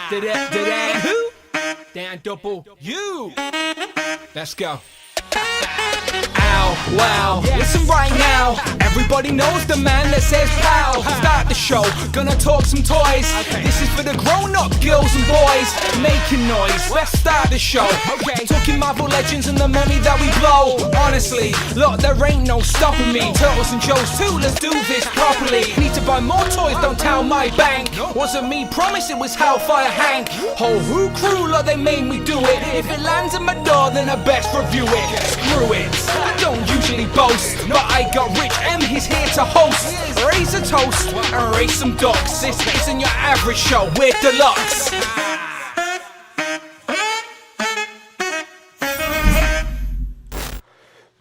Who? Dan double you. Let's go. Ow, wow, listen right now. Everybody knows the man that says pow. Start the show, gonna talk some toys. This is for the grown-up girls and boys making noise. Let's start the show. Talking Marvel Legends and the money that we blow. Honestly, look, there ain't no stopping me. Turtles and Joes too, let's do this properly. Need to buy more toys, don't tell my bank. Wasn't me, promise it was Hellfire Hank. Whole Who crew, look, they made me do it. If it lands in my door, then I best review it. Screw it, I don't usually boast, but I got Rich M, he's here to host. Raise a toast and raise some ducks. This isn't your average show, we're deluxe.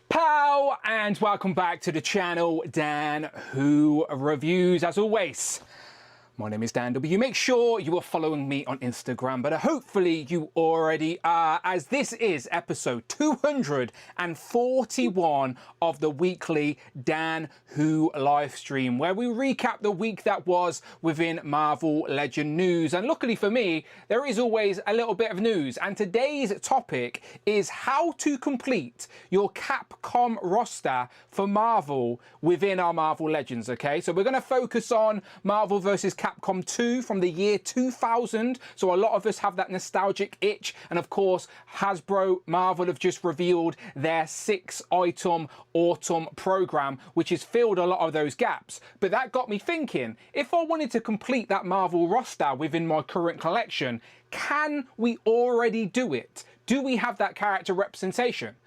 Pow, and welcome back to the channel, Dan Who Reviews. As always, my name is Dan W. Make sure you are following me on Instagram, but hopefully you already are, as this is episode 241 of the weekly Dan Who live stream, where we recap the week that was within Marvel Legend news. And luckily for me, there is always a little bit of news. And today's topic is how to complete your Capcom roster for Marvel within our Marvel Legends, okay? So we're going to focus on Marvel vs. Capcom 2 from the year 2000. So a lot of us have that nostalgic itch. And of course, Hasbro Marvel have just revealed their 6-item autumn program, which has filled a lot of those gaps. But that got me thinking, if I wanted to complete that Marvel roster within my current collection, can we already do it? Do we have that character representation?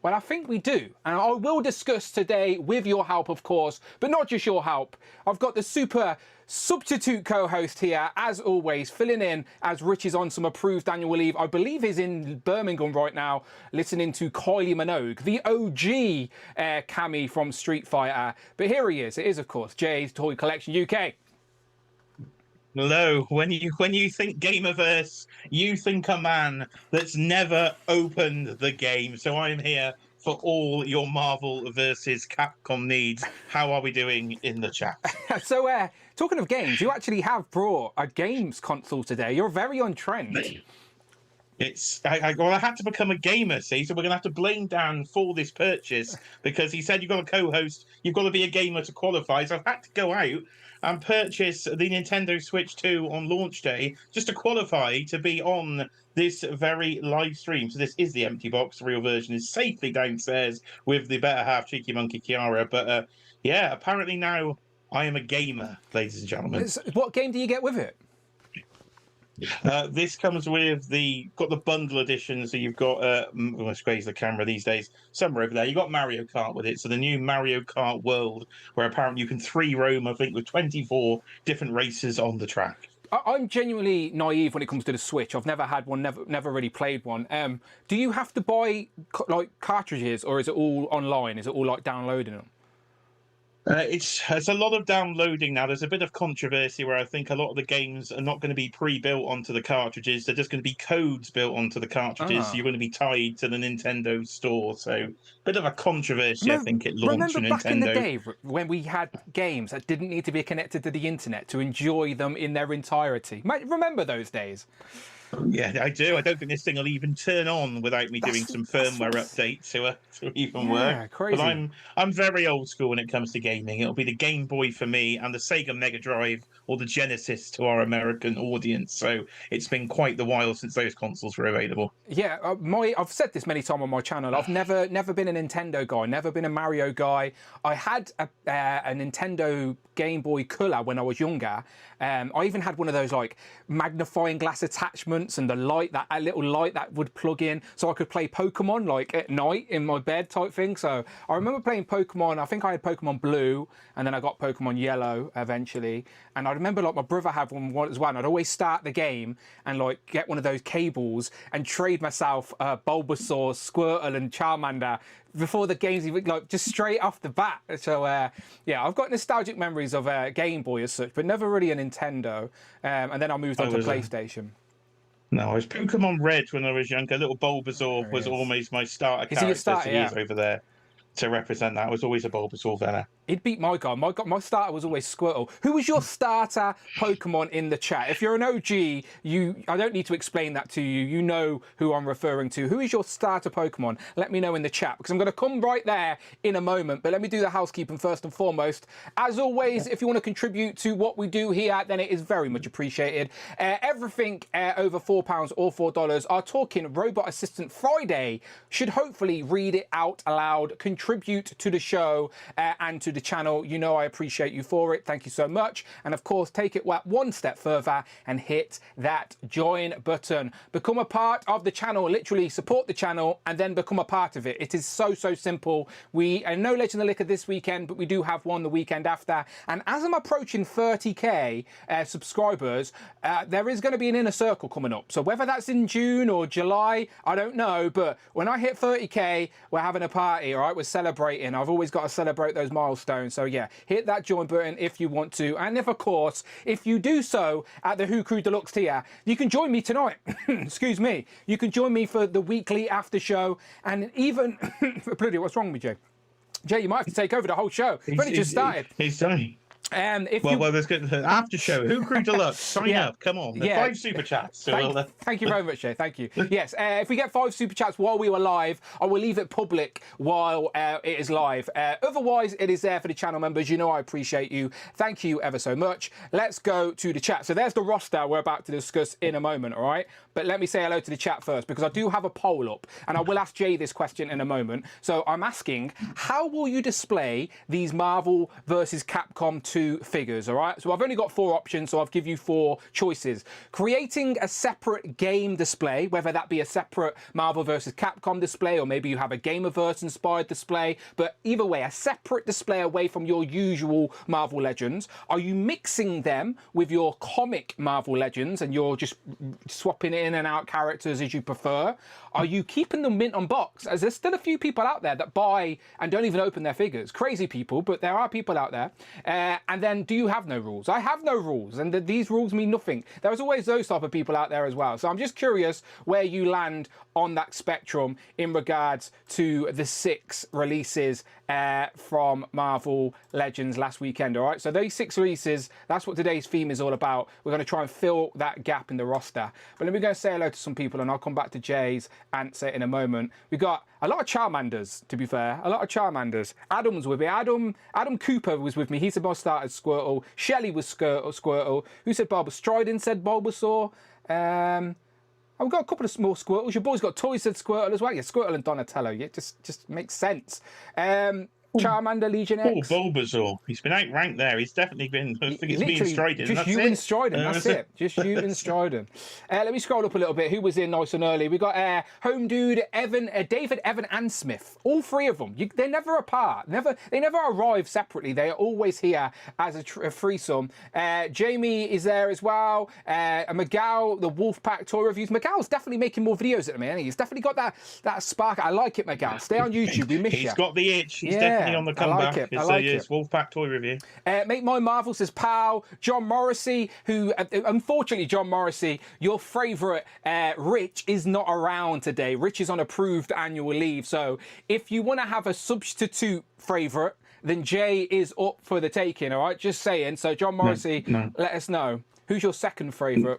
Well, I think we do, and I will discuss today with your help, of course, but not just your help. I've got the super substitute co-host here, as always, filling in as Rich is on some approved annual leave. I believe he's in Birmingham right now, listening to Kylie Minogue, the OG Cammy from Street Fighter. But here he is. It is, of course, Jay's Toy Collection UK. Hello. When you think Gamerverse, you think a man that's never opened the game. So I'm here for all your Marvel versus Capcom needs. How are we doing in the chat? So, talking of games, you actually have brought a games console today. You're very on trend. I had to become a gamer, see, so we're gonna have to blame Dan for this purchase because he said you've got a co-host, you've got to be a gamer to qualify. So I've had to go out and purchase the Nintendo Switch 2 on launch day just to qualify to be on this very live stream. So this is the empty box. The real version is safely downstairs with the better half, Cheeky Monkey Kiara. But yeah, apparently now I am a gamer, ladies and gentlemen. What game do you get with it? This comes with got the bundle edition, so you've got let's raise the camera these days, somewhere over there. You got Mario Kart with it, so the new Mario Kart World, where apparently you can free roam, I think, with 24 different races on the track. I'm genuinely naive when it comes to the Switch. I've never had one, never really played one. Do you have to buy like cartridges, or is it all online? Is it all like downloading them? It's a lot of downloading now. There's a bit of controversy where I think a lot of the games are not going to be pre-built onto the cartridges. They're just going to be codes built onto the cartridges. So you're going to be tied to the Nintendo store. So bit of a controversy, I think, it launched Remember Nintendo. Back in the day when we had games that didn't need to be connected to the internet to enjoy them in their entirety? Remember those days? Yeah, I do. I don't think this thing will even turn on without me doing some firmware updates to even work. Crazy. But I'm very old school when it comes to gaming. It'll be the Game Boy for me and the Sega Mega Drive or the Genesis to our American audience. So it's been quite the while since those consoles were available. Yeah, I've said this many times on my channel. I've never been a Nintendo guy, never been a Mario guy. I had a Nintendo Game Boy Color when I was younger. I even had one of those like magnifying glass attachments and the light, a little light that would plug in so I could play Pokemon like at night in my bed type thing. So I remember playing Pokemon. I think I had Pokemon Blue and then I got Pokemon Yellow eventually. And I remember like my brother had one as well. And I'd always start the game and like get one of those cables and trade myself Bulbasaur, Squirtle and Charmander before the games even like just straight off the bat. So yeah, I've got nostalgic memories of Game Boy as such, but never really a Nintendo. And then I moved on to PlayStation. No, I was Pokemon Red when I was younger. Little Bulbasaur was almost my starter character. So he's over there to represent that. I was always a Bulbasaur fan. He'd beat my guy. My starter was always Squirtle. Who was your starter Pokemon in the chat? If you're an OG, I don't need to explain that to you. You know who I'm referring to. Who is your starter Pokemon? Let me know in the chat, because I'm going to come right there in a moment. But let me do the housekeeping first and foremost. As always, if you want to contribute to what we do here, then it is very much appreciated. Everything over £4 or $4 are talking Robot Assistant Friday. Should hopefully read it out aloud, contribute to the show and to the channel. You know I appreciate you for it. Thank you so much. And of course, take it one step further and hit that join button. Become a part of the channel, literally support the channel and then become a part of it. It is so simple. We are no Legend of Liquor this weekend, but we do have one the weekend after. And as I'm approaching 30k subscribers, there is going to be an inner circle coming up. So whether that's in June or July, I don't know. But when I hit 30k, we're having a party, all right? We're celebrating. I've always got to celebrate those milestones. So yeah, hit that join button if you want to. And if, of course, if you do so at the Who Crew Deluxe tier, you can join me tonight. Excuse me. You can join me for the weekly after show. And even, bloody, what's wrong with you, Jay? Jay, you might have to take over the whole show. We've only just started. He's sorry. Well, let's get the after show. Who Crew Deluxe? Sign up. Come on. There's 5 super chats. So thank you very much, Jay. Thank you. Yes, if we get 5 super chats while we were live, I will leave it public while it is live. Otherwise, it is there for the channel members. You know I appreciate you. Thank you ever so much. Let's go to the chat. So there's the roster we're about to discuss in a moment, all right? But let me say hello to the chat first, because I do have a poll up, and I will ask Jay this question in a moment. So I'm asking, how will you display these Marvel versus Capcom 2 figures, all right? So I've only got 4 options, so I'll give you 4 choices. Creating a separate game display, whether that be a separate Marvel versus Capcom display, or maybe you have a Gamerverse inspired display, but either way, a separate display away from your usual Marvel Legends. Are you mixing them with your comic Marvel Legends and you're just swapping in and out characters as you prefer? Are you keeping them mint on box? As there's still a few people out there that buy and don't even open their figures. Crazy people, but there are people out there. And then do you have no rules? I have no rules, and these rules mean nothing. There's always those type of people out there as well. So I'm just curious where you land on that spectrum in regards to the 6 releases from Marvel Legends last weekend, all right? So those 6 releases, that's what today's theme is all about. We're going to try and fill that gap in the roster. But let me go say hello to some people, and I'll come back to Jay's answer in a moment. We've got a lot of Charmanders, to be fair. A lot of Charmanders. Adam was with me. Adam Cooper was with me. He said, "Boss started Squirtle." Shelley was Squirtle. Who said Bulbasaur? Stridon said Bulbasaur. We've got a couple of more Squirtles. Your boy's got Toys said Squirtle as well. Yeah, Squirtle and Donatello. Yeah, just makes sense. Charmander, Legion X. Bulbasaur. He's been outranked there. He's definitely been. I think it's been Stridon. Just you and Stridon. That's it. Just you and Stridon. Let me scroll up a little bit. Who was in nice and early? We got Home Dude, Evan, David, Evan, and Smith. All 3 of them. They're never apart. They never arrive separately. They are always here as a threesome. Jamie is there as well. Miguel, the Wolfpack toy reviews. Miguel's definitely making more videos at the minute. He's definitely got that spark. I like it, Miguel. Stay on YouTube. We miss you. He's got the itch. He's definitely on the comeback. I like it. Wolfpack toy review. Make My Marvel says Pow. John Morrissey, who unfortunately, John Morrissey, your favourite Rich is not around today. Rich is on approved annual leave. So if you want to have a substitute favourite, then Jay is up for the taking. All right, just saying. So John Morrissey, let us know. Who's your second favourite?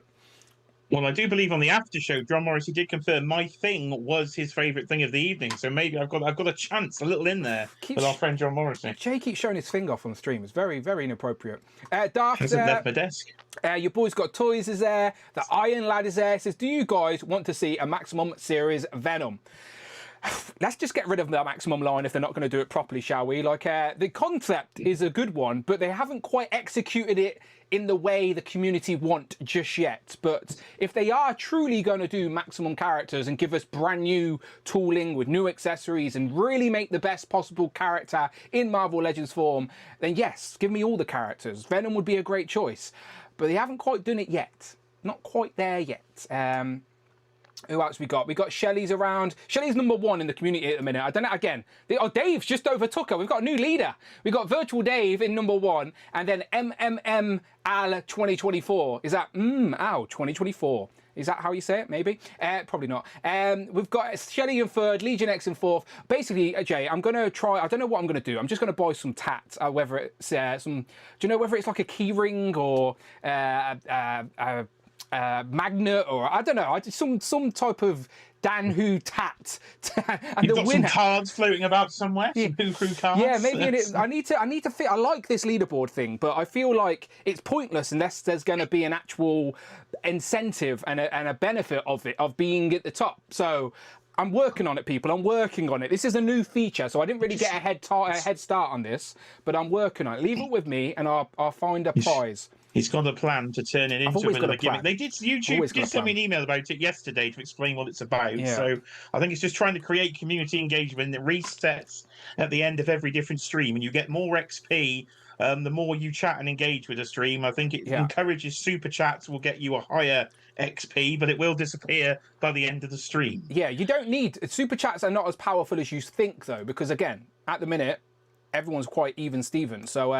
Well, I do believe on the after show, John Morrissey did confirm my thing was his favourite thing of the evening. So maybe I've got a chance, a little in there with our friend John Morrissey. Jay keeps showing his finger off on the stream. It's very, very inappropriate. Darth, hasn't left my desk. Your boy's got Toys is there. The Iron Lad is there. Says, do you guys want to see a Maximum Series Venom? Let's just get rid of the Maximum line if they're not going to do it properly, shall we? Like, the concept is a good one, but they haven't quite executed it in the way the community want just yet. But if they are truly going to do Maximum characters and give us brand new tooling with new accessories and really make the best possible character in Marvel Legends form, then yes, give me all the characters. Venom would be a great choice, but they haven't quite done it yet. Not quite there yet. Who else we got? We got Shelley's around. Shelley's #1 in the community at the minute. I don't know. Again, Dave's just overtook her. We've got a new leader. We've got Virtual Dave in #1, and then Al 2024. Is that Al 2024? Is that how you say it? Maybe. Probably not. We've got Shelley in 3rd, Legion X in 4th. Basically, Jay, I'm going to try. I don't know what I'm going to do. I'm just going to buy some tats. Whether it's some. Do you know whether it's like a key ring or magnet, or I don't know, some type of Dan Who tat. And You've got some cards floating about somewhere. Some Who cards. Yeah, maybe. I need to fit. I like this leaderboard thing, but I feel like it's pointless unless there's going to be an actual incentive and a benefit of being at the top. So I'm working on it, people. I'm working on it. This is a new feature, so I didn't really get a head start on this, but I'm working on it. Leave it with me, and I'll find a prize. He's got a plan to turn it into a bit of a gimmick. They did. YouTube did send me an email about it yesterday to explain what it's about. Yeah. So I think it's just trying to create community engagement. It resets at the end of every different stream, and you get more XP. The more you chat and engage with a stream. I think it encourages super chats. Will get you a higher XP, but it will disappear by the end of the stream. Yeah, you don't need super chats. Are not as powerful as you think, though, because again, at the minute, everyone's quite even Steven. So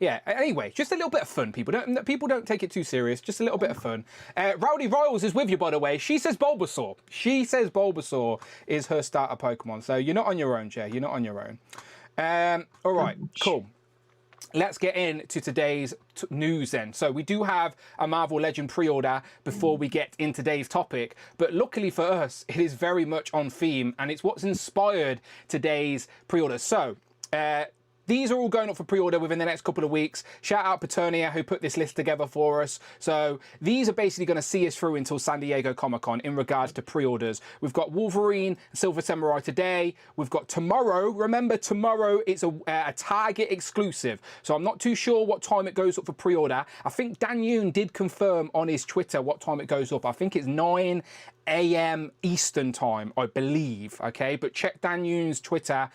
yeah. Anyway, just a little bit of fun, people. Don't take it too serious. Just a little bit of fun. Rowdy Royals is with you, by the way. She says Bulbasaur. She says Bulbasaur is her starter Pokemon. So you're not on your own, Jay. You're not on your own. All right, cool. Let's get into today's news then. So we do have a Marvel Legend pre-order before we get in today's topic, but luckily for us, it is very much on theme, and it's what's inspired today's pre-order. So these are all going up for pre-order within the next couple of weeks. Shout out Petunia, who put this list together for us. So these are basically going to see us through until San Diego Comic-Con in regards to pre-orders. We've got Wolverine, Silver Samurai today. We've got tomorrow. Remember, tomorrow it's a Target exclusive. So I'm not too sure what time it goes up for pre-order. I think Dan Yoon did confirm on his Twitter what time it goes up. I think it's 9 a.m. Eastern time, I believe, okay? But check Dan Yoon's Twitter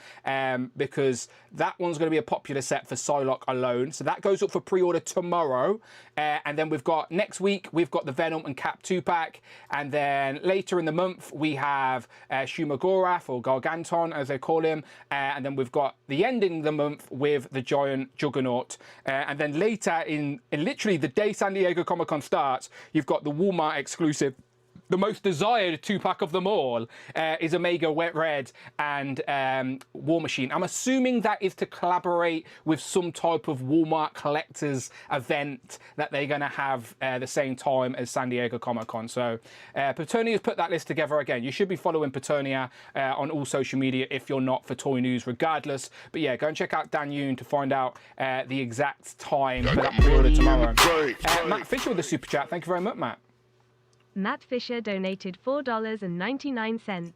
because that one's going to be a popular set for Psylocke alone. So that goes up for pre-order tomorrow. And then we've got next week, we've got the Venom and Cap 2-pack. And then later in the month, we have Shumagorath, or Garganton, as they call him. And then we've got the ending of the month with the Giant Juggernaut. And then later, in literally the day San Diego Comic-Con starts, you've got the Walmart exclusive. The most desired 2-pack of them all is Omega Wet Red and War Machine. I'm assuming that is to collaborate with some type of Walmart collectors event that they're going to have the same time as San Diego Comic-Con. So Petunia's put that list together again. You should be following Petunia on all social media if you're not, for toy news regardless. But yeah, go and check out Dan Yoon to find out the exact time for that pre-order tomorrow. Matt Fisher with the super chat. Thank you very much, Matt. Matt Fisher donated $4.99.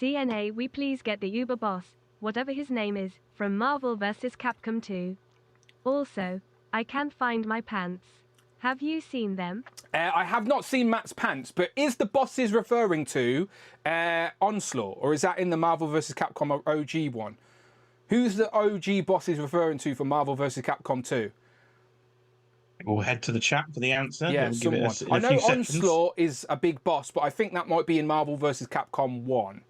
CNA, we please get the Uber boss, whatever his name is, from Marvel vs. Capcom 2. Also, I can't find my pants. Have you seen them? I have not seen Matt's pants, but is the bosses referring to Onslaught, or is that in the Marvel vs. Capcom OG one? Who's the OG bosses referring to for Marvel vs. Capcom 2? We'll head to the chat for the answer. Yeah, someone. I know Onslaught is a big boss, but I think that might be in Marvel vs. Capcom 1.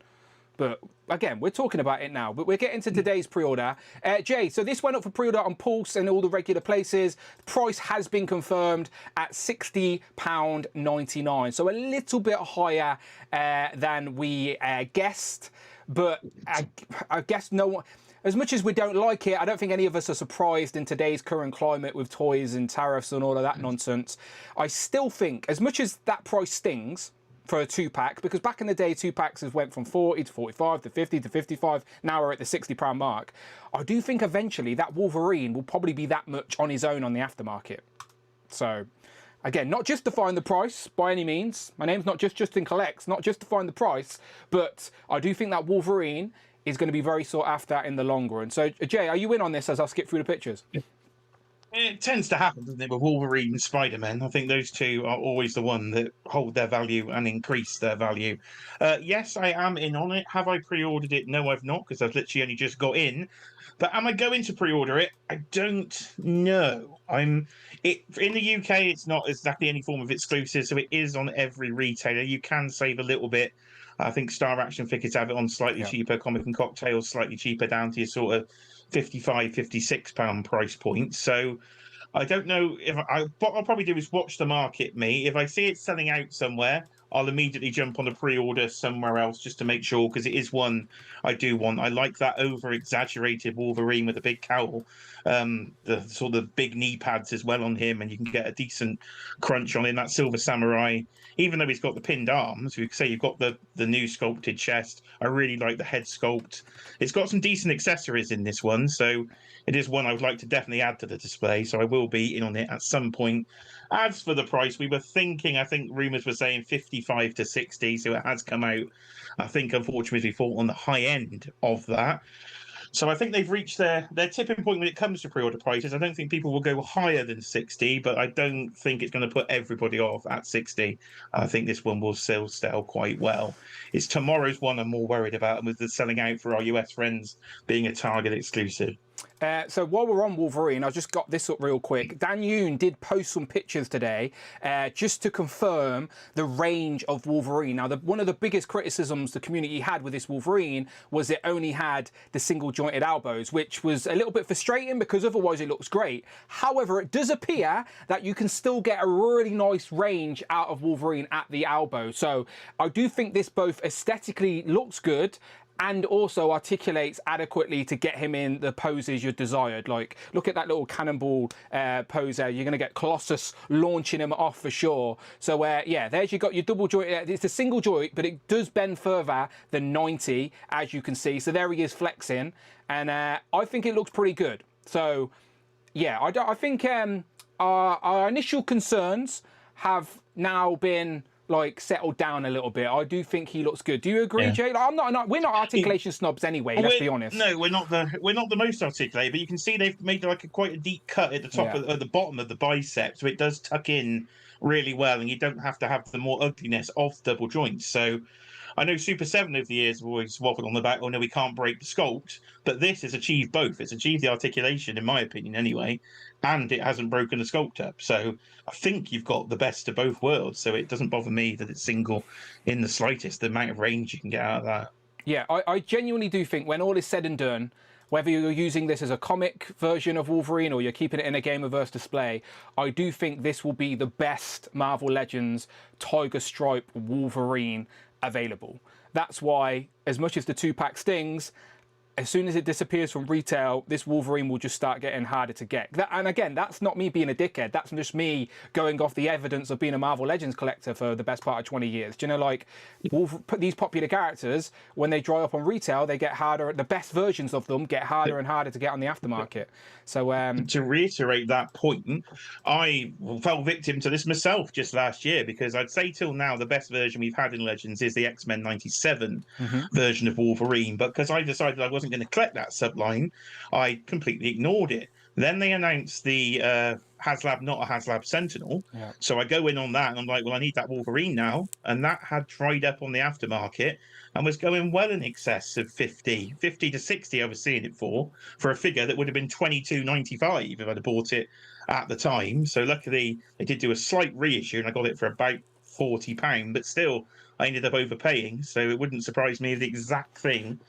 But again, we're talking about it now. But we're getting to today's pre-order. Jay, so this went up for pre-order on Pulse and all the regular places. The price has been confirmed at £60.99. So a little bit higher than we guessed. But I guess no one... As much as we don't like it, I don't think any of us are surprised in today's current climate with toys and tariffs and all of that nonsense. I still think, as much as that price stings for a 2-pack, because back in the day, 2-packs has went from 40 to 45 to 50 to 55, now we're at the £60 mark. I do think eventually that Wolverine will probably be that much on his own on the aftermarket. So, again, not justifying the price by any means. My name's not just Justin Collects, not justifying the price, but I do think that Wolverine is going to be very sought after in the long run. So, Jay, are you in on this as I skip through the pictures? It tends to happen, doesn't it, with Wolverine and Spider-Man? I think those two are always the one that hold their value and increase their value. Yes, I am in on it. Have I pre-ordered it? No, I've not, because I've literally only just got in. But am I going to pre-order it? I don't know. In the UK, it's not exactly any form of exclusive, so it is on every retailer. You can save a little bit. I think Star Action Figures have it on slightly cheaper, Comic and Cocktails slightly cheaper, down to your sort of £55, £56 price point. So I don't know if what I'll probably do is watch the market, me. If I see it selling out somewhere, I'll immediately jump on a pre-order somewhere else just to make sure, because it is one I do want. I like that over-exaggerated Wolverine with a big cowl, the sort of big knee pads as well on him, and you can get a decent crunch on him. That Silver Samurai, even though he's got the pinned arms, you could say you've got the new sculpted chest. I really like the head sculpt. It's got some decent accessories in this one, so it is one I would like to definitely add to the display, so I will be in on it at some point. As for the price, we were thinking, I think rumours were saying 55 to 60, so it has come out, I think, unfortunately, we fall on the high end of that. So I think they've reached their tipping point when it comes to pre-order prices. I don't think people will go higher than 60, but I don't think it's going to put everybody off at 60. I think this one will still sell quite well. It's tomorrow's one I'm more worried about, and with the selling out for our US friends being a Target exclusive. So while we're on Wolverine, I just got this up real quick. Dan Yoon did post some pictures today just to confirm the range of Wolverine. Now, one of the biggest criticisms the community had with this Wolverine was it only had the single jointed elbows, which was a little bit frustrating because otherwise it looks great. However, it does appear that you can still get a really nice range out of Wolverine at the elbow. So I do think this both aesthetically looks good and also articulates adequately to get him in the poses you're desired. Like, look at that little cannonball pose there. You're going to get Colossus launching him off for sure. So, yeah, there's you got your double joint. It's a single joint, but it does bend further than 90, as you can see. So there he is flexing. And I think it looks pretty good. So, yeah, I think our initial concerns have now been settled down a little bit. I do think he looks good. Do you agree, Jay? We're not articulation snobs anyway. Let's be honest. No, we're not the most articulated, but you can see they've made quite a deep cut at the top at the bottom of the bicep, so it does tuck in really well, and you don't have to have the more ugliness of double joints. So I know Super 7 over the years have always waffled on the back, oh no, we can't break the sculpt, but this has achieved both. It's achieved the articulation, in my opinion anyway, and it hasn't broken the sculpt up. So I think you've got the best of both worlds, so it doesn't bother me that it's single in the slightest, the amount of range you can get out of that. Yeah, I genuinely do think when all is said and done, whether you're using this as a comic version of Wolverine or you're keeping it in a Gamerverse display, I do think this will be the best Marvel Legends Tiger Stripe Wolverine available. That's why, as much as the 2-pack stings, as soon as it disappears from retail, this Wolverine will just start getting harder to get. And again, that's not me being a dickhead. That's just me going off the evidence of being a Marvel Legends collector for the best part of 20 years. Do you know, these popular characters, when they dry up on retail, they get harder. The best versions of them get harder and harder to get on the aftermarket. So to reiterate that point, I fell victim to this myself just last year, because I'd say till now the best version we've had in Legends is the X-Men 97 version of Wolverine, but because I decided I wasn't going to collect that subline, I completely ignored it. Then they announced the HasLab, not a HasLab Sentinel. Yeah. So I go in on that and I'm like, well, I need that Wolverine now. And that had dried up on the aftermarket and was going well in excess of 50 to 60. I was seeing it for a figure that would have been $22.95 if I'd have bought it at the time. So luckily they did do a slight reissue and I got it for about £40, but still I ended up overpaying. So it wouldn't surprise me if the exact thing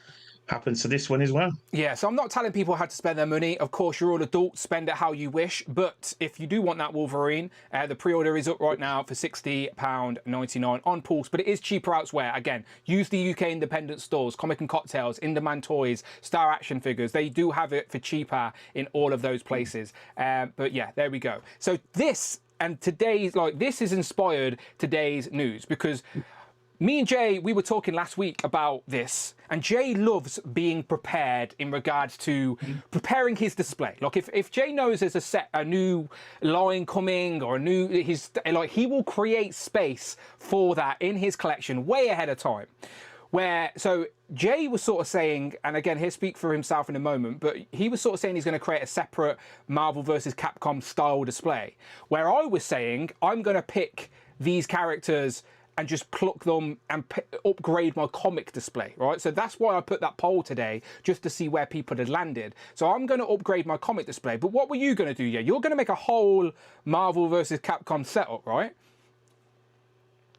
happens to this one as well. Yeah, so I'm not telling people how to spend their money. Of course, you're all adults, spend it how you wish. But if you do want that Wolverine, the pre-order is up right now for £60.99 on Pulse, but it is cheaper elsewhere. Again, use the UK independent stores, Comic and Cocktails, In Demand Toys, Star Action Figures. They do have it for cheaper in all of those places. But yeah, there we go. So this and today's, this has inspired today's news, because me and Jay, we were talking last week about this, and Jay loves being prepared in regards to preparing his display. If Jay knows there's a new line coming or he will create space for that in his collection way ahead of time. So Jay was sort of saying, and again, he'll speak for himself in a moment, but he was sort of saying he's going to create a separate Marvel versus Capcom style display, where I was saying I'm going to pick these characters and just pluck them and upgrade my comic display, right? So that's why I put that poll today, just to see where people had landed. So I'm going to upgrade my comic display. But what were you going to do? Yeah, you're going to make a whole Marvel versus Capcom setup, right?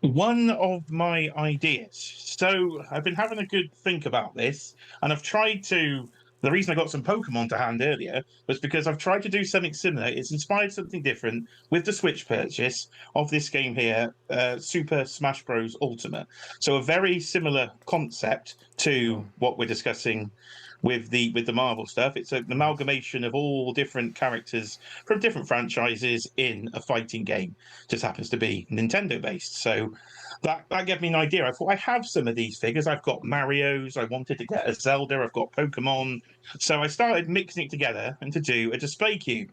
One of my ideas. So I've been having a good think about this, and I've tried to. The reason I got some Pokemon to hand earlier was because I've tried to do something similar. It's inspired something different with the Switch purchase of this game here, Super Smash Bros. Ultimate. So a very similar concept to what we're discussing with the Marvel stuff. It's an amalgamation of all different characters from different franchises in a fighting game. Just happens to be Nintendo based. So that gave me an idea. I thought I have some of these figures. I've got Mario's. I wanted to get a Zelda. I've got Pokemon. So I started mixing it together and to do a display cube.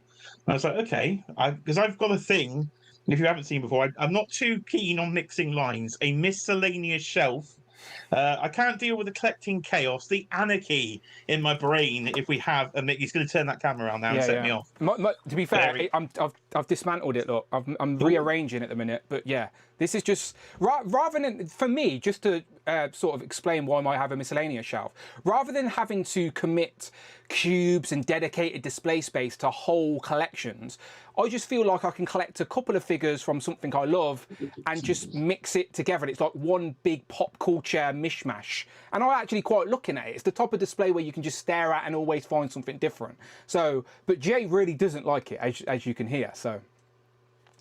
And I was like, okay, because I've got a thing. If you haven't seen before, I'm not too keen on mixing lines. A miscellaneous shelf. I can't deal with the collecting chaos, the anarchy in my brain. If we have a mix, he's going to turn that camera around now and set me off. To be fair, I've dismantled it. Look, I'm rearranging at the minute, but yeah, this is just rather than for me just to sort of explain why I might have a miscellaneous shelf, rather than having to commit cubes and dedicated display space to whole collections. I just feel like I can collect a couple of figures from something I love and just mix it together. It's like one big pop culture mishmash. And I actually quite looking at it. It's the type of display where you can just stare at and always find something different. So, but Jay really doesn't like it, as you can hear. So,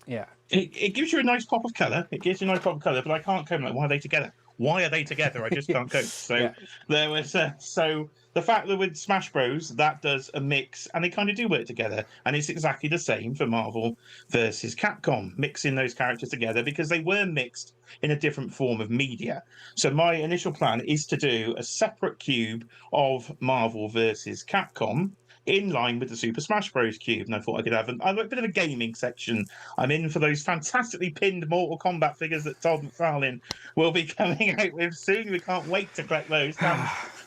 yeah. It gives you a nice pop of colour. It gives you a nice pop of colour, but I can't cope. Like, why are they together? Why are they together? I just can't cope. So there was so the fact that with Smash Bros that does a mix and they kind of do work together, and it's exactly the same for Marvel versus Capcom, mixing those characters together because they were mixed in a different form of media. So my initial plan is to do a separate cube of Marvel versus Capcom in line with the Super Smash Bros. Cube, and I thought I could have a bit of a gaming section. I'm in for those fantastically pinned Mortal Kombat figures that Todd McFarlane will be coming out with soon. We can't wait to collect those.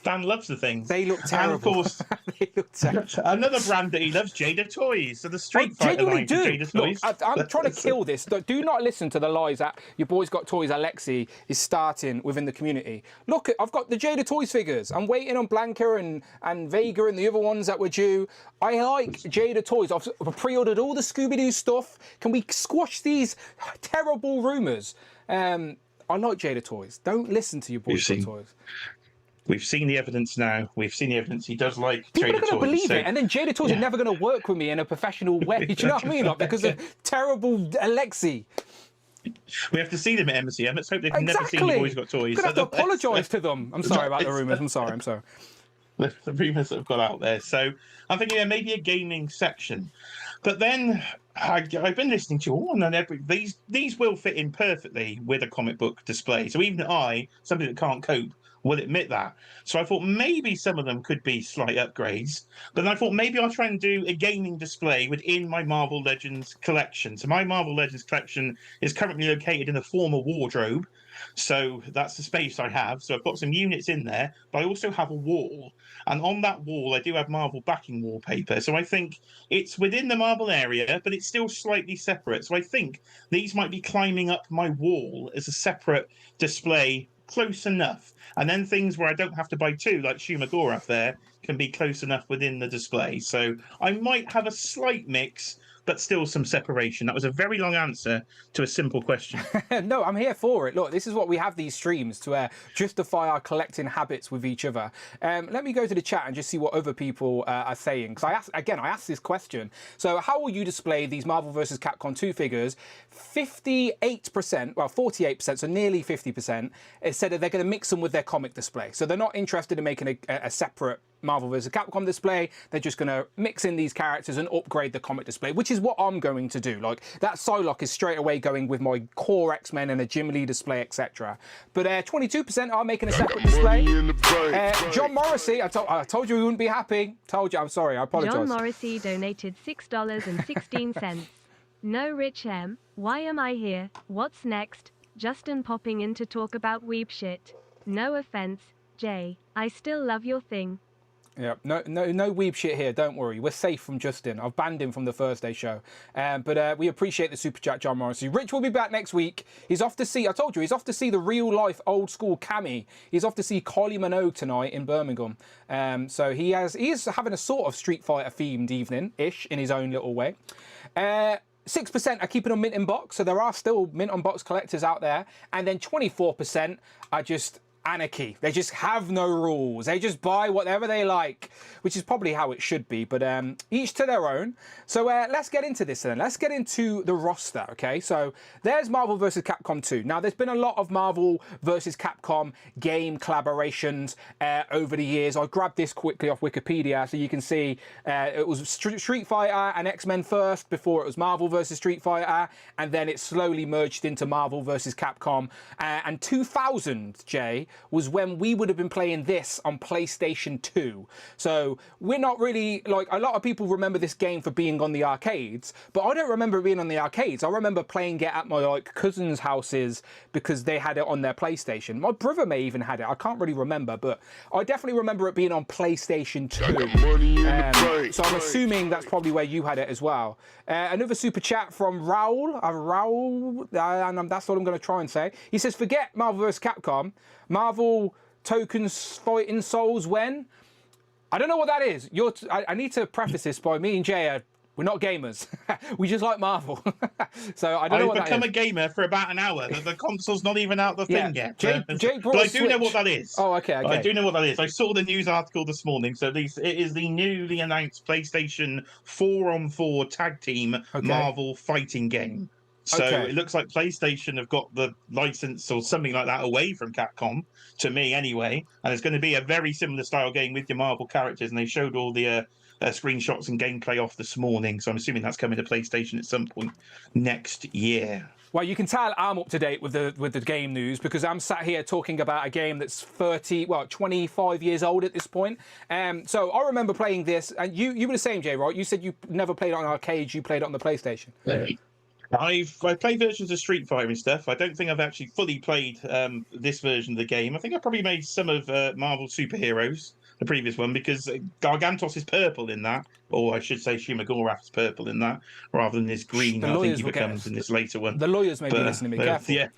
Dan loves the things. They look terrible. And of course, they look terrible. Another brand that he loves, Jada Toys. So the Street Fighter line for Jada Toys. Look, I'm trying to kill this. Do not listen to the lies that your boy's got toys. Alexi is starting within the community. Look, I've got the Jada Toys figures. I'm waiting on Blanca and Vega and the other ones that were due. I like Jada Toys. I've pre-ordered all the Scooby-Doo stuff. Can we squash these terrible rumours? I like Jada Toys. Don't listen to your boy's got toys. We've seen the evidence now. We've seen the evidence. He does like People Jada are going to believe it, and then Jada Toys are never going to work with me in a professional way. Do you know what I mean? Like, because of terrible Alexi. We have to see them at MCM. Let's hope they've never seen your boys got toys. I'm going to have to apologise to them. I'm sorry about the rumours. I'm sorry. The rumours that have got out there. So I'm thinking maybe a gaming section. But then I've been listening to all, and these will fit in perfectly with a comic book display. So even somebody that can't cope, will admit that. So I thought maybe some of them could be slight upgrades. But then I thought maybe I'll try and do a gaming display within my Marvel Legends collection. So my Marvel Legends collection is currently located in a former wardrobe. So that's the space I have. So I've got some units in there, but I also have a wall. And on that wall, I do have Marvel backing wallpaper. So I think it's within the Marvel area, but it's still slightly separate. So I think these might be climbing up my wall as a separate display, close enough. And then things where I don't have to buy two, like Shumagorath there, can be close enough within the display. So I might have a slight mix, but still some separation. That was a very long answer to a simple question. No, I'm here for it. Look, this is what we have these streams to justify our collecting habits with each other. Let me go to the chat and just see what other people are saying. Because I asked this question. So how will you display these Marvel vs. Capcom 2 figures? 58%, well, 48%, so nearly 50%, said that they're going to mix them with their comic display. So they're not interested in making a separate Marvel vs. Capcom display. They're just going to mix in these characters and upgrade the comic display, which is what I'm going to do. Like, that Psylocke is straight away going with my core X-Men and a Jim Lee display, etc. But 22% are making a separate display. John Morrissey, I told you we wouldn't be happy. Told you, I'm sorry, I apologise. John Morrissey donated $6.16. No, Rich M, why am I here? What's next? Justin popping in to talk about weeb shit. No offense, Jay. I still love your thing. Yeah, no weeb shit here. Don't worry, we're safe from Justin. I've banned him from the Thursday show. But we appreciate the super chat, John Morrissey. Rich will be back next week. He's off to see. I told you, he's off to see the real life old school Cammy. He's off to see Kylie Minogue tonight in Birmingham. So he is having a sort of Street Fighter themed evening ish in his own little way. 6% are keeping on mint in box, so there are still mint on box collectors out there, and then 24% are just anarchy. They just have no rules. They just buy whatever they like, which is probably how it should be, but each to their own. So let's get into this then. Let's get into the roster, okay? So there's Marvel vs. Capcom 2. Now, there's been a lot of Marvel vs. Capcom game collaborations over the years. I grabbed this quickly off Wikipedia so you can see it was Street Fighter and X-Men first before it was Marvel vs. Street Fighter, and then it slowly merged into Marvel vs. Capcom. And 2000, Jay, was when we would have been playing this on PlayStation 2. So we're not really, like, a lot of people remember this game for being on the arcades, but I don't remember it being on the arcades. I remember playing it at my, like, cousins' houses because they had it on their PlayStation. My brother may even had it. I can't really remember, but I definitely remember it being on PlayStation 2. So I'm assuming that's probably where you had it as well. Another super chat from Raul. And that's what I'm going to try and say. He says, forget Marvel vs. Capcom. Marvel tokens fighting souls when? I don't know what that is. I need to preface this by me and Jay, we're not gamers. We just like Marvel. So I don't know what that is. I've become a gamer for about an hour. The console's not even out the thing yet. Jay but I do know what that is. Oh, okay. I do know what that is. I saw the news article this morning. So it is the newly announced PlayStation 4-on-4 tag team Marvel fighting game. So it looks like PlayStation have got the license or something like that away from Capcom, to me anyway. And it's going to be a very similar style game with your Marvel characters. And they showed all the screenshots and gameplay off this morning. So I'm assuming that's coming to PlayStation at some point next year. Well, you can tell I'm up to date with the game news because I'm sat here talking about a game that's 25 years old at this point. So I remember playing this, and you were the same, Jay, right? You said you never played it on arcades, you played it on the PlayStation. I've played versions of Street Fighter and stuff. I don't think I've actually fully played this version of the game. I think I probably made some of Marvel Superheroes, the previous one, because Gargantos is purple in that, or I should say Shumagorath is purple in that, rather than this green I think he becomes in this later one. The lawyers may be listening to me, careful. Yeah.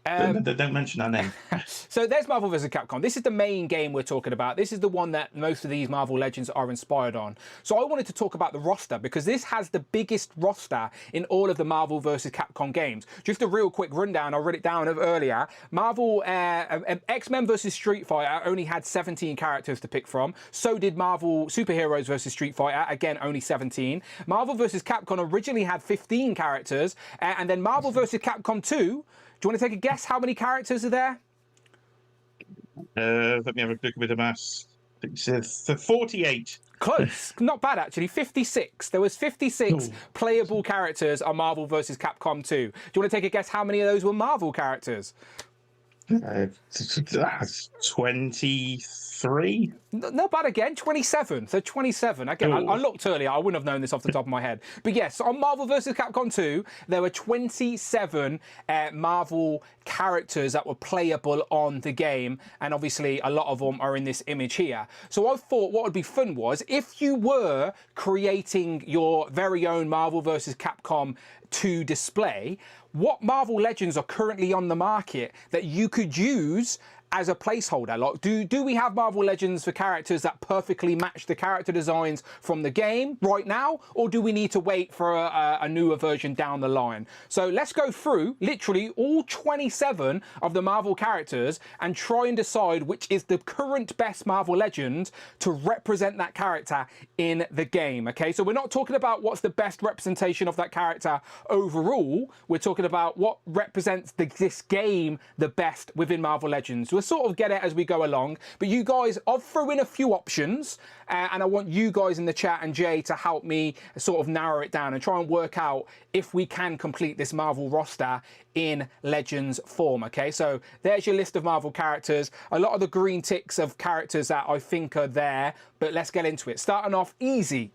Don't mention that name. So there's Marvel vs. Capcom. This is the main game we're talking about. This is the one that most of these Marvel Legends are inspired on. So I wanted to talk about the roster because this has the biggest roster in all of the Marvel vs. Capcom games. Just a real quick rundown. I read it down earlier. Marvel X-Men vs. Street Fighter only had 17 characters to pick from. So did Marvel Superheroes vs. Street Fighter. Again, only 17. Marvel vs. Capcom originally had 15 characters. And then Marvel vs. Capcom 2... Do you want to take a guess how many characters are there? Let me have a quick bit of maths. It's 48. Close. Not bad, actually. 56. There was 56 playable characters on Marvel vs. Capcom 2. Do you want to take a guess how many of those were Marvel characters? 23? Not bad again, 27. So 27. Again, I looked earlier. I wouldn't have known this off the top of my head. But yes, on Marvel vs. Capcom 2, there were 27 Marvel characters that were playable on the game. And obviously, a lot of them are in this image here. So I thought what would be fun was if you were creating your very own Marvel vs. Capcom 2 display, what Marvel Legends are currently on the market that you could use as a placeholder? Like, do we have Marvel Legends for characters that perfectly match the character designs from the game right now, or do we need to wait for a newer version down the line? So let's go through literally all 27 of the Marvel characters and try and decide which is the current best Marvel Legend to represent that character in the game. Okay, so we're not talking about what's the best representation of that character overall. We're talking about what represents this game the best within Marvel Legends. We'll sort of get it as we go along, but you guys, I'll throw in a few options and I want you guys in the chat and Jay to help me sort of narrow it down and try and work out if we can complete this Marvel roster in Legends form. Okay, so there's your list of Marvel characters. A lot of the green ticks of characters that I think are there, but let's get into it. Starting off easy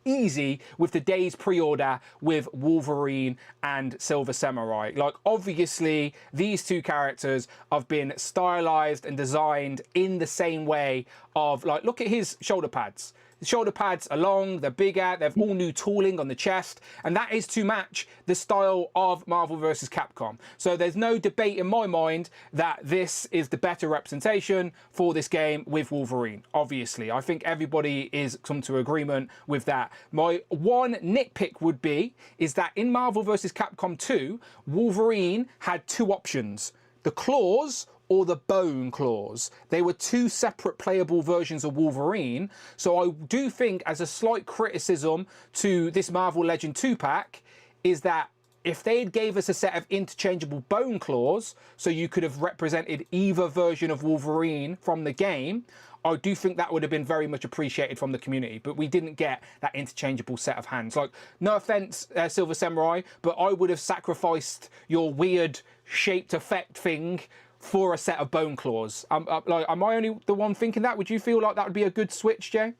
with the day's pre-order with Wolverine and Silver Samurai. Like, obviously these two characters have been stylized and and designed in the same way of, like, look at his shoulder pads. The shoulder pads are long, they're bigger, they've all new tooling on the chest, and that is to match the style of Marvel vs. Capcom. So there's no debate in my mind that this is the better representation for this game with Wolverine. Obviously, I think everybody is come to agreement with that. My one nitpick would be is that in Marvel vs. Capcom 2, Wolverine had two options: the claws or the bone claws. They were two separate playable versions of Wolverine. So I do think, as a slight criticism to this Marvel Legend 2-pack, is that if they had gave us a set of interchangeable bone claws, so you could have represented either version of Wolverine from the game, I do think that would have been very much appreciated from the community. But we didn't get that interchangeable set of hands. Like, no offense, Silver Samurai, but I would have sacrificed your weird shaped effect thing for a set of bone claws. Like, am I only the one thinking that? Would you feel like that would be a good switch, Jay?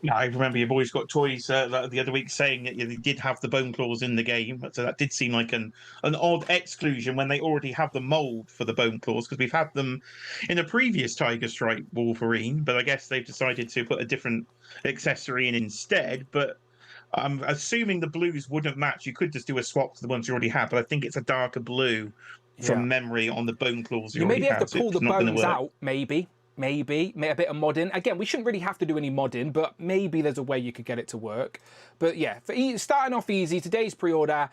Yeah, I remember your boys got toys the other week saying that they did have the bone claws in the game, so that did seem like an odd exclusion when they already have the mold for the bone claws, because we've had them in a previous Tiger Stripe Wolverine, but I guess they've decided to put a different accessory in instead. But I'm assuming the blues wouldn't match. You could just do a swap to the ones you already have, but I think it's a darker blue from memory on the bone claws you maybe have to pull the bones out, maybe a bit of modding. Again, we shouldn't really have to do any modding, but maybe there's a way you could get it to work. But yeah, for starting off easy, today's pre-order,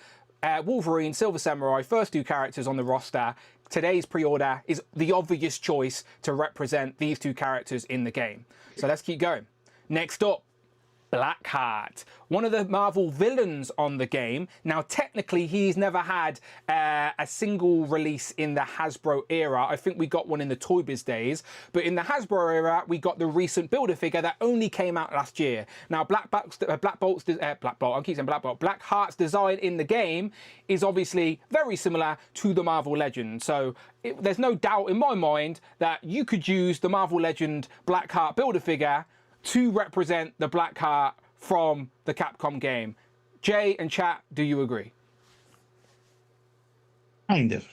Wolverine, Silver Samurai, first two characters on the roster. Today's pre-order is the obvious choice to represent these two characters in the game. So let's keep going. Next up, Blackheart, one of the Marvel villains on the game. Now, technically, he's never had a single release in the Hasbro era. I think we got one in the Toy Biz days, but in the Hasbro era, we got the recent Build-A-Figure that only came out last year. Now, Blackheart's design in the game is obviously very similar to the Marvel Legend. So there's no doubt in my mind that you could use the Marvel Legend Blackheart Build-A-Figure to represent the Blackheart from the Capcom game. Jay and chat, do you agree? Kind of.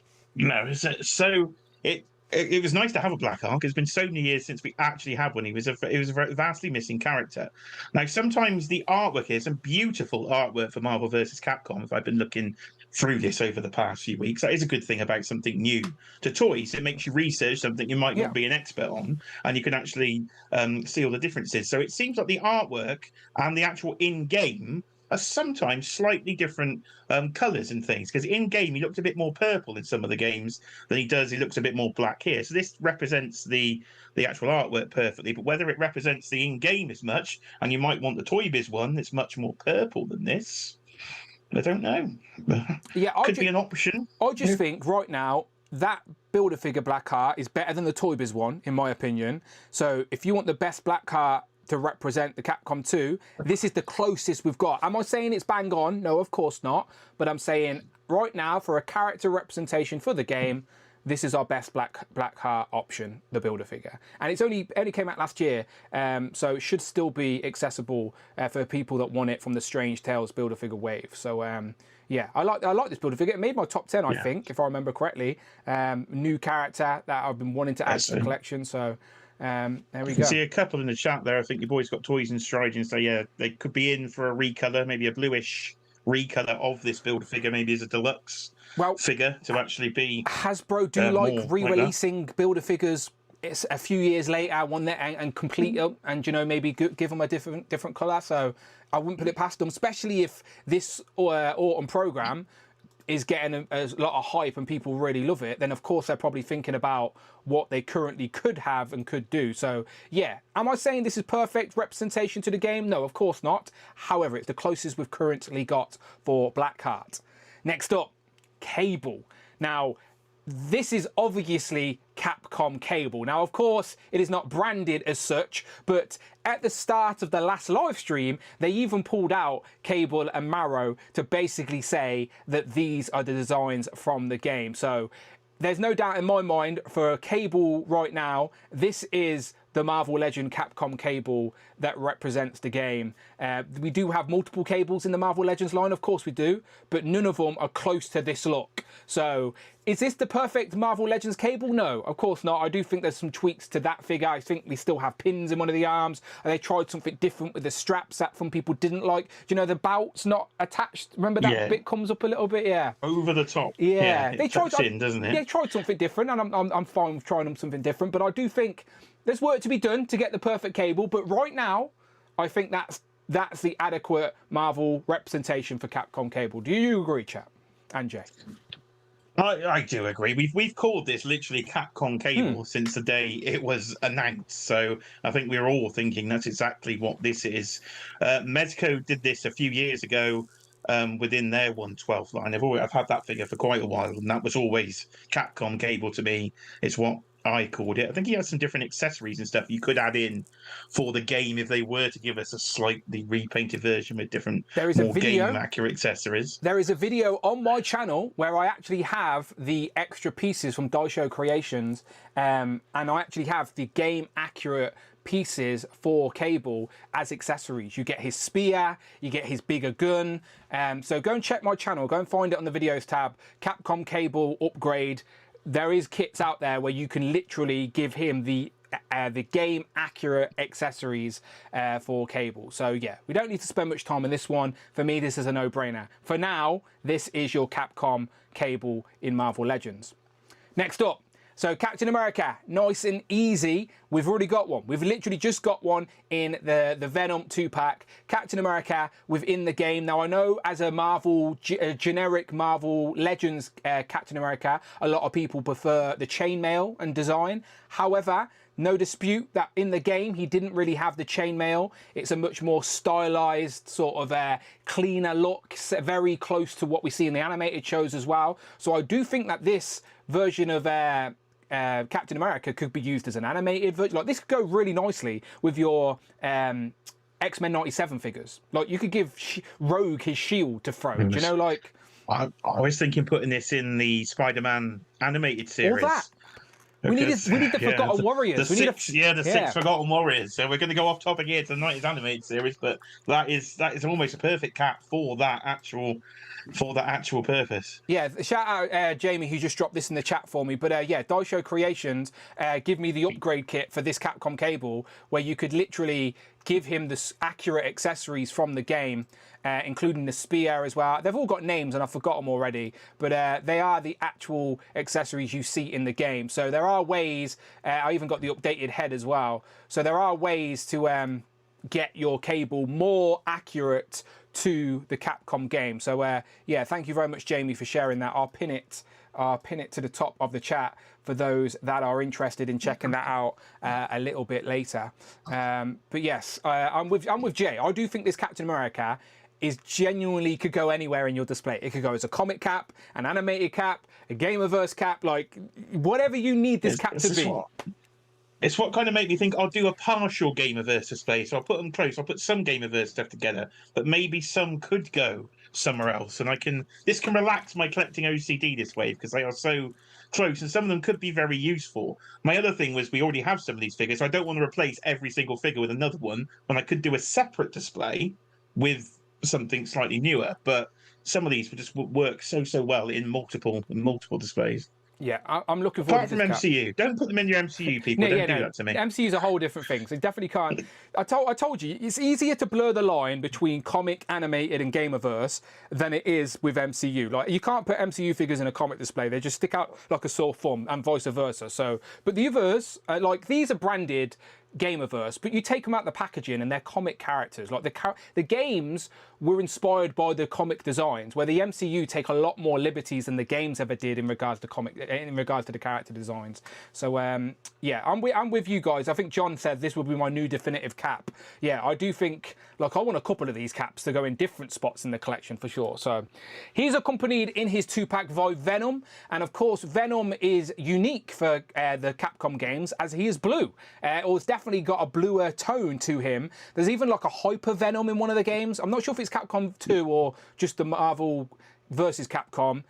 So it was nice to have a Blackheart. It's been so many years since we actually had one. He was a very vastly missing character. Now, sometimes the artwork here, some beautiful artwork for Marvel vs. Capcom, if I've been looking through this over the past few weeks. That is a good thing about something new to toys. It makes you research something you might not be an expert on, and you can actually see all the differences. So it seems like the artwork and the actual in-game are sometimes slightly different colours and things, because in-game he looked a bit more purple in some of the games than he looks a bit more black here. So this represents the actual artwork perfectly, but whether it represents the in-game as much, and you might want the Toy Biz one that's much more purple than this, I don't know. Yeah, could be an option. I just think right now that Build-A-Figure Blackheart is better than the Toy Biz one, in my opinion. So if you want the best Blackheart to represent the Capcom 2, this is the closest we've got. Am I saying it's bang on? No, of course not. But I'm saying right now, for a character representation for the game, this is our best Blackheart option, the Build-A-Figure. And it's only came out last year, so it should still be accessible for people that want it from the Strange Tales Build-A-Figure wave. So yeah, I like this Build-A-Figure. It made my top 10, I think, if I remember correctly. New character that I've been wanting to add to the collection. So there we go. You can see a couple in the chat there. I think your boys got toys and striding, so yeah, they could be in for a recolor, maybe a bluish recolor of this Build-A-Figure, maybe as a deluxe figure to actually be. Hasbro do like re-releasing Build-A-Figures. It's a few years later, one that and complete them, and maybe give them a different color. So I wouldn't put it past them, especially if this autumn program is getting a lot of hype and people really love it. Then of course they're probably thinking about what they currently could have and could do. So yeah, am I saying this is perfect representation to the game? No, of course not. However, it's the closest we've currently got for Blackheart. Next up, Cable. Now, this is obviously Capcom Cable. Now, of course, it is not branded as such, but at the start of the last live stream, they even pulled out Cable and Marrow to basically say that these are the designs from the game. So there's no doubt in my mind for Cable right now, this is the Marvel Legend Capcom Cable that represents the game. We do have multiple Cables in the Marvel Legends line, of course we do, but none of them are close to this look. So Is this the perfect Marvel Legends cable? No, of course not. I do think there's some tweaks to that figure. I think we still have pins in one of the arms. And they tried something different with the straps that some people didn't like. Do you know the belt's not attached? Remember that bit comes up a little bit? Yeah. Over the top. Yeah. They tried in, doesn't it? They tried something different, and I'm fine with trying something different. But I do think there's work to be done to get the perfect cable. But right now, I think that's the adequate Marvel representation for Capcom Cable. Do you agree, chap? And Jay? I do agree. We've called this literally Capcom Cable since the day it was announced. So I think we're all thinking that's exactly what this is. Mezco did this a few years ago within their 1/12 line. I've had that figure for quite a while, and that was always Capcom Cable to me. It's what I called it. I think he has some different accessories and stuff you could add in for the game if they were to give us a slightly repainted version with different, more game-accurate accessories. There is a video on my channel where I actually have the extra pieces from Daisho Creations, and I actually have the game-accurate pieces for Cable as accessories. You get his spear, you get his bigger gun. So go and check my channel. Go and find it on the videos tab. Capcom Cable upgrade. There is kits out there where you can literally give him the game accurate accessories for Cable. So yeah, we don't need to spend much time on this one. For me, this is a no-brainer. For now, this is your Capcom Cable in Marvel Legends. Next up, so Captain America, nice and easy. We've already got one. We've literally just got one in the Venom 2-pack. Captain America within the game. Now, I know as a generic Marvel Legends Captain America, a lot of people prefer the chainmail and design. However, no dispute that in the game, he didn't really have the chainmail. It's a much more stylized, sort of cleaner look, very close to what we see in the animated shows as well. So I do think that this version of Captain America could be used as an animated version. Like, this could go really nicely with your X-Men 97 figures. Like, you could give Rogue his shield to throw. Do you know, like... I was thinking putting this in the Spider-Man animated series. All that. We need the Forgotten Warriors. The six Forgotten Warriors. So we're going to go off topic here to the 90s animated series, but that is almost a perfect cap for that actual purpose. Yeah, shout out Jamie who just dropped this in the chat for me. But yeah, Daisho Creations give me the upgrade kit for this Capcom Cable, where you could literally give him the accurate accessories from the game, including the spear as well. They've all got names and I've forgotten them already, but they are the actual accessories you see in the game. So there are ways, I even got the updated head as well. So there are ways to get your Cable more accurate to the Capcom game. So yeah, thank you very much, Jamie, for sharing that. I'll pin it to the top of the chat for those that are interested in checking that out a little bit later. But yes, I'm with Jay. I do think this Captain America is genuinely could go anywhere in your display. It could go as a comic cap, an animated cap, a Gamerverse cap, like whatever you need this cap to be. It's what kind of made me think I'll do a partial Gamerverse display. So I'll put them close. I'll put some Gamerverse stuff together, but maybe some could go somewhere else. And this can relax my collecting OCD this way because they are so close, and some of them could be very useful. My other thing was we already have some of these figures. So I don't want to replace every single figure with another one when I could do a separate display with something slightly newer. But some of these would just work so well in multiple displays. Yeah, I'm looking forward to this. Apart from MCU. Don't put them in your MCU, people. Don't do that to me. MCU is a whole different thing. So definitely can't. I told you, it's easier to blur the line between comic, animated, and Gamerverse than it is with MCU. Like, you can't put MCU figures in a comic display. They just stick out like a sore thumb, and vice versa. So, but the others, like, these are branded Gamerverse, but you take them out the packaging and they're comic characters. Like the games were inspired by the comic designs, where the MCU take a lot more liberties than the games ever did in regards to the character designs. So yeah, I'm with you guys. I think John said this would be my new definitive cap. Yeah, I do think, like, I want a couple of these caps to go in different spots in the collection for sure. So he's accompanied in his 2-pack by Venom, and of course Venom is unique for the Capcom games as he is blue, or it's definitely got a bluer tone to him. There's even like a Hyper Venom in one of the games. I'm not sure if it's Capcom 2 or just the Marvel versus Capcom.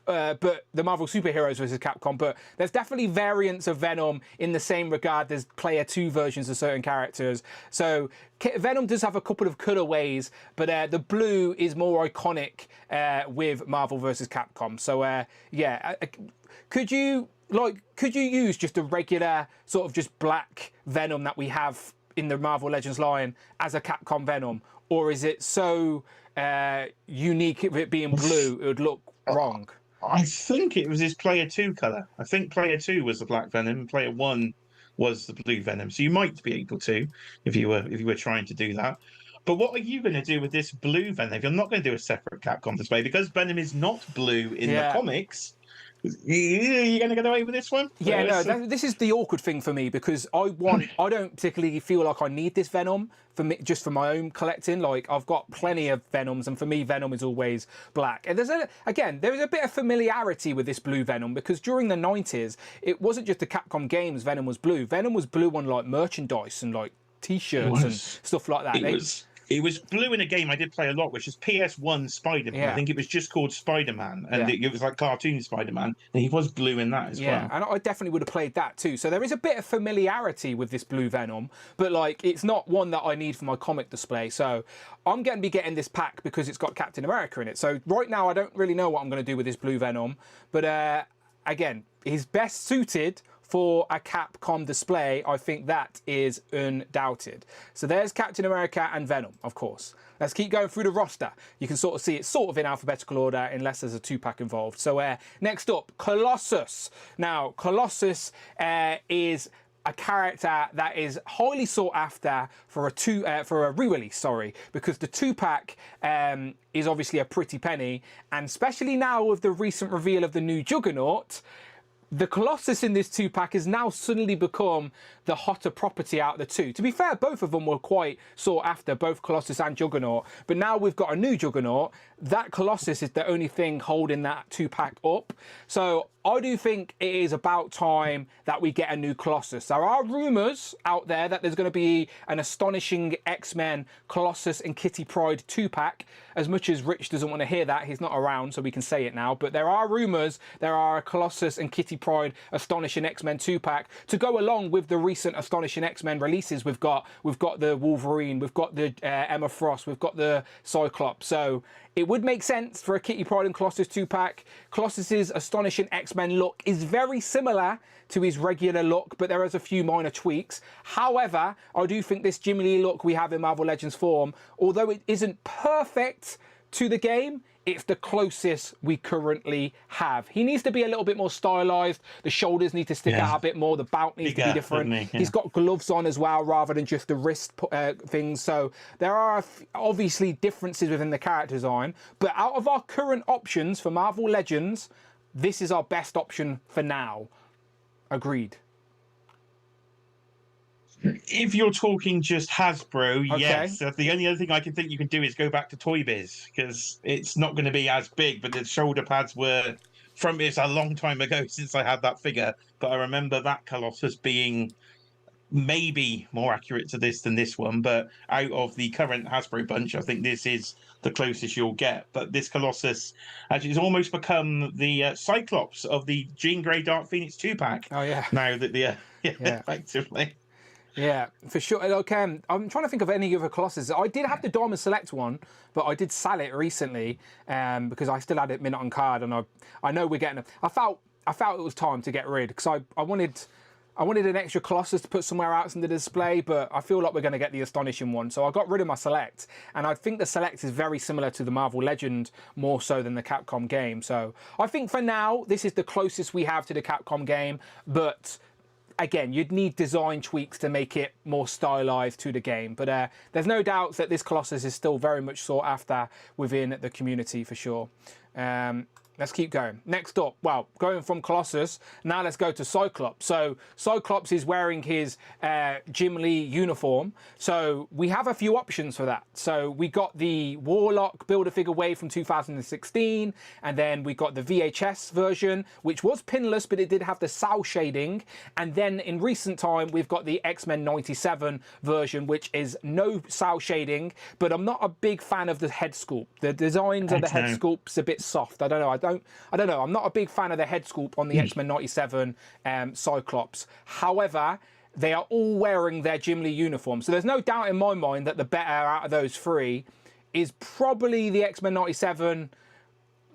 but the Marvel Superheroes versus Capcom. But there's definitely variants of Venom in the same regard. There's player 2 versions of certain characters. So Venom does have a couple of cutaways, but the blue is more iconic with Marvel versus Capcom. So yeah, could you use just a regular sort of just black Venom that we have in the Marvel Legends line as a Capcom Venom, or is it so unique with it being blue it would look wrong? I think it was his player 2 color. I think player 2 was the black Venom and player 1 was the blue Venom. So you might be able to if you were trying to do that. But what are you going to do with this blue Venom if you're not going to do a separate Capcom display? Because Venom is not blue in the comics. You're going to get away with this one? Yeah, no, this is the awkward thing for me, because I don't particularly feel like I need this Venom for me, just for my own collecting. Like, I've got plenty of Venoms, and for me, Venom is always black. And there is a bit of familiarity with this blue Venom, because during the 90s, it wasn't just the Capcom games Venom was blue. Venom was blue on like merchandise and like T-shirts and stuff like that. It was blue in a game I did play a lot, which is PS1 Spider-Man. Yeah. I think it was just called Spider-Man, and it was like cartoon Spider-Man, and he was blue in that as well. Yeah, and I definitely would have played that too. So there is a bit of familiarity with this blue Venom, but like it's not one that I need for my comic display. So I'm going to be getting this pack because it's got Captain America in it. So right now I don't really know what I'm going to do with this blue Venom, but again, he's best suited for a Capcom display. I think that is undoubted. So there's Captain America and Venom, of course. Let's keep going through the roster. You can sort of see it's sort of in alphabetical order unless there's a 2-pack involved. So next up, Colossus. Now, Colossus is a character that is highly sought after for a re-release, because the 2-pack is obviously a pretty penny, and especially now with the recent reveal of the new Juggernaut, the Colossus in this 2-pack has now suddenly become the hotter property out of the two. To be fair, both of them were quite sought after, both Colossus and Juggernaut. But now we've got a new Juggernaut. That Colossus is the only thing holding that 2-pack up. So I do think it is about time that we get a new Colossus. There are rumours out there that there's going to be an astonishing X-Men Colossus and Kitty Pryde 2-pack. As much as Rich doesn't want to hear that, he's not around, so we can say it now. But there are rumours there are a Colossus and Kitty Pryde astonishing X-Men 2-pack to go along with the recent astonishing X-Men releases. We've got the Wolverine, we've got the Emma Frost, we've got the Cyclops. So it would make sense for a Kitty Pryde and Colossus 2-pack. Colossus's astonishing X-Men look is very similar to his regular look, but there is a few minor tweaks. However, I do think this Jimmy Lee look we have in Marvel Legends form, although it isn't perfect to the game, it's the closest we currently have. He needs to be a little bit more stylized. The shoulders need to stick out a bit more. The bout needs to be different. He's got gloves on as well, rather than just the wrist things. So there are obviously differences within the character design. But out of our current options for Marvel Legends, this is our best option for now. Agreed. If you're talking just Hasbro, yes. The only other thing I can think you can do is go back to Toy Biz, because it's not going to be as big, but the shoulder pads were from it's a long time ago since I had that figure. But I remember that Colossus being maybe more accurate to this than this one. But out of the current Hasbro bunch, I think this is the closest you'll get. But this Colossus actually has almost become the Cyclops of the Jean Grey Dark Phoenix 2-pack. Oh, yeah. Now that effectively. Yeah, for sure. Okay, I'm trying to think of any other Colossus. I did have the Diamond Select one, but I did sell it recently because I still had it minute on card, and I know we're getting. I felt it was time to get rid, because I wanted an extra Colossus to put somewhere else in the display, but I feel like we're going to get the Astonishing one, so I got rid of my Select, and I think the Select is very similar to the Marvel Legend more so than the Capcom game. So I think for now this is the closest we have to the Capcom game, but again, you'd need design tweaks to make it more stylized to the game. But there's no doubt that this Colossus is still very much sought after within the community for sure. Let's keep going. Next up, well, going from Colossus, now let's go to Cyclops. So Cyclops is wearing his Jim Lee uniform. So we have a few options for that. So we got the Warlock Build-A-Figure Wave from 2016, and then we got the VHS version, which was pinless, but it did have the cel shading. And then in recent time, we've got the X-Men 97 version, which is no cel shading, but I'm not a big fan of the head sculpt. The designs of the head sculpt's a bit soft. I don't know. I don't I don't know. I'm not a big fan of the head sculpt on the X-Men 97 Cyclops. However, they are all wearing their Jim Lee uniforms. So there's no doubt in my mind that the better out of those three is probably the X-Men 97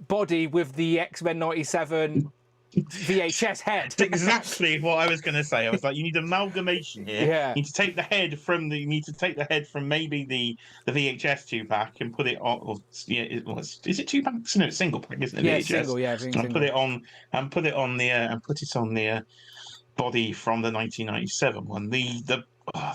body with the X-Men 97 VHS head. That's exactly what I was going to say. I was like, you need amalgamation here. Yeah. You need to take the head from maybe the VHS 2-pack and put it on. Or, yeah, is it 2-pack? No, it's single pack, isn't it? Yeah, VHS? single. Yeah, and put it on the body from the 1997 one.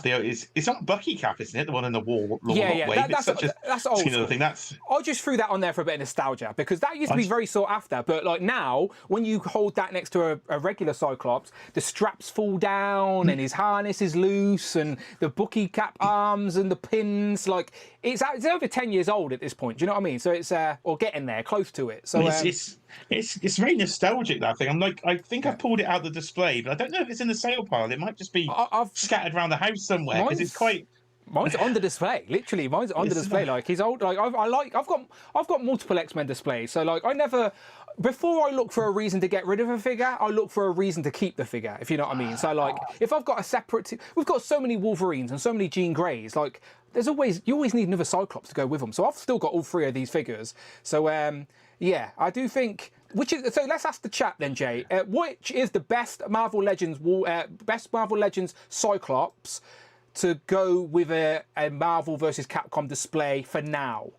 It's not Bucky cap, isn't it? The one in the wall. Yeah. That's old school. Thing. I just threw that on there for a bit of nostalgia because that used to be very sought after. But like now, when you hold that next to a regular Cyclops, the straps fall down and his harness is loose and the Bucky cap arms and the pins, like it's over 10 years old at this point. Do you know what I mean? So it's or getting there, close to it. So it's very nostalgic, that thing. I'm like, I think I've pulled it out the display, but I don't know if it's in the sale pile. It might just be scattered around the house somewhere because it's quite. Mine's on the display. Literally, mine's on the display. Like he's old. Like I've got multiple X-Men displays. So like I never. Before I look for a reason to get rid of a figure, I look for a reason to keep the figure, if you know what I mean. So like, if I've got a separate, we've got so many Wolverines and so many Jean Greys, like you always need another Cyclops to go with them. So I've still got all three of these figures. So yeah, I do think. So let's ask the chat then, Jay. Which is the best Marvel Legends Cyclops to go with a Marvel versus Capcom display for now?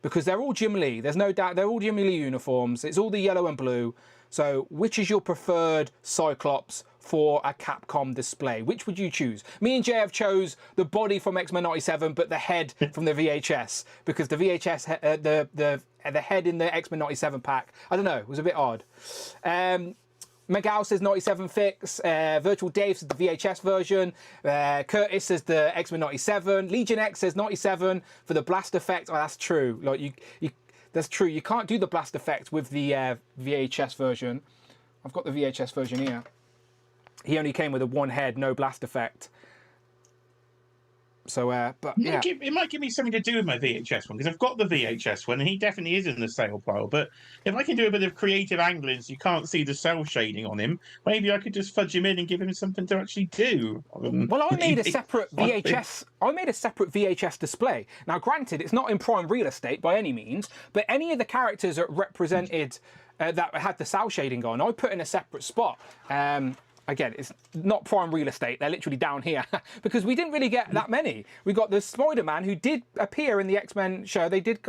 Because they're all Jim Lee. There's no doubt they're all Jim Lee uniforms. It's all the yellow and blue. So which is your preferred Cyclops for a Capcom display? Which would you choose? Me and Jay have chose the body from X-Men 97, but the head from the VHS. Because the VHS, the head in the X-Men 97 pack, I don't know, was a bit odd. Miguel says 97 fix. Virtual Dave says the VHS version. Curtis says the X-Men 97. Legion X says 97 for the blast effect. Oh, that's true. Like that's true. You can't do the blast effect with the VHS version. I've got the VHS version here. He only came with a one head, no blast effect. So, but yeah. It might give me something to do with my VHS one, because I've got the VHS one, and he definitely is in the sale pile. But if I can do a bit of creative angling so you can't see the cell shading on him, maybe I could just fudge him in and give him something to actually do. Well, I made a separate VHS. I made a separate VHS display. Now, granted, it's not in prime real estate by any means, but any of the characters that represented that had the cell shading on, I put in a separate spot. Again, it's not prime real estate. They're literally down here because we didn't really get that many. We got the Spider-Man who did appear in the X-Men show. They did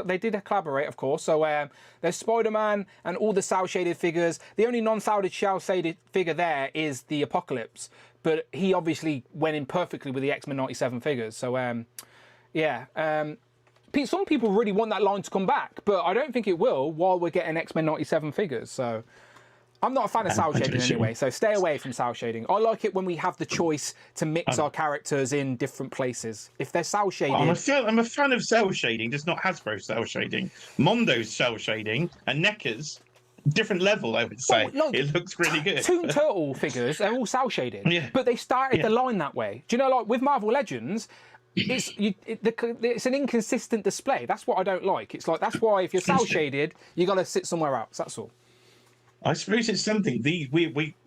collaborate, of course. So there's Spider-Man and all the cel-shaded figures. The only non-cel shaded figure there is the Apocalypse, but he obviously went in perfectly with the X-Men 97 figures. So yeah. Some people really want that line to come back, but I don't think it will while we're getting X-Men 97 figures. So. I'm not a fan of cel shading anyway, so stay away from cel shading. I like it when we have the choice to mix our characters in different places. If they're cel shaded, I'm a fan of cel shading, just not Hasbro cel shading. Mondo's cel shading and NECA's different level, I would say. Like, it looks really good. Toon Turtle figures, they're all cel shaded, but they started the line that way. Do you know, like with Marvel Legends? It's an inconsistent display. That's what I don't like. It's like that's why if you're cel shaded, you got to sit somewhere else. That's all. I suppose it's something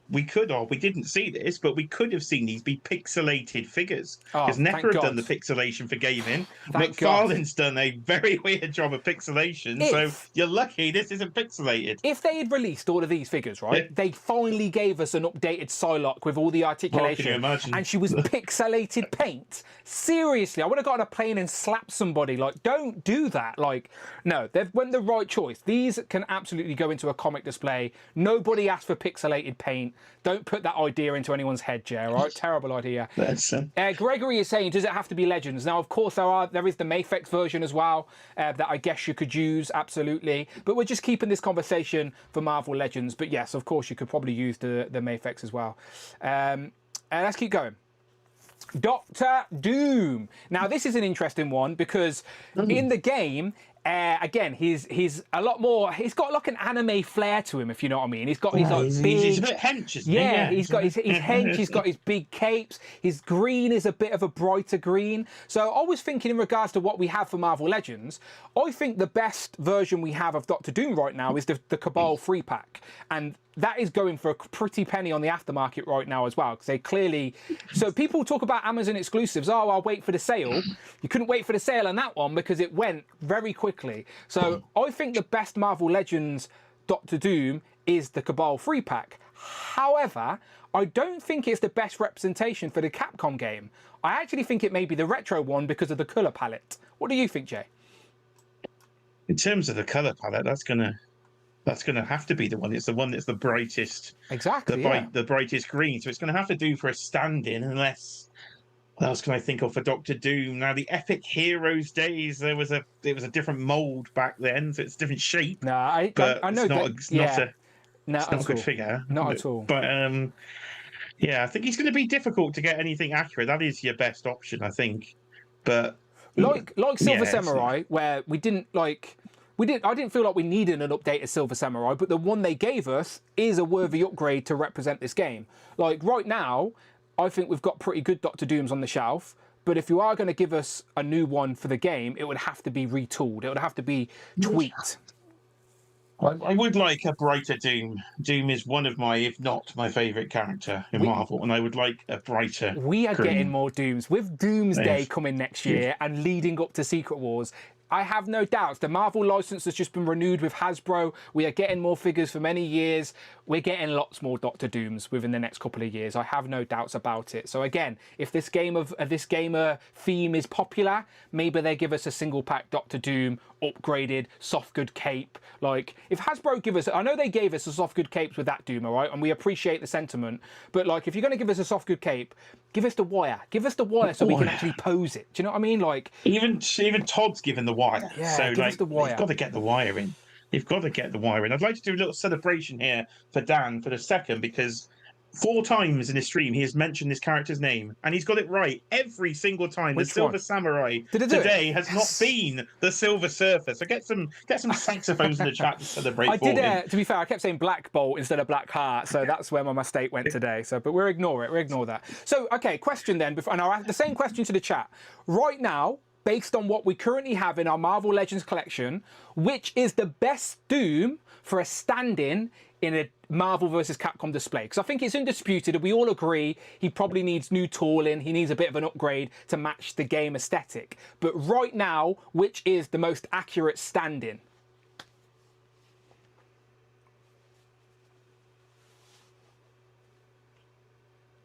we could, or we didn't see this, but we could have seen these be pixelated figures. Because NECA have done the pixelation for gaming. McFarlane's done a very weird job of pixelation, so you're lucky this isn't pixelated. If they had released all of these figures, right, they finally gave us an updated Psylocke with all the articulation, and she was pixelated paint. Seriously, I would have got on a plane and slapped somebody. Like, don't do that. Like, no, they've went the right choice. These can absolutely go into a comic display. Nobody asked for pixelated paint. Don't put that idea into anyone's head, Jay, all right? Terrible idea. Gregory is saying, does it have to be Legends? Now, of course, there is the Mafex version as well that I guess you could use, absolutely. But we're just keeping this conversation for Marvel Legends. But yes, of course, you could probably use the Mafex as well. Let's keep going. Doctor Doom. Now, this is an interesting one because in the game, again, he's a lot more. He's got like an anime flair to him, if you know what I mean. He's got Yeah, like he's big. a bit hench, isn't he? Yeah, he's got his hench. He's got his big capes. His green is a bit of a brighter green. So I was thinking in regards to what we have for Marvel Legends, I think the best version we have of Doctor Doom right now is the Cabal 3-pack, and that is going for a pretty penny on the aftermarket right now as well, because they clearly... So people talk about Amazon exclusives. Oh, I'll wait for the sale. You couldn't wait for the sale on that one because it went very quickly. So I think the best Marvel Legends Doctor Doom is the Cabal 3-pack. However, I don't think it's the best representation for the Capcom game. I actually think it may be the retro one because of the colour palette. What do you think, Jay? In terms of the colour palette, that's gonna have to be the one. It's the one that's the brightest. Exactly. The brightest green. So it's going to have to do for a stand-in, unless. What else can I think of for Doctor Doom? Now, the Epic Heroes days, it was a different mold back then, so it's a different shape. No, I know it's not a good figure. Not at all. But yeah, I think it's going to be difficult to get anything accurate. That is your best option, I think. But like Silver yeah, Samurai, where I didn't feel like we needed an updated Silver Samurai, but the one they gave us is a worthy upgrade to represent this game. Like right now, I think we've got pretty good Doctor Dooms on the shelf, but if you are going to give us a new one for the game, it would have to be retooled. It would have to be tweaked. I would like a brighter Doom. Doom is one of my, if not my favourite character in Marvel, and I would like a brighter. We are getting more Dooms. With Doomsday Yes. coming next year and leading up to Secret Wars, I have no doubts. The Marvel license has just been renewed with Hasbro. We are getting more figures for many years. We're getting lots more Doctor Dooms within the next couple of years. I have no doubts about it. So again, if this gamer theme is popular, maybe they give us a single pack Doctor Doom, upgraded, soft good cape. Like if Hasbro give us, I know they gave us a soft good capes with that Doom, all right, and we appreciate the sentiment. But like if you're going to give us a soft good cape, give us the wire. Give us the wire so we can actually pose it. Do you know what I mean? Like even Todd's given the wire. Yeah, so give us like the wire. you've got to get the wire in. You've got to get the wire in. I'd like to do a little celebration here for Dan for the second, because 4 times in his stream he has mentioned this character's name and he's got it right every single time. Which the Silver one? Samurai Did it do today it? has not been the Silver Surfer. So get some saxophones in the chat to celebrate. I did. him. To be fair, I kept saying Black Bolt instead of Blackheart, so that's where my mistake went today. So, but we'll ignore it. We'll ignore that. So, okay, question then. And I'll ask the same question to the chat right now. Based on what we currently have in our Marvel Legends collection, which is the best Doom for a stand-in in a Marvel vs. Capcom display? Because I think it's undisputed, and we all agree he probably needs new tooling, he needs a bit of an upgrade to match the game aesthetic. But right now, which is the most accurate stand-in?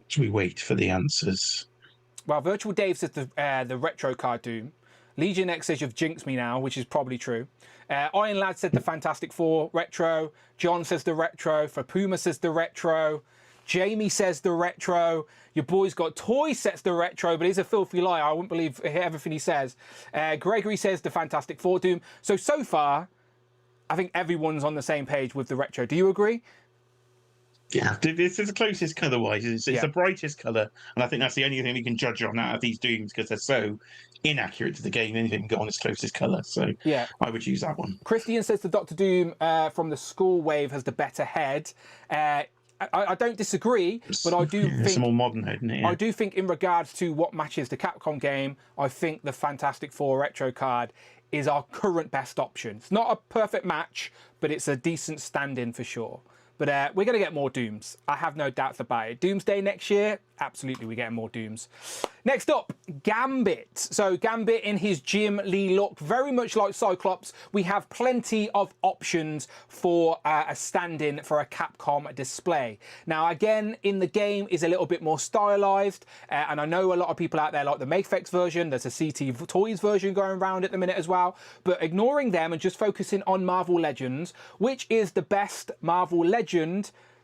Should we wait for the answers? Well, Virtual Dave says the retro card Doom. Legion X says you've jinxed me now, which is probably true. Iron Lad said the Fantastic Four retro. John says the retro. Fapuma says the retro. Jamie says the retro. Your boy's got toy sets the retro, but he's a filthy liar. I wouldn't believe everything he says. Gregory says the Fantastic Four Doom. So far, I think everyone's on the same page with the retro. Do you agree? Yeah, this is the closest colour-wise. It's the brightest colour, and I think that's the only thing we can judge on out of these Dooms, because they're so inaccurate to the game. Anything can go on its closest colour, so yeah, I would use that one. Christian says the Doctor Doom from the Skull Wave has the better head. I don't disagree, but I do think it's a more modern head, isn't it? Yeah. I do think in regards to what matches the Capcom game, I think the Fantastic Four retro card is our current best option. It's not a perfect match, but it's a decent stand-in for sure. But we're going to get more Dooms. I have no doubts about it. Doomsday next year, absolutely we're getting more Dooms. Next up, Gambit. So Gambit in his Jim Lee look, very much like Cyclops. We have plenty of options for a stand-in for a Capcom display. Now, again, in the game is a little bit more stylized. And I know a lot of people out there like the Mafex version. There's a CT Toys version going around at the minute as well. But ignoring them and just focusing on Marvel Legends, which is the best Marvel Legend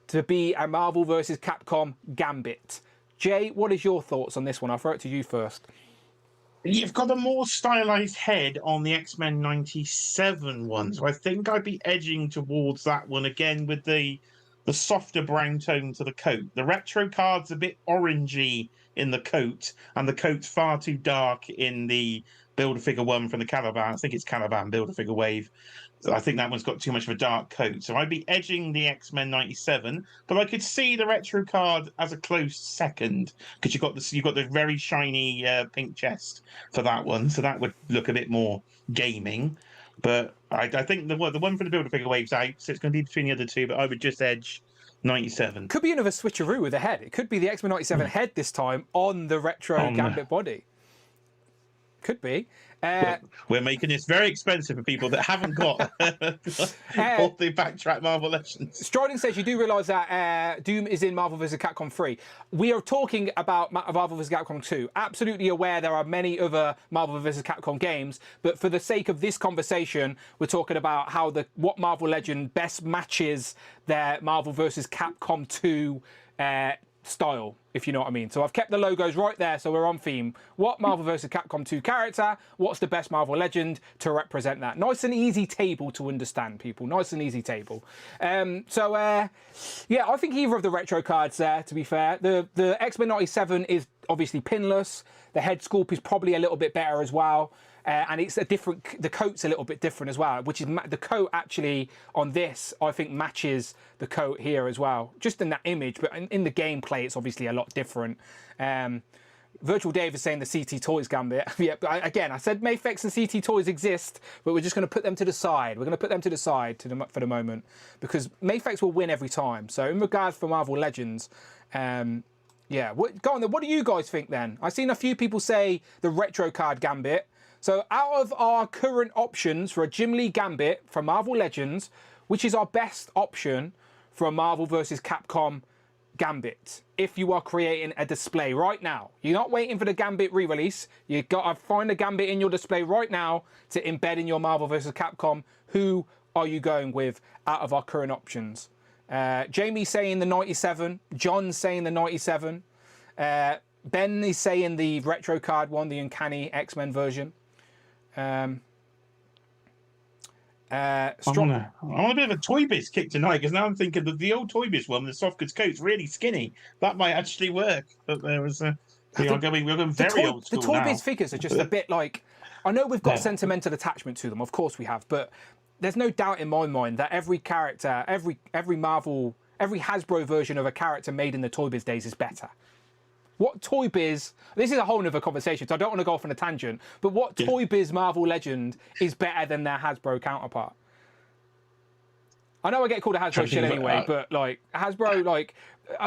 to be a Marvel vs. Capcom Gambit? Jay, what is your thoughts on this one? I'll throw it to you first. You've got a more stylized head on the X-Men 97 one, so I think I'd be edging towards that one again with the softer brown tone to the coat. The retro card's a bit orangey in the coat, and the coat's far too dark in the Build-A-Figure one from the Caliban. I think it's Caliban Build-A-Figure Wave. So I think that one's got too much of a dark coat. So I'd be edging the X-Men 97, but I could see the retro card as a close second because you've got the very shiny pink chest for that one. So that would look a bit more gaming. But I think the one for the Build-A-Figure Wave's out, so it's going to be between the other two. But I would just edge 97. Could be another switcheroo with the head. It could be the X-Men 97 head this time on the retro Gambit body. Could be. We're making this very expensive for people that haven't got all the backtrack Marvel Legends. Striding says you do realise that Doom is in Marvel vs. Capcom 3. We are talking about Marvel vs. Capcom 2. Absolutely aware there are many other Marvel vs. Capcom games, but for the sake of this conversation, we're talking about how what Marvel Legend best matches their Marvel vs. Capcom 2 style, if you know what I mean. So I've kept the logos right there, so we're on theme. What Marvel vs. Capcom 2 character? What's the best Marvel Legend to represent that? Nice and easy table to understand, people. Nice and easy table. Yeah, I think either of the retro cards there, to be fair. The X-Men 97 is obviously pinless. The head sculpt is probably a little bit better as well. And it's the coat's a little bit different as well, which is the coat actually on this, I think matches the coat here as well, just in that image, but in the gameplay, it's obviously a lot different. Virtual Dave is saying the CT Toys Gambit. Yeah, but again, I said Mafex and CT Toys exist, but we're just going to put them to the side. We're going to put them to the side for the moment, because Mafex will win every time. So in regards for Marvel Legends, yeah, go on then. What do you guys think then? I've seen a few people say the retro card Gambit. So out of our current options for a Jim Lee Gambit from Marvel Legends, which is our best option for a Marvel vs. Capcom Gambit? If you are creating a display right now, you're not waiting for the Gambit re-release. You've got to find a Gambit in your display right now to embed in your Marvel vs. Capcom. Who are you going with out of our current options? Jamie's saying the 97. John's saying the 97. Ben is saying the retro card one, the Uncanny X-Men version. I want a bit of a Toy Biz kick tonight, because now I'm thinking that the old Toy Biz one, the soft goods coat's really skinny. That might actually work. But there was we're going very old school. The Toy now. Biz figures are just a bit like, I know we've got sentimental attachment to them, of course we have, but there's no doubt in my mind that every character, every Marvel, every Hasbro version of a character made in the Toy Biz days is better. What Toy Biz, this is a whole other conversation, so I don't want to go off on a tangent, but what Toy Biz Marvel Legend is better than their Hasbro counterpart? I know I get called a Hasbro shit anyway, but like Hasbro, like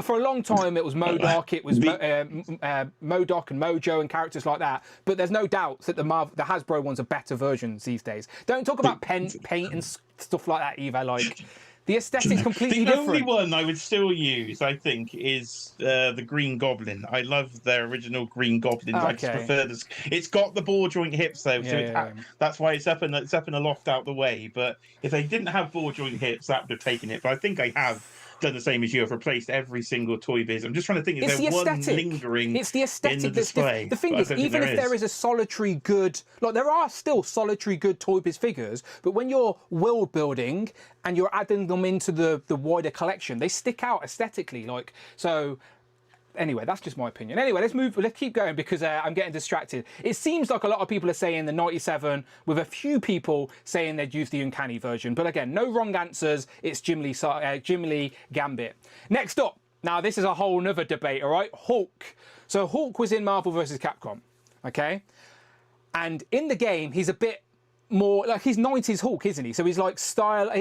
for a long time it was MODOK, it was MODOK and Mojo and characters like that, but there's no doubt that the Hasbro ones are better versions these days. Don't talk about paint and stuff like that either, like... The aesthetic's completely different. The only one I would still use, I think, is the Green Goblin. I love their original Green Goblin. I just prefer this. It's got the ball joint hips though, so that's why it's up in the loft out the way. But if they didn't have ball joint hips, that would have taken it. But I think I have done the same as you. I've replaced every single Toy Biz. I'm just trying to think, is there one lingering it's the aesthetic in the display? The thing is, even if there is a solitary good, like there are still solitary good Toy Biz figures, but when you're world building and you're adding them into the wider collection, they stick out aesthetically. Like, so anyway, that's just my opinion. Anyway, let's keep going, because I'm getting distracted. It seems like a lot of people are saying the 97, with a few people saying they'd use the Uncanny version. But again, no wrong answers. It's Jim Lee Gambit. Next up, now this is a whole nother debate, all right? Hulk. So Hulk was in Marvel vs. Capcom, okay? And in the game, he's a bit more, like he's 90s Hulk, isn't he? So he's like smart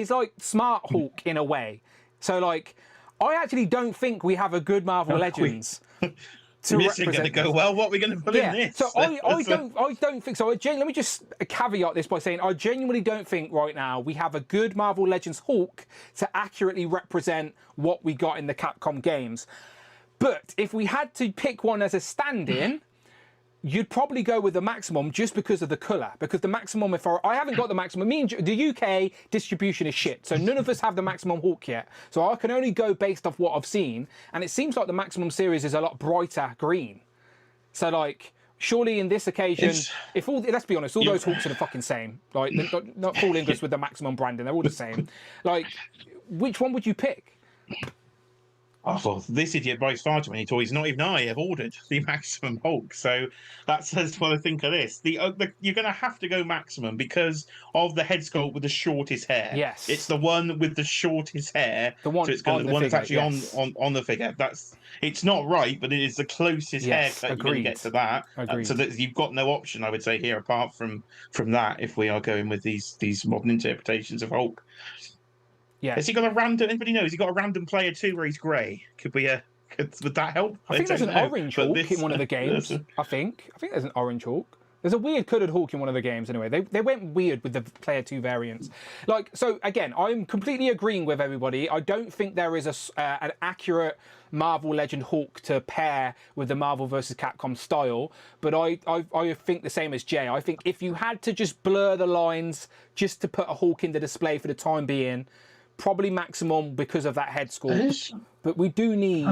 Hulk in a way. So like, I actually don't think we have a good Marvel Legends to this represent. Going to go well. What are we going to put in this? So I don't think so. Let me just caveat this by saying I genuinely don't think right now we have a good Marvel Legends Hulk to accurately represent what we got in the Capcom games. But if we had to pick one as a stand-in, you'd probably go with the Maximum just because of the colour. Because the Maximum, I haven't got the Maximum. The UK distribution is shit, so none of us have the Maximum Hulk yet. So I can only go based off what I've seen, and it seems like the Maximum series is a lot brighter green. So like, surely in this occasion, let's be honest, all those Hulks are the fucking same. Like, not fooling us with the Maximum branding, they're all the same. Like, which one would you pick? Oh, well, this idiot buys far too many toys. Not even I have ordered the Maximum Hulk, so that says what I think of this. You're going to have to go Maximum because of the head sculpt with the shortest hair. Yes. It's the one with the shortest hair. The one so it's gonna, on the the one figure, that's actually yes. on the figure. It's not right, but it is the closest Yes, haircut you're going to get to that. Agreed. So that you've got no option, I would say, here apart from that. If we are going with these modern interpretations of Hulk. Yeah. Has he got a random? Anybody knows? Has he got a random player too where he's grey? Would that help? I think there's an orange Hulk in one of the games. I think there's an orange Hulk. There's a weird coloured Hulk in one of the games anyway. They went weird with the player 2 variants. So again, I'm completely agreeing with everybody. I don't think there is an accurate Marvel Legend Hulk to pair with the Marvel vs. Capcom style, but I think the same as Jay. I think if you had to just blur the lines just to put a Hulk in the display for the time being, probably Maximum because of that head sculpt. But we do need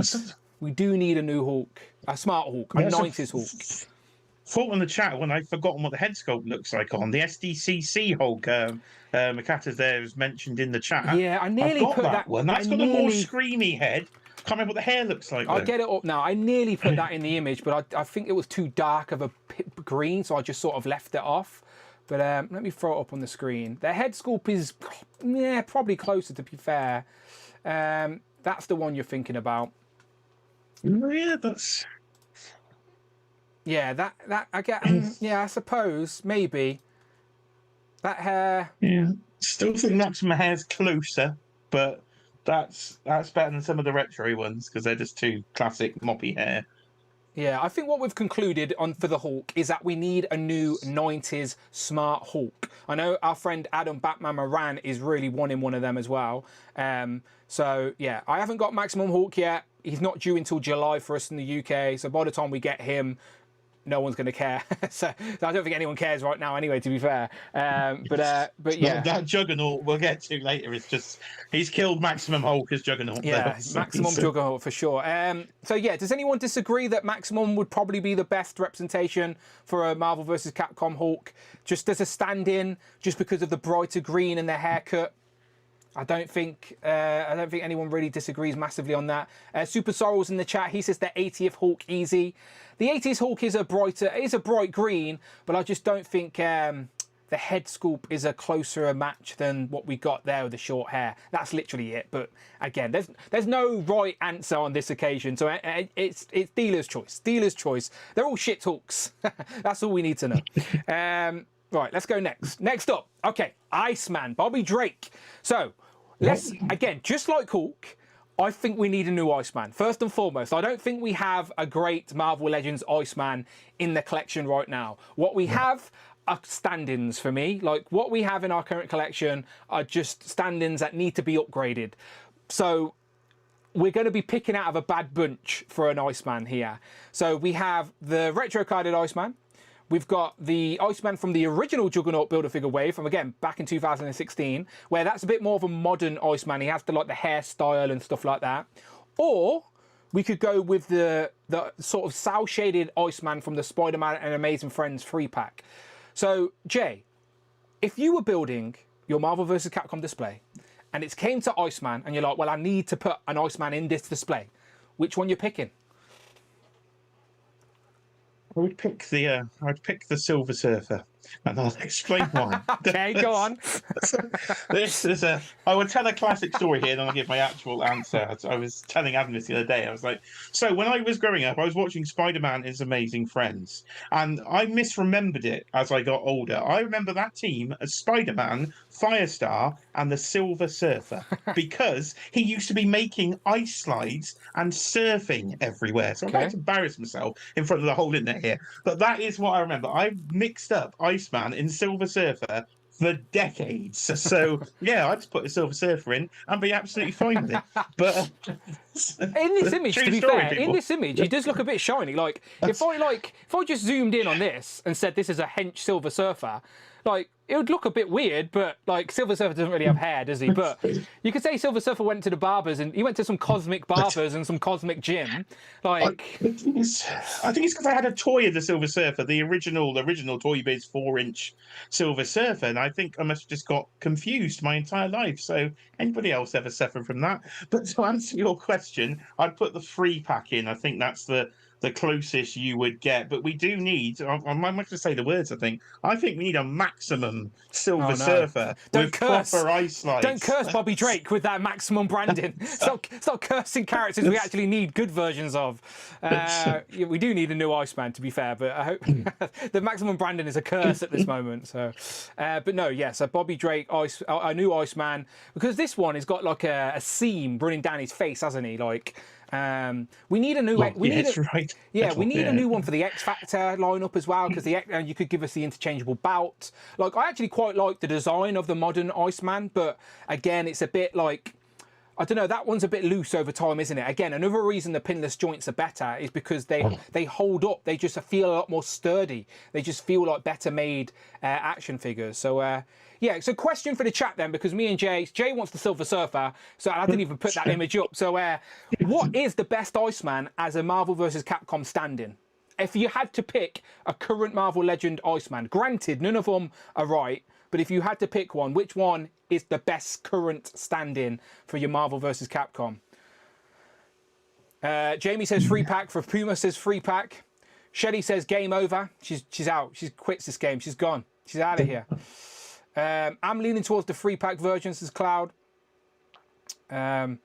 a new Hulk, a smart Hulk, a 90s Hulk. Thought in the chat when I've forgotten what the head sculpt looks like on the SDCC Hulk. Makata's there is mentioned in the chat. Yeah, I nearly put that one. That's got a more screamy head. Can't remember what the hair looks like. I'll get it up now. I nearly put that in the image, but I think it was too dark of a green, so I just sort of left it off. But let me throw it up on the screen. The head sculpt is, probably closer, to be fair. That's the one you're thinking about. Yeah, that's... Yeah, that I get. Yeah, I suppose maybe that hair. Yeah, still think Maximum hair's closer, but that's better than some of the retro ones because they're just too classic moppy hair. Yeah, I think what we've concluded on for the Hulk is that we need a new 90s smart Hulk. I know our friend Adam Batman Moran is really wanting one of them as well. So yeah, I haven't got Maximum Hulk yet. He's not due until July for us in the UK. So by the time we get him, no one's going to care. So I don't think anyone cares right now anyway, to be fair. But yeah. That Juggernaut we'll get to later. It's just, he's killed Maximum Hulk as Juggernaut. Yeah, Maximum Juggernaut for sure. So yeah, does anyone disagree that Maximum would probably be the best representation for a Marvel vs. Capcom Hulk? Just as a stand-in, just because of the brighter green and the haircut? I don't think anyone really disagrees massively on that. Super Sorrel's in the chat. He says the 80th Hulk easy. The 80th Hulk is a bright green, but I just don't think the head sculpt is a closer match than what we got there with the short hair. That's literally it. But again, there's no right answer on this occasion. So it's dealer's choice. Dealer's choice. They're all shit Hulks. That's all we need to know. Right, let's go next. Next up, okay, Iceman, Bobby Drake. So let's, again, just like Hulk, I think we need a new Iceman. First and foremost, I don't think we have a great Marvel Legends Iceman in the collection right now. What we have are stand-ins for me. Like, what we have in our current collection are just stand-ins that need to be upgraded. So we're going to be picking out of a bad bunch for an Iceman here. So we have the retro-carded Iceman. We've got the Iceman from the original Juggernaut Build-A-Figure wave from, again, back in 2016, where that's a bit more of a modern Iceman. He has the hairstyle and stuff like that. Or we could go with the sort of cel-shaded Iceman from the Spider-Man and Amazing Friends 3-pack. So, Jay, if you were building your Marvel vs. Capcom display and it came to Iceman and you're like, well, I need to put an Iceman in this display, which one you're picking? I'd pick the Silver Surfer, and I'll explain why. Okay, go on. I would tell a classic story here, then I'll give my actual answer. I was telling Adam this the other day. I was like, so when I was growing up, I was watching Spider-Man and His Amazing Friends, and I misremembered it as I got older. I remember that team as Spider-Man, Firestar, and the Silver Surfer, because he used to be making ice slides and surfing everywhere. So I'm about to embarrass myself in front of the whole internet here. But that is what I remember. I mixed up Iceman and Silver Surfer for decades. So yeah, I'd just put the Silver Surfer in and be absolutely fine with it. But in this image, to be fair, in this image, he does look a bit shiny. Like if I just zoomed in on this and said this is a hench Silver Surfer, like it would look a bit weird, but like Silver Surfer doesn't really have hair, does he? But you could say Silver Surfer went to the barbers and he went to some cosmic barbers and some cosmic gym. Like, I think it's because I had a toy of the Silver Surfer, the original Toy Biz 4-inch Silver Surfer, and I think I must have just got confused my entire life. So anybody else ever suffer from that? But to answer your question, I'd put the free pack in. I think that's the closest you would get. But we do need, I'm going to say the words, I think we need a maximum Silver Surfer with proper ice slides. Don't curse Bobby Drake with that maximum branding. Stop cursing characters we actually need good versions of. We do need a new Iceman, to be fair, but I hope the maximum branding is a curse at this moment. So, but no, yes, a Bobby Drake, a new Iceman, because this one has got like a seam running down his face, hasn't he? Like, we need a new. We need a new one for the X Factor lineup as well, because you could give us the interchangeable bout. Like, I actually quite like the design of the modern Iceman, but again, it's a bit like, I don't know, that one's a bit loose over time, isn't it? Again, another reason the pinless joints are better is because they hold up. They just feel a lot more sturdy. They just feel like better made action figures. So. Yeah, so question for the chat then, because me and Jay wants the Silver Surfer, so I didn't even put that image up. So what is the best Iceman as a Marvel vs. Capcom stand-in? If you had to pick a current Marvel Legend Iceman, granted, none of them are right, but if you had to pick one, which one is the best current stand-in for your Marvel vs. Capcom? Jamie says free pack. For Puma says free pack. Shelly says game over. She's out. She quits this game. She's gone. She's out of here. I'm leaning towards the free pack version, says Cloud. John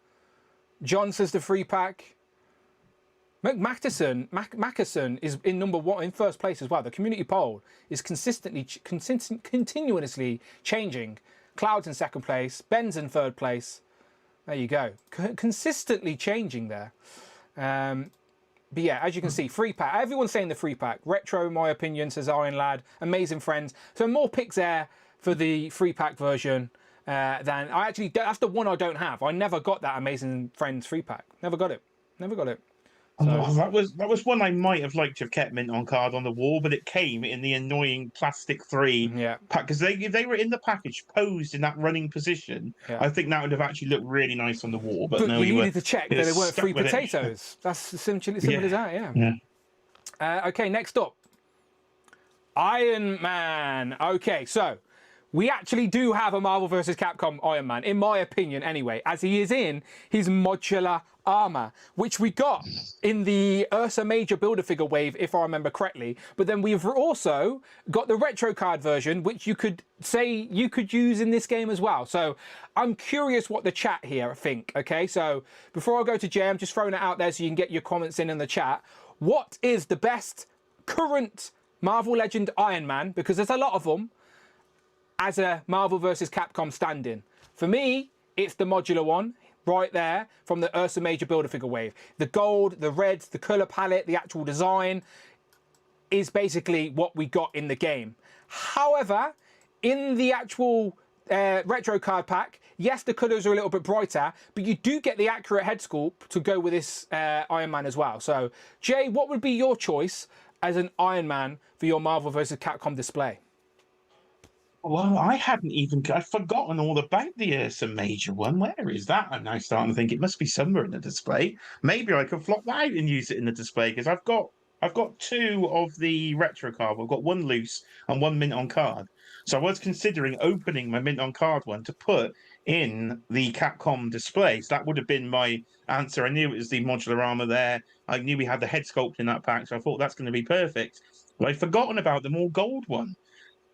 says the free pack. Mackerson is in number one, in first place as well. The community poll is continuously changing. Cloud's in second place. Ben's in third place. There you go. Consistently changing there. But yeah, as you can see, free pack. Everyone's saying the free pack. Retro, in my opinion, says Iron Lad. Amazing Friends. So more picks there for the free pack version than I actually. That's the one I don't have. I never got that Amazing Friends free pack. Never got it. So, that was one I might have liked to have kept mint on card on the wall, but it came in the annoying plastic 3 pack, because they were in the package posed in that running position. Yeah. I think that would have actually looked really nice on the wall. But no, we needed to check that they weren't free potatoes. That's as simple as that. Yeah. Okay, next up, Iron Man. Okay, so we actually do have a Marvel vs. Capcom Iron Man, in my opinion anyway, as he is in his modular armor, which we got in the Ursa Major Build-A-Figure wave, if I remember correctly. But then we've also got the retro card version, which you could say you could use in this game as well. So I'm curious what the chat here think, okay? So before I go to Jay, I'm just throwing it out there so you can get your comments in the chat. What is the best current Marvel Legend Iron Man, because there's a lot of them, as a Marvel vs. Capcom stand-in? For me, it's the modular one, right there, from the Ursa Major Build-A-Figure wave. The gold, the red, the colour palette, the actual design is basically what we got in the game. However, in the actual retro card pack, yes, the colours are a little bit brighter, but you do get the accurate head sculpt to go with this Iron Man as well. So, Jay, what would be your choice as an Iron Man for your Marvel vs. Capcom display? Well, I've forgotten all about the Ursa Major one. Where is that? I'm now starting to think it must be somewhere in the display. Maybe I could flop that out and use it in the display, because I've got 2 of the retro card. I've got 1 loose and 1 mint on card. So I was considering opening my mint on card one to put in the Capcom display. So that would have been my answer. I knew it was the modular armor there. I knew we had the head sculpt in that pack, so I thought that's going to be perfect. But I'd forgotten about the more gold one.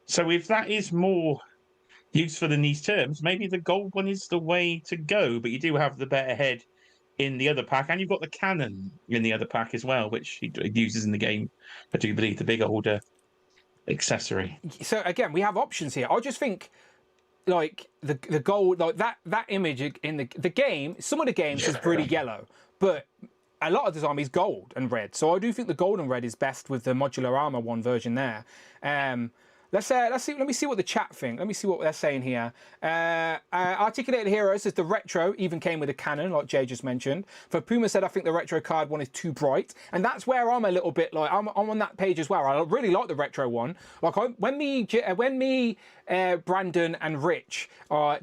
So if that is more useful in these terms, maybe the gold one is the way to go. But you do have the better head in the other pack, and you've got the cannon in the other pack as well, which he uses in the game. I do believe the big older accessory. So again, we have options here. I just think, like the gold, like that image in the game. Some of the games is pretty yellow, but a lot of the time is gold and red. So I do think the gold and red is best with the modular armor one version there. Let's see. Let me see what the chat think. Let me see what they're saying here. Articulated Hero says the retro even came with a cannon, like Jay just mentioned. For Puma said, I think the retro card one is too bright, and that's where I'm a little bit like I'm on that page as well. I really like the retro one. Like when me, Brandon and Rich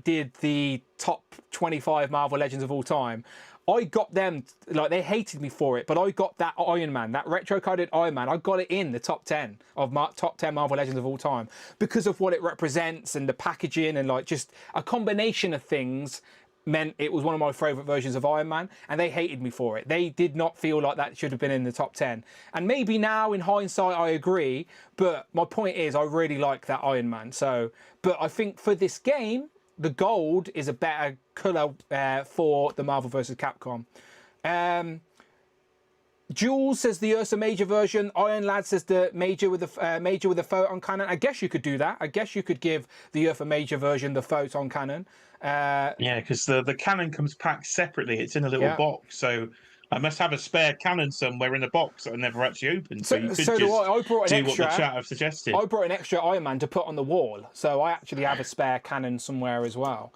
did the top 25 Marvel Legends of all time. I got them, like, they hated me for it, but I got that Iron Man, that retro-coded Iron Man. I got it in the top 10 of top 10 Marvel Legends of all time because of what it represents and the packaging and, like, just a combination of things meant it was one of my favourite versions of Iron Man, and they hated me for it. They did not feel like that should have been in the top 10. And maybe now, in hindsight, I agree, but my point is I really like that Iron Man. So, but I think for this game, the gold is a better colour for the Marvel vs. Capcom. Jules says the Ursa Major version. Iron Lad says the Major with the photon cannon. I guess you could do that. I guess you could give the Ursa Major version the photon cannon. Yeah, because the cannon comes packed separately. It's in a little box, so I must have a spare cannon somewhere in the box that I never actually opened. So you could I brought an extra, what the chat have suggested. I brought an extra Iron Man to put on the wall, so I actually have a spare cannon somewhere as well.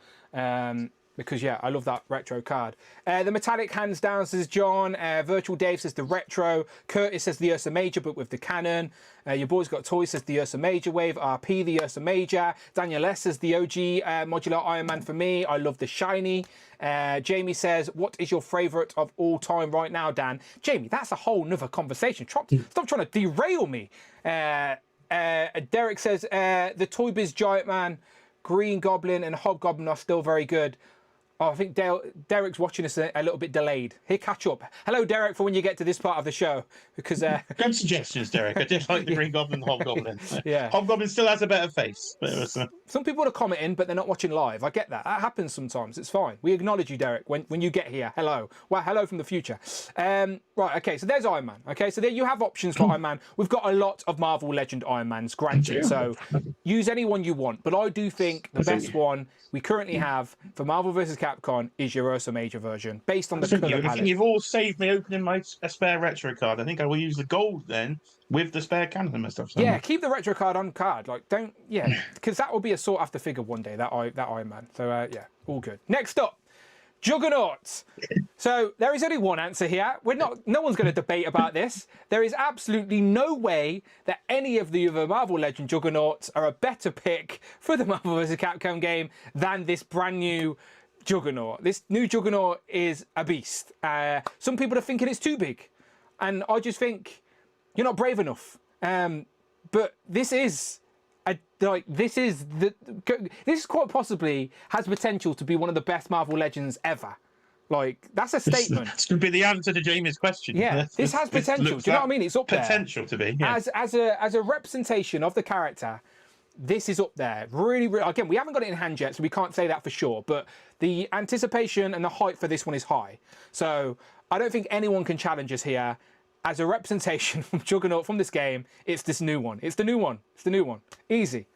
Because, yeah, I love that retro card. The Metallic hands down, says John. Virtual Dave says the retro. Curtis says the Ursa Major, but with the cannon. Your boys got toys says the Ursa Major wave. RP, the Ursa Major. Daniel S says the OG modular Iron Man for me. I love the shiny. Jamie says, what is your favourite of all time right now, Dan? Jamie, that's a whole nother conversation. Stop trying to derail me. Derek says, the Toy Biz Giant Man, Green Goblin and Hobgoblin are still very good. Oh, I think Derek's watching us a little bit delayed. He'll catch up. Hello, Derek, for when you get to this part of the show. Because good suggestions, Derek. I did like the Green Goblin and Hobgoblin. Yeah. Hobgoblin still has a better face. Some people are commenting, but they're not watching live. I get that. That happens sometimes. It's fine. We acknowledge you, Derek, when you get here. Hello. Well, hello from the future. Right, okay, so there's Iron Man. Okay, so there you have options for Iron Man. We've got a lot of Marvel Legend Iron Mans, granted. So use any one you want. But I do think the best one we currently have for Marvel vs. Capcom is your Ursa Major version, based on the colour palette. I think you've all saved me opening a spare retro card. I think I will use the gold then with the spare cannon and stuff. So yeah, keep the retro card on card. Like, don't, because that will be a sought after figure one day. That Iron Man. So yeah, all good. Next up, Juggernaut. So there is only one answer here. No one's going to debate about this. There is absolutely no way that any of the other Marvel Legend Juggernauts are a better pick for the Marvel vs. Capcom game than this brand new Juggernaut. This new Juggernaut is a beast. Some people are thinking it's too big, and I just think you're not brave enough. But this is this quite possibly has potential to be one of the best Marvel Legends ever. Like, that's a statement. This could be the answer to Jamie's question. Yeah, this has potential. Do you know what I mean? It's up there. Potential to be. Yeah. As a representation of the character, this is up there. Really, really, again, we haven't got it in hand yet, so we can't say that for sure. But the anticipation and the hype for this one is high. So I don't think anyone can challenge us here. As a representation from Juggernaut from this game, it's this new one. It's the new one. It's the new one. Easy.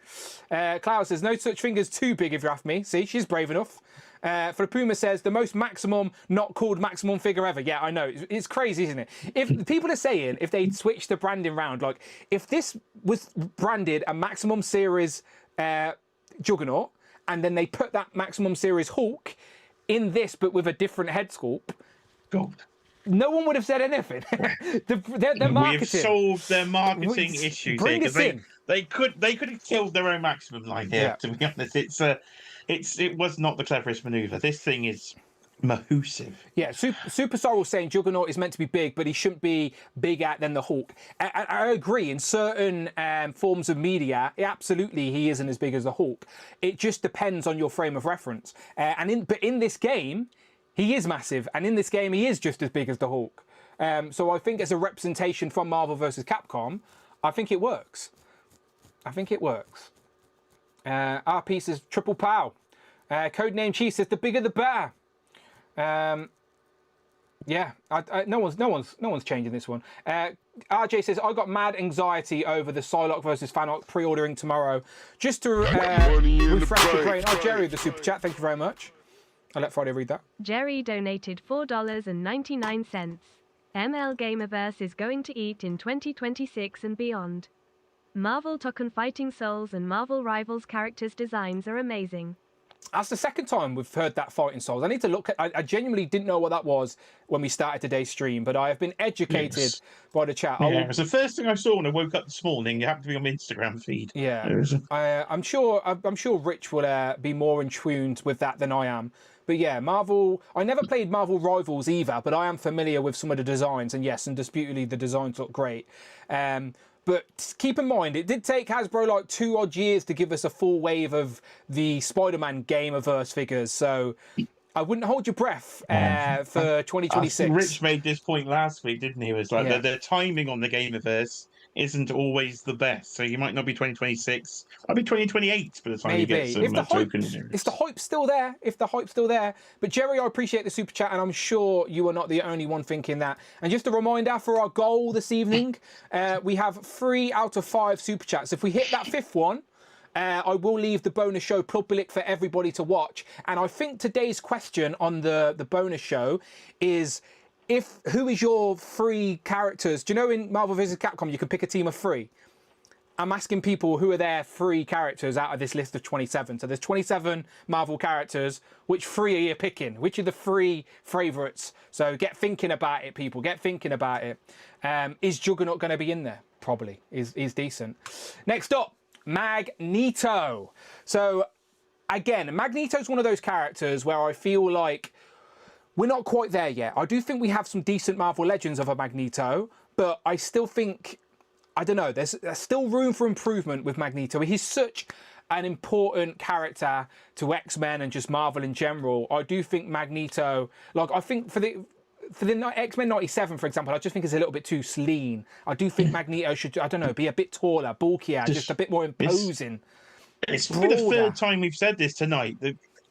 Klaus says, no such thing as too big if you ask me. See, she's brave enough. For Puma says, the most maximum, not called maximum figure ever. Yeah, I know. It's crazy, isn't it? If people are saying, if they switch the branding round, like, if this was branded a maximum series Juggernaut, and then they put that maximum series Hulk in this, but with a different head sculpt, God. No one would have said anything. Their marketing. We've solved their marketing issues bring here, this in. They could have killed their own maximum line here. Yeah. To be honest, it was not the cleverest maneuver. This thing is mahoosive. Yeah, Super Sorrel saying Juggernaut is meant to be big, but he shouldn't be bigger than the Hulk. I agree. In certain forms of media, absolutely, he isn't as big as the Hulk. It just depends on your frame of reference. But in this game, he is massive, and in this game, he is just as big as the Hulk. So I think as a representation from Marvel vs. Capcom, I think it works. I think it works. Our piece is triple pow. Codename Chief says the bigger the better. Yeah, no one's changing this one. RJ says I got mad anxiety over the Psylocke versus Fanuc pre-ordering tomorrow. Just to refresh your brain. Oh, Jerry, the super chat. Thank you very much. I'll let Friday read that. Jerry donated $4.99. ML Gamerverse is going to eat in 2026 and beyond. Marvel Token Fighting Souls and Marvel Rivals characters' designs are amazing. That's the second time we've heard that Fighting Souls. I need to look at. I genuinely didn't know what that was when we started today's stream, but I have been educated by the chat. Yeah, it was the first thing I saw when I woke up this morning. It happened to be on my Instagram feed. Yeah, I'm sure Rich will be more in tune with that than I am. But yeah, Marvel. I never played Marvel Rivals either, but I am familiar with some of the designs, and yes, undisputedly the designs look great. But keep in mind, it did take Hasbro like 2 odd years to give us a full wave of the Spider-Man Gameverse figures. So I wouldn't hold your breath for 2026. Rich made this point last week, didn't he? It was like the timing on the Gameverse isn't always the best. So you might not be 2026. I'll be 2028 by the time you get some tokens. If the hype's still there. But Jerry, I appreciate the super chat, and I'm sure you are not the only one thinking that. And just a reminder for our goal this evening, we have 3 out of 5 super chats. If we hit that 5th one, I will leave the bonus show public for everybody to watch. And I think today's question on the bonus show is, who is your 3 characters? Do you know in Marvel vs. Capcom you can pick a team of 3? I'm asking people who are their 3 characters out of this list of 27. So there's 27 Marvel characters. Which 3 are you picking? Which are the 3 favourites? So get thinking about it, people. Get thinking about it. Is Juggernaut going to be in there? Probably. Is decent. Next up, Magneto. So again, Magneto's one of those characters where I feel like we're not quite there yet. I do think we have some decent Marvel Legends of a Magneto, but I still think, I don't know, there's still room for improvement with Magneto. He's such an important character to X-Men and just Marvel in general. I do think Magneto, like I think for the X-Men 97, for example, I just think it's a little bit too lean. I do think Magneto should, I don't know, be a bit taller, bulkier, just a bit more imposing. It's probably the 3rd time we've said this tonight.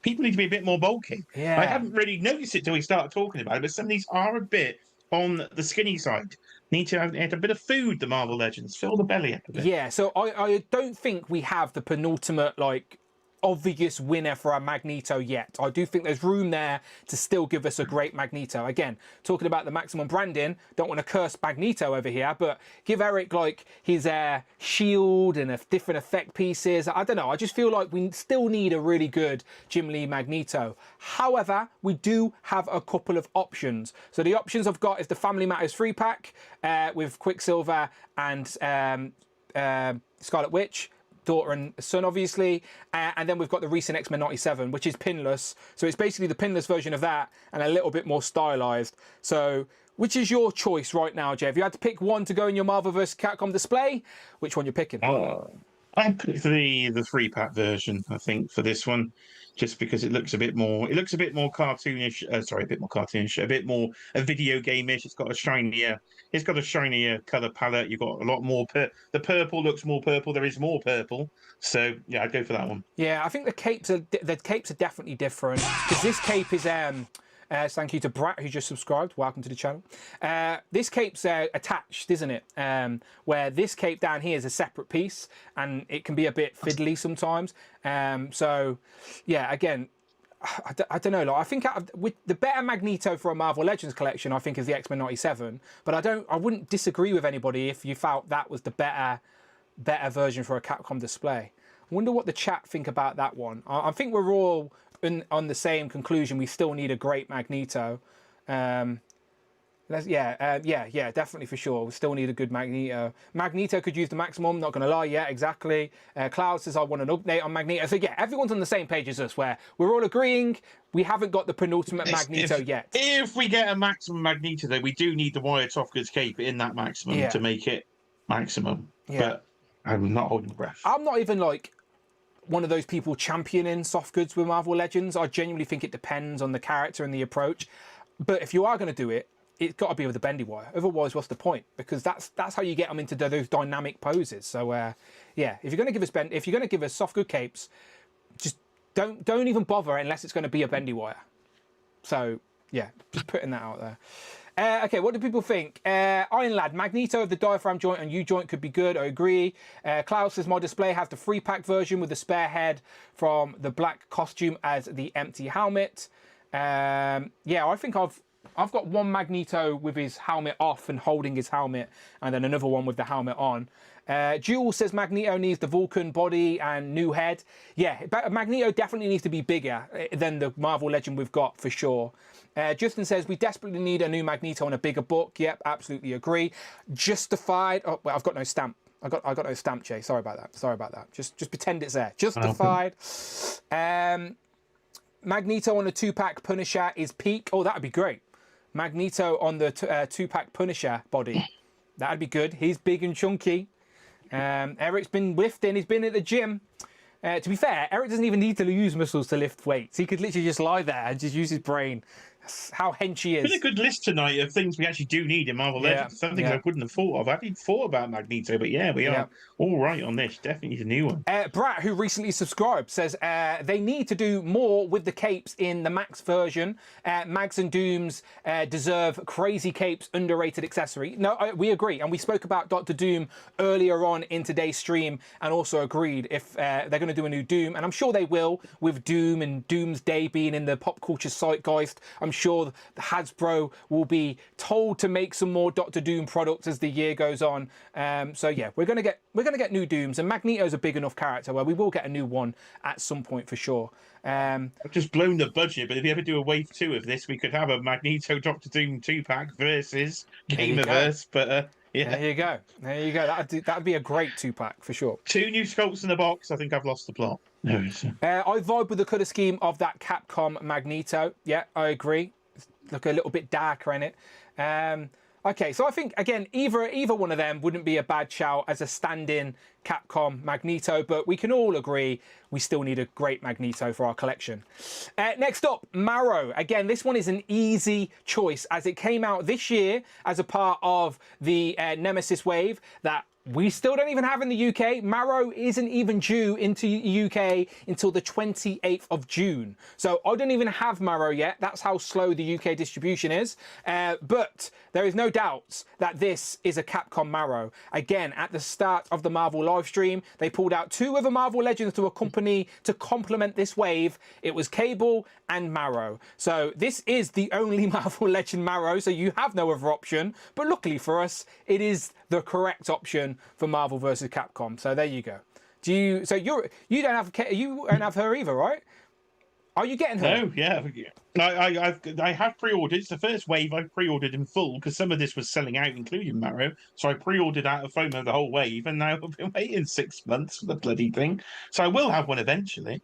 People need to be a bit more bulky. Yeah. I haven't really noticed it till we started talking about it, but some of these are a bit on the skinny side. Need to add a bit of food, the Marvel Legends. Fill the belly up a bit. Yeah, so I don't think we have the penultimate, like, obvious winner for our Magneto yet. I do think there's room there to still give us a great Magneto. Again, talking about the maximum branding, don't want to curse Magneto over here, but give Eric like his shield and different effect pieces. I don't know, I just feel like we still need a really good Jim Lee Magneto. However, we do have a couple of options. So the options I've got is the Family Matters 3-pack with Quicksilver and Scarlet Witch, daughter and son, obviously, and then we've got the recent X-Men 97, which is pinless. So it's basically the pinless version of that and a little bit more stylized. So which is your choice right now, Jeff? If you had to pick one to go in your Marvel vs. Capcom display, which one you're picking? I picked the 3-pack version, I think, for this one, just because it looks a bit more cartoonish. A bit more a video game-ish. It's got a shinier color palette. You've got a lot more. The purple looks more purple. There is more purple. So yeah, I'd go for that one. Yeah, I think the capes are definitely different, because this cape is thank you to Brat, who just subscribed. Welcome to the channel. This cape's attached, isn't it? Where this cape down here is a separate piece, and it can be a bit fiddly sometimes. So, yeah, again, I don't know. Like, I think with the better Magneto for a Marvel Legends collection, I think, is the X-Men 97. But I wouldn't disagree with anybody if you felt that was the better version for a Capcom display. I wonder what the chat think about that one. I think we're all on the same conclusion. We still need a great Magneto. Definitely for sure. We still need a good Magneto. Magneto could use the maximum, not going to lie. Yeah, exactly. Cloud says, I want an update on Magneto. So yeah, everyone's on the same page as us, where we're all agreeing we haven't got the penultimate Magneto yet. If we get a maximum Magneto, though, we do need the Wyatt Offgood's cape in that maximum to make it maximum. Yeah. But I'm not holding breath. I'm not even like one of those people championing soft goods with Marvel Legends. I genuinely think it depends on the character and the approach. But if you are going to do it, it's got to be with a bendy wire. Otherwise, what's the point? Because that's how you get them into those dynamic poses. So yeah, if you're going to give us soft good capes, just don't even bother unless it's going to be a bendy wire. So yeah, just putting that out there. Okay, what do people think? Iron Lad, Magneto of the diaphragm joint and U-joint could be good. I agree. Klaus says my display has the 3-pack version with the spare head from the black costume as the empty helmet. Yeah, I think I've got one Magneto with his helmet off and holding his helmet, and then another one with the helmet on. Jules says Magneto needs the Vulcan body and new head. Yeah, but Magneto definitely needs to be bigger than the Marvel Legend we've got for sure. Justin says we desperately need a new Magneto and a bigger book. Yep, absolutely agree. Justified. Oh, well, I've got no stamp. I got no stamp, Jay. Sorry about that. Just pretend it's there. Justified. Magneto on the 2-pack Punisher is peak. Oh, that'd be great. Magneto on the 2-pack Punisher body. That'd be good. He's big and chunky. Eric's been lifting. He's been at the gym. To be fair, Eric doesn't even need to use muscles to lift weights. He could literally just lie there and just use his brain. That's how hench he is. Been a good list tonight of things we actually do need in Marvel Legends. Some things I wouldn't have thought of. I hadn't thought about Magneto, but yeah, we are all right on this. Definitely need a new one. Brat, who recently subscribed, says they need to do more with the capes in the Max version. Mags and Dooms deserve crazy capes, underrated accessory. No, we agree. And we spoke about Dr. Doom earlier on in today's stream and also agreed if they're going to do a new Doom. And I'm sure they will, with Doom and Doomsday being in the pop culture zeitgeist. I'm sure the Hasbro will be told to make some more Doctor Doom products as the year goes on. So yeah, we're gonna get new Dooms, and Magneto's a big enough character where we will get a new one at some point for sure. I've just blown the budget, but if you ever do a wave 2 of this, we could have a Magneto Doctor Doom 2-pack versus Gamerverse. But yeah, there you go. That'd be a great 2-pack for sure. 2 new sculpts in the box. I think I've lost the plot. No, I vibe with the colour scheme of that Capcom Magneto. Yeah, I agree. Look a little bit darker in it. Okay, so I think again either one of them wouldn't be a bad shout as a stand-in Capcom Magneto, but we can all agree we still need a great Magneto for our collection. Next up, Marrow. Again, this one is an easy choice as it came out this year as a part of the Nemesis wave that we still don't even have in the UK. Marrow isn't even due into UK until the 28th of June. So I don't even have Marrow yet. That's how slow the UK distribution is. But there is no doubt that this is a Capcom Marrow. Again, at the start of the Marvel live stream, they pulled out 2 other Marvel Legends to accompany, to complement this wave. It was Cable and Marrow. So this is the only Marvel Legend Marrow, so you have no other option. But luckily for us, it is the correct option for Marvel versus Capcom. So there you go. You don't have her either, right? Are you getting her? No, yeah. I have pre-ordered. It's the first wave I've pre-ordered in full because some of this was selling out, including Marrow. So I pre-ordered out of FOMO the whole wave, and now I've been waiting 6 months for the bloody thing. So I will have one eventually.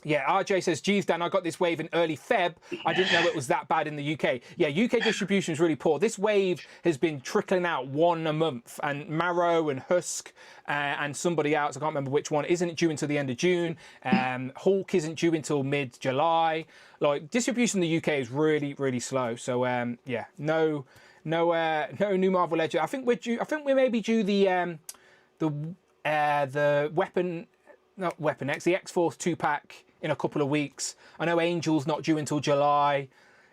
Yeah, RJ says, geez, Dan, I got this wave in early Feb. I didn't know it was that bad in the UK. Yeah, UK distribution is really poor. This wave has been trickling out one a month, and Marrow and Husk and somebody else, I can't remember which one, isn't due until the end of June. Hulk isn't due until mid-July. Like, distribution in the UK is really, really slow. So, yeah, no new Marvel Legend. I think we may be due the not Weapon X, the X-Force 2-pack in a couple of weeks. I know Angel's not due until July.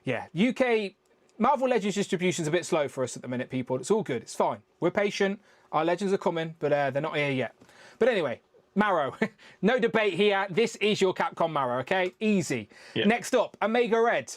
Yeah, UK Marvel Legends distribution's a bit slow for us at the minute, people. It's all good. It's fine. We're patient. Our Legends are coming, but they're not here yet. But anyway, Marrow. No debate here. This is your Capcom Marrow, okay? Easy. Yeah. Next up, Omega Red.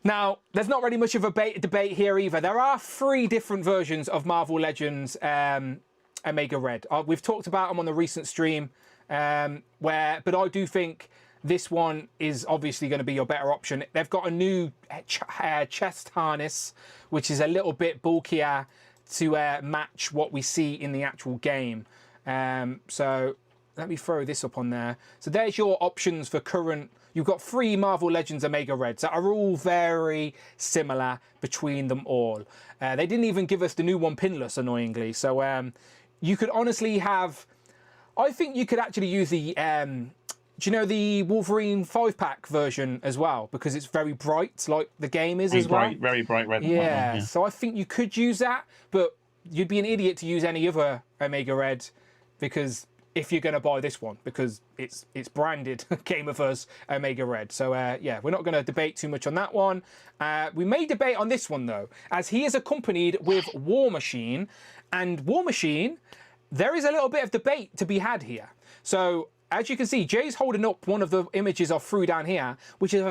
Now, there's not really much of a debate here either. There are 3 different versions of Marvel Legends Omega Red. We've talked about them on the recent stream. But I do think this one is obviously going to be your better option. They've got a new chest harness, which is a little bit bulkier to match what we see in the actual game. So let me throw this up on there. So there's your options for current. You've got 3 Marvel Legends Omega Reds that are all very similar between them all. They didn't even give us the new one pinless, annoyingly. So you could honestly have... I think you could actually use the, do you know the Wolverine 5-pack version as well? Because it's very bright, like the game is as well. Very bright red. Yeah, so I think you could use that, but you'd be an idiot to use any other Omega Red because if you're going to buy this one, because it's branded Game of Us Omega Red. So, yeah, we're not going to debate too much on that one. We may debate on this one, though, as he is accompanied with War Machine, and War Machine... There is a little bit of debate to be had here. So as you can see, Jay's holding up one of the images I threw down here, which is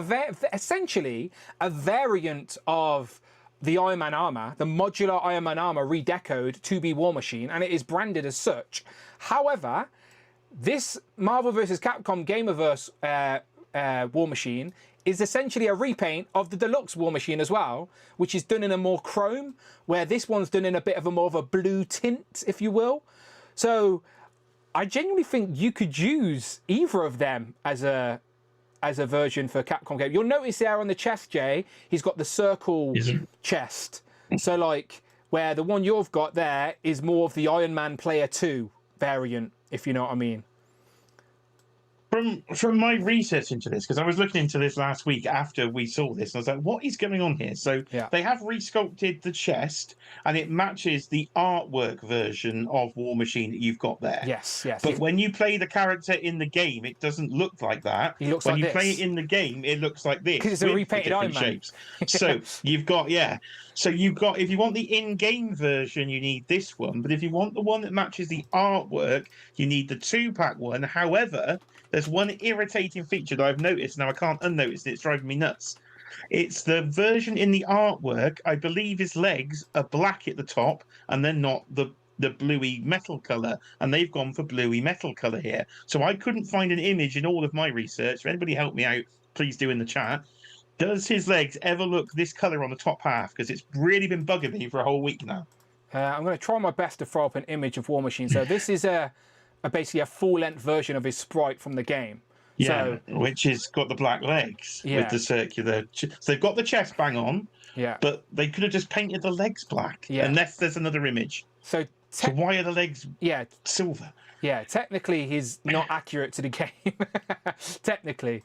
essentially a variant of the Iron Man armor, the modular Iron Man armor redecoed to be War Machine, and it is branded as such. However, this Marvel vs. Capcom Gamerverse War Machine is essentially a repaint of the deluxe War Machine as well, which is done in a more chrome, where this one's done in a bit of a more of a blue tint, if you will. So I genuinely think you could use either of them as a version for Capcom Cable. You'll notice there on the chest, Jay, he's got the circle chest. So like where the one you've got there is more of the Iron Man Player 2 variant, if you know what I mean. From my research into this, because I was looking into this last week after we saw this, and I was like, what is going on here? So they have resculpted the chest, and it matches the artwork version of War Machine that you've got there. Yes, yes. But when you play the character in the game, it doesn't look like that. He looks when like you this. play it in the game, it looks like this. Because it's a repainted Iron Man. Shapes. So you've got, So you've got, if you want the in-game version, you need this one. But if you want the one that matches the artwork, you need the 2-pack one. However, there's one irritating feature that I've noticed. Now I can't unnotice it. It's driving me nuts. It's the version in the artwork. I believe his legs are black at the top, and then not the bluey metal color. And they've gone for bluey metal color here. So I couldn't find an image in all of my research. If anybody help me out, please do in the chat. Does his legs ever look this color on the top half? Because it's really been bugging me for a whole week now. I'm going to try my best to throw up an image of War Machine. So this is basically a full-length version of his sprite from the game. Yeah, so, which has got the black legs with the circular. So they've got the chest bang on, but they could have just painted the legs black, unless there's another image. So why are the legs silver? Yeah, technically he's not accurate to the game. Technically.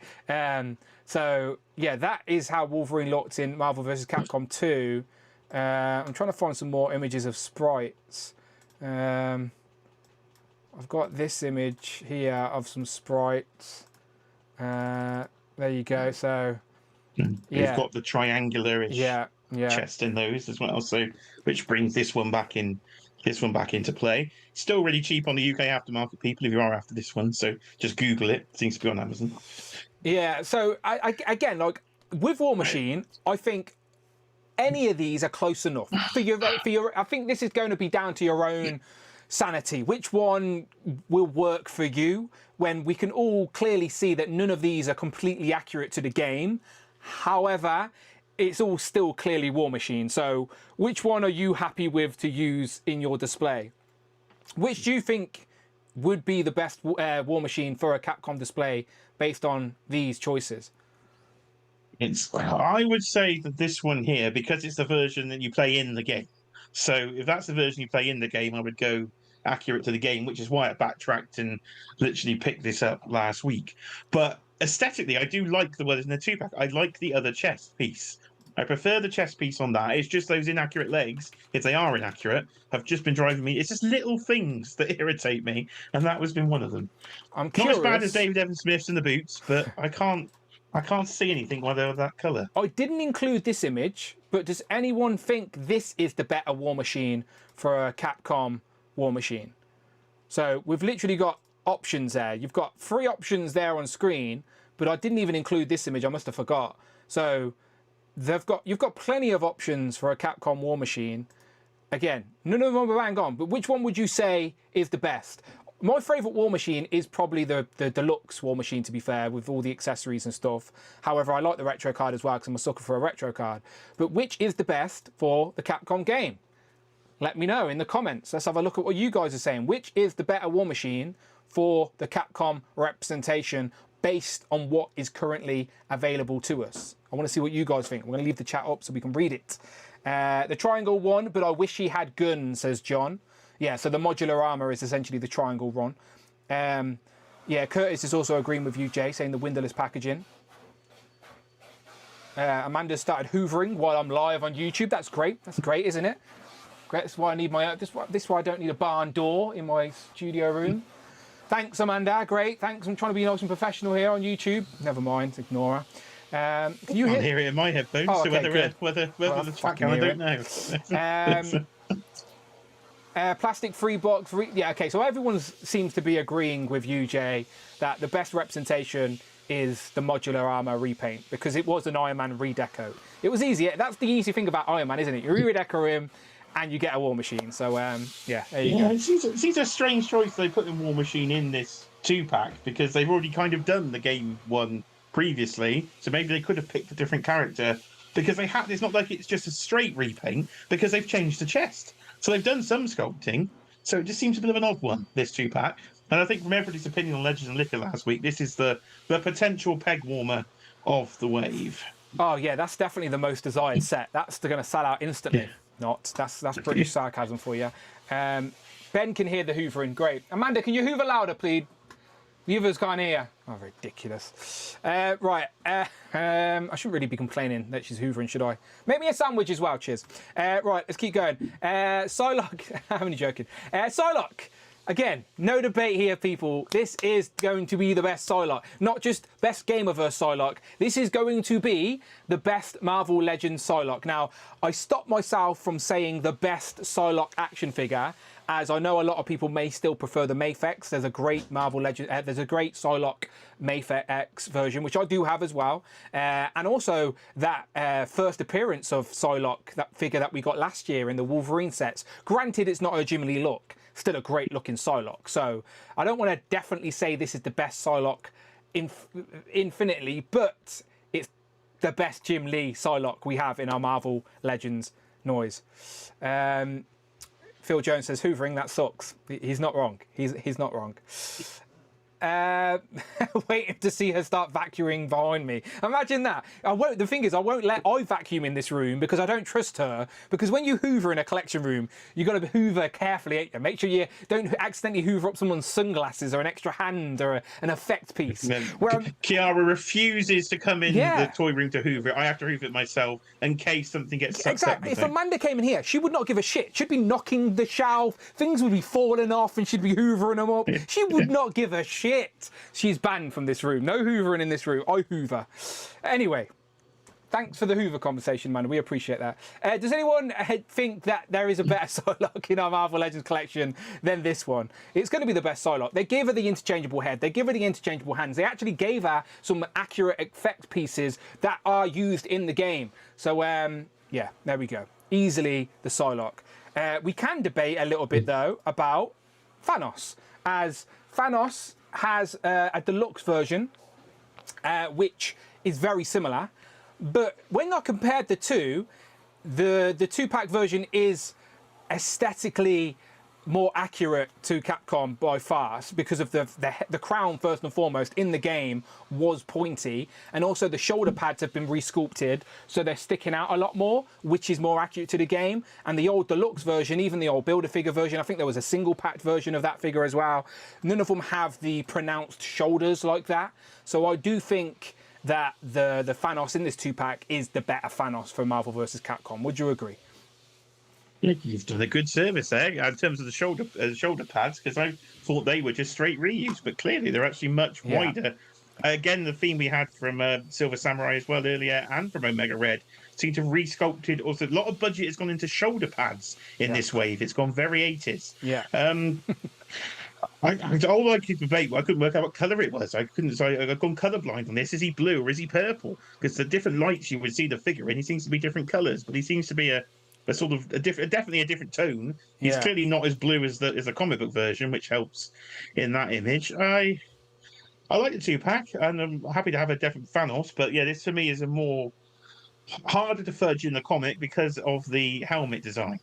So, that is how Wolverine looked in Marvel vs. Capcom 2. I'm trying to find some more images of sprites. I've got this image here of some sprites. There you go. So, you've got the triangular-ish chest in those as well. So, which brings this one back into play. Still really cheap on the UK aftermarket, people, if you are after this one. So just Google it. It seems to be on Amazon. Yeah. So again, like with War Machine, I think any of these are close enough for your. I think this is going to be down to your own sanity. Which one will work for you? When we can all clearly see that none of these are completely accurate to the game. However, it's all still clearly War Machine. So which one are you happy with to use in your display? Which do you think would be the best War Machine for a Capcom display based on these choices? I would say that this one here, because it's the version that you play in the game. So if that's the version you play in the game, I would go accurate to the game, which is why I backtracked and literally picked this up last week. But aesthetically, I do like the one in the 2-pack. I like the other chest piece. I prefer the chest piece on that. It's just those inaccurate legs, if they are inaccurate, have just been driving me. It's just little things that irritate me, and that has been one of them. I'm curious. Not as bad as David Evan Smith's in the boots, but I can't see anything why they're that colour. I didn't include this image, but does anyone think this is the better War Machine for a Capcom War Machine? So we've literally got options there. You've got 3 options there on screen, but I didn't even include this image. I must have forgot. So you've got plenty of options for a Capcom War Machine. Again, none of them are bang on, but which one would you say is the best? My favourite War Machine is probably the deluxe War Machine, to be fair, with all the accessories and stuff. However, I like the retro card as well because I'm a sucker for a retro card. But which is the best for the Capcom game? Let me know in the comments. Let's have a look at what you guys are saying. Which is the better War Machine for the Capcom representation based on what is currently available to us? I want to see what you guys think. We're going to leave the chat up so we can read it. The triangle one, but I wish he had guns, says John. Yeah, so the modular armour is essentially the triangle one. Curtis is also agreeing with you, Jay, saying the windowless packaging. Amanda started hoovering while I'm live on YouTube. That's great. That's great, isn't it? Great. That's why I need my. This is why I don't need a barn door in my studio room. Thanks, Amanda. Great. Thanks. I'm trying to be nice and professional here on YouTube. Never mind. Ignore her. Can you hear it in my headphones? Oh, okay, so whether the chat can, I don't know. Plastic free box. Yeah, okay. So everyone seems to be agreeing with you, Jay, that the best representation is the modular armor repaint because it was an Iron Man redeco. It was easy. That's the easy thing about Iron Man, isn't it? You redeco him and you get a War Machine. So yeah, there you go. It seems a strange choice they put in War Machine in this 2-pack because they've already kind of done the game one previously. So maybe they could have picked a different character because they have. It's not like it's just a straight repaint because they've changed the chest. So they've done some sculpting. So it just seems a bit of an odd one, this 2-pack. And I think from everybody's opinion on Legends and Liquor last week, this is the potential peg warmer of the wave. Oh yeah, that's definitely the most desired set. That's going to sell out instantly. Yeah. Not. That's British sarcasm for you. Ben can hear the hoovering. Great. Amanda, can you hoover louder, please? The others can't hear. Oh, ridiculous. Right. I shouldn't really be complaining that she's hoovering, should I? Make me a sandwich as well, cheers. Right, let's keep going. Psylocke. I'm only joking. Psylocke. Again, no debate here, people. This is going to be the best Psylocke. Not just best Gamerverse Psylocke. This is going to be the best Marvel Legends Psylocke. Now, I stopped myself from saying the best Psylocke action figure, as I know a lot of people may still prefer the Mafex. There's a great Marvel Legend, there's a great Psylocke Mafex version, which I do have as well. And also that first appearance of Psylocke, that figure that we got last year in the Wolverine sets. Granted, it's not a Jim Lee look. Still a great looking Psylocke. So I don't want to definitely say this is the best Psylocke infinitely, but it's the best Jim Lee Psylocke we have in our Marvel Legends noise. Phil Jones says, hoovering, that sucks. He's not wrong. He's not wrong. Waiting to see her start vacuuming behind me. Imagine that. The thing is, I won't let I vacuum in this room because I don't trust her. Because when you hoover in a collection room, you got to hoover carefully. Make sure you don't accidentally hoover up someone's sunglasses or an extra hand or an effect piece. Kiara refuses to come in the toy room to hoover. I have to hoover it myself in case something gets sucked exactly. up. If Amanda came in here, she would not give a shit. She'd be knocking the shelf. Things would be falling off and she'd be hoovering them up. She would not give a shit. She's banned from this room. No hoovering in this room. I hoover. Anyway, thanks for the hoover conversation, man. We appreciate that. Does anyone think that there is a better Psylocke in our Marvel Legends collection than this one? It's going to be the best Psylocke. They gave her the interchangeable head. They give her the interchangeable hands. They actually gave her some accurate effect pieces that are used in the game. So, yeah, there we go. Easily the Psylocke. We can debate a little bit, though, about Thanos. As Thanos has a deluxe version, which is very similar. But when I compared the two, the 2-pack version is aesthetically more accurate to Capcom by far because of the crown, first and foremost, in the game was pointy, and also the shoulder pads have been resculpted, so they're sticking out a lot more, which is more accurate to the game. And the old deluxe version, even the old Build-A-Figure version, I think there was a single-packed version of that figure as well, none of them have the pronounced shoulders like that. So I do think that the Thanos in this 2-pack is the better Thanos for Marvel vs. Capcom. Would you agree? You've done a good service there in terms of the shoulder pads, because I thought they were just straight reuse, but clearly they're actually much wider. Again, the theme we had from Silver Samurai as well earlier, and from Omega Red, seem to have resculpted. Also, a lot of budget has gone into shoulder pads in this wave. It's gone very 80s. Yeah. All I could debate, I couldn't work out what colour it was. I've gone colourblind on this. Is he blue or is he purple? Because the different lights you would see the figure in, he seems to be different colours, but he seems to be a sort of definitely a different tone. He's clearly not as blue as the comic book version, which helps in that image. I like the 2-pack, and I'm happy to have a different Thanos, but yeah, this for me is a more harder to fudge in the comic because of the helmet design.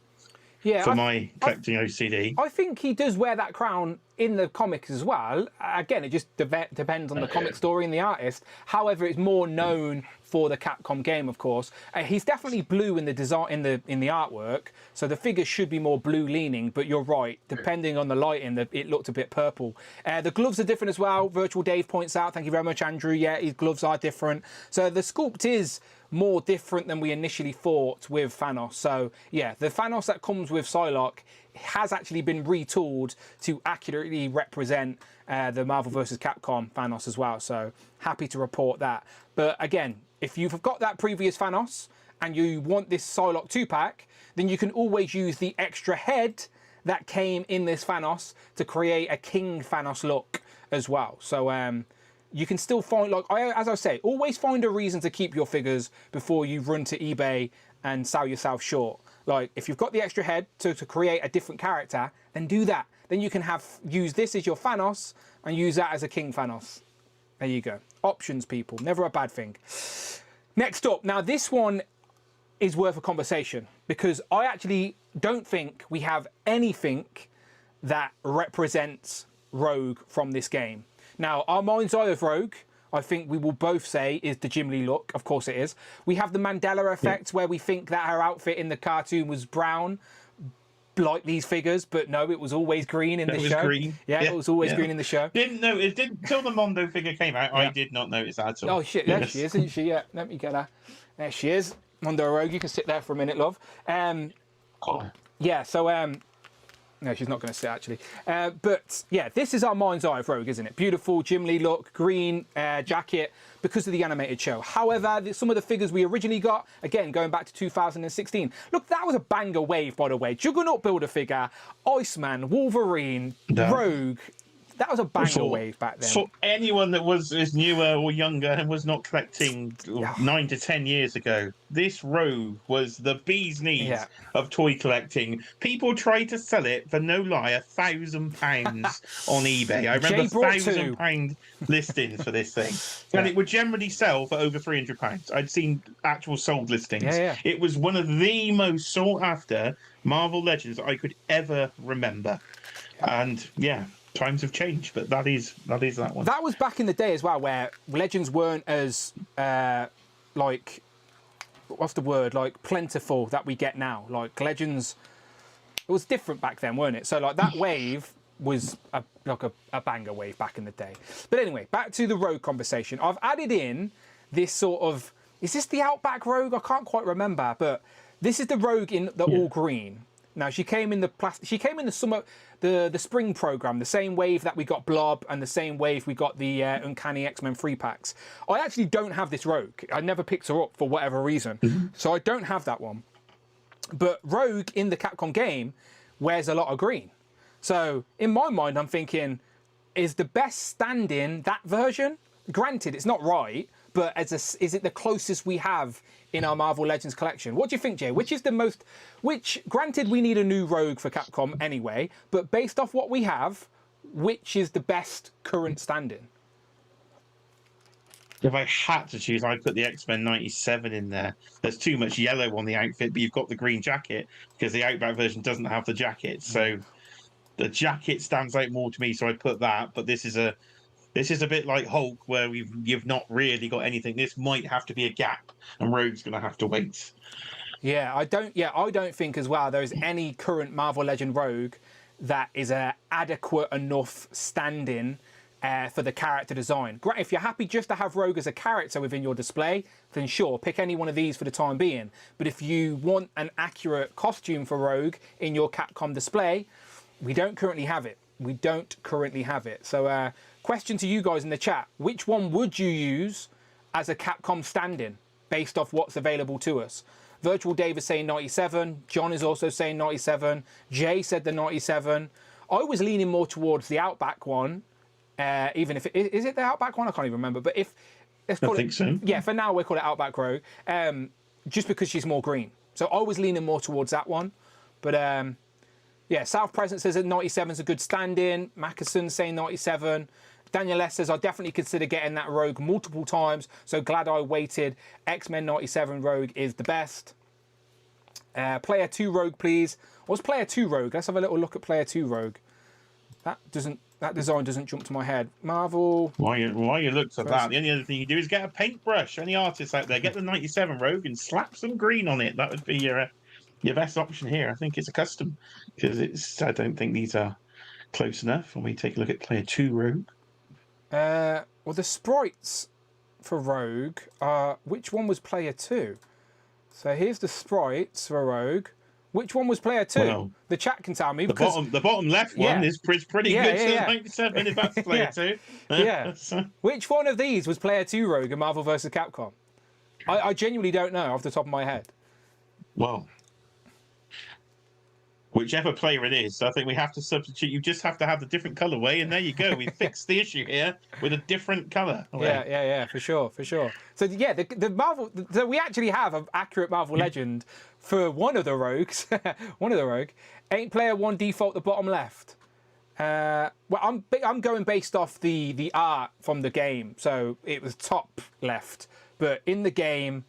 Yeah, for my collecting OCD. I think he does wear that crown in the comics as well. Again, it just depends on the comic story and the artist. However, it's more known for the Capcom game, of course. He's definitely blue in the design in the artwork, so the figure should be more blue leaning. But you're right, depending on the lighting, it looked a bit purple. The gloves are different as well. Virtual Dave points out. Thank you very much, Andrew. Yeah, his gloves are different. So the sculpt is more different than we initially thought with Thanos. So yeah, the Thanos that comes with Psylocke has actually been retooled to accurately represent the Marvel vs. Capcom Thanos as well. So happy to report that. But again, if you've got that previous Thanos and you want this Psylocke 2-pack, then you can always use the extra head that came in this Thanos to create a King Thanos look as well. So you can still find, like, as I say, always find a reason to keep your figures before you run to eBay and sell yourself short. Like, if you've got the extra head to create a different character, then do that. Then you can use this as your Thanos and use that as a King Thanos. There you go. Options, people. Never a bad thing. Next up. Now, this one is worth a conversation because I actually don't think we have anything that represents Rogue from this game. Now, our mind's eye of Rogue, I think we will both say, is the Jim Lee look. Of course it is. We have the Mandela effect where we think that her outfit in the cartoon was brown, like these figures, but no, it was always green in the show. Green. Yeah, it was always green in the show. Didn't know it didn't till the Mondo figure came out. I did not notice that at all. Oh shit, there she is, isn't she? Yeah, let me get her. There she is. Mondo Rogue, you can sit there for a minute, love. Yeah, so no, she's not going to sit actually. But yeah, this is our mind's eye of Rogue, isn't it? Beautiful Jim Lee look, green jacket because of the animated show. However, some of the figures we originally got, again, going back to 2016. Look, that was a banger wave, by the way. Juggernaut Builder figure, Iceman, Wolverine, Rogue. That was a banger wave back then. For anyone that is newer or younger and was not collecting 9 to 10 years ago, this Rogue was the bee's knees of toy collecting. People tried to sell it for no lie £1,000 on eBay. I remember £1,000 listings for this thing, and it would generally sell for over £300. I'd seen actual sold listings. It was one of the most sought after Marvel Legends I could ever remember, and times have changed, but that is that one. That was back in the day as well, where Legends weren't as like, what's the word, like plentiful that we get now. Like Legends, it was different back then, weren't it? So like that wave was a banger wave back in the day. But anyway, back to the Rogue conversation. I've added in this sort of, is this the Outback Rogue? I can't quite remember, but this is the Rogue in the all green. Now she came in the summer, the spring program, the same wave that we got Blob, and the same wave we got the Uncanny X-Men 3-packs. I actually don't have this Rogue. I never picked her up for whatever reason, so I don't have that one. But Rogue in the Capcom game wears a lot of green. So in my mind, I'm thinking, is the best stand-in that version? Granted, it's not right, but is it the closest we have in our Marvel Legends collection? What do you think, Jay? Granted, we need a new Rogue for Capcom anyway, but based off what we have, which is the best current stand-in? If I had to choose, I'd put the X-Men 97 in there. There's too much yellow on the outfit, but you've got the green jacket because the Outback version doesn't have the jacket. So the jacket stands out more to me, so I'd put that. But this is a bit like Hulk, where you've not really got anything. This might have to be a gap, and Rogue's going to have to wait. I don't think as well there is any current Marvel Legend Rogue that is a adequate enough stand-in for the character design. Great, if you're happy just to have Rogue as a character within your display, then sure, pick any one of these for the time being. But if you want an accurate costume for Rogue in your Capcom display, we don't currently have it. So, question to you guys in the chat: which one would you use as a Capcom stand-in based off what's available to us? Virtual Dave is saying 97. John is also saying 97. Jay said the 97. I was leaning more towards the Outback one, even if is it the Outback one? I can't even remember. But I think so. Yeah, for now we'll call it Outback Rogue, just because she's more green. So I was leaning more towards that one. But South Present says that 97 is a good stand-in. Mackerson saying 97. Daniel S says, I definitely consider getting that Rogue multiple times, so glad I waited. X-Men 97 Rogue is the best. Player 2 Rogue, please. What's Player 2 Rogue? Let's have a little look at Player 2 Rogue. That design doesn't jump to my head. Marvel. While you look at that, the only other thing you do is get a paintbrush. Any artists out there, get the 97 Rogue and slap some green on it. That would be your best option here. I think it's a custom because I don't think these are close enough. When we take a look at Player 2 Rogue. Well, the sprites for Rogue are... Which one was Player 2? So here's the sprites for Rogue. Which one was Player 2? Well, the chat can tell me. The bottom left one is pretty good. So 97 if that's Player 2. So. Which one of these was Player 2 Rogue in Marvel vs. Capcom? I genuinely don't know off the top of my head. Well, whichever player it is. So I think we have to substitute. You just have to have the different colorway, and there you go. We fixed the issue here with a different color. Yeah, for sure. So yeah, the Marvel. So we actually have an accurate Marvel Legend for one of the rogues. One of the rogue. Ain't player one default the bottom left. Well, I'm going based off the art from the game, so it was top left. But in the game,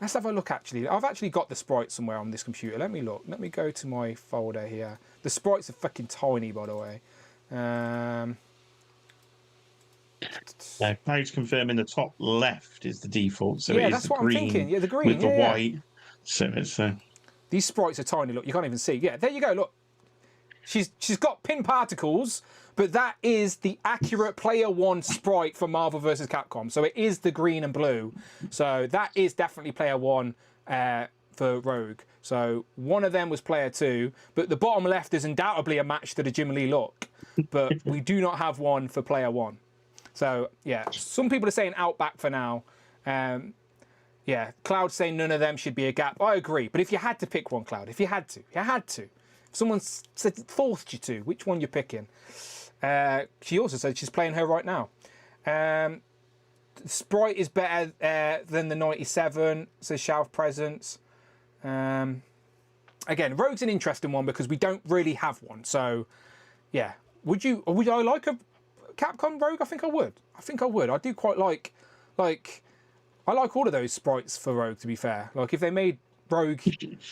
let's have a look. Actually, I've actually got the sprites somewhere on this computer. Let me look. Let me go to my folder here. The sprites are fucking tiny, by the way. Cloud's confirming the top left is the default. So yeah, it is that's the what green I'm thinking. Yeah, the green with the yeah. white. So it's These sprites are tiny. Look, you can't even see. Yeah, there you go. Look, she's got pin particles, but that is the accurate player one sprite for Marvel vs. Capcom. So it is the green and blue. So that is definitely player one for Rogue. So one of them was player two, but the bottom left is undoubtedly a match to the Jim Lee look. But we do not have one for player one. So yeah, some people are saying Outback for now. Yeah, Cloud saying none of them should be a gap. I agree, but if you had to pick one, Cloud, if you had to. If someone said forced you to, which one you're picking? She also said she's playing her right now. Sprite is better than the 97, says Shelf Presence. Again, Rogue's an interesting one because we don't really have one. So, yeah. Would I like a Capcom Rogue? I think I would. I do quite like I like all of those sprites for Rogue, to be fair. Like, if they made Rogue...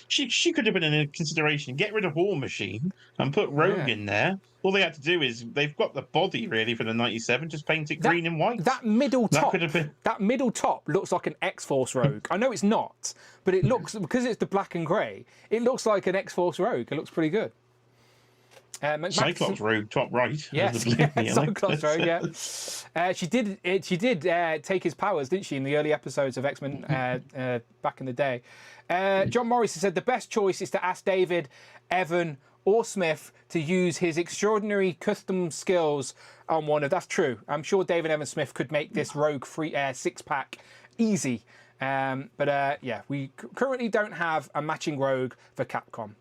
She could have been in a consideration. Get rid of War Machine and put Rogue in there. All they had to do is, they've got the body, really, for the 97. Just paint it green and white. That middle top, could have been... that middle top looks like an X-Force Rogue. I know it's not, but it looks, because it's the black and grey, it looks like an X-Force Rogue. It looks pretty good. Cyclops Rogue, top right. Yes, Cyclops Rogue, yeah. She did take his powers, didn't she, in the early episodes of X-Men back in the day. John Morrison said the best choice is to ask David, Evan, or Smith to use his extraordinary custom skills on one of... That's true. I'm sure David Evan Smith could make this Rogue free 6-pack easy. Yeah, we currently don't have a matching Rogue for Capcom.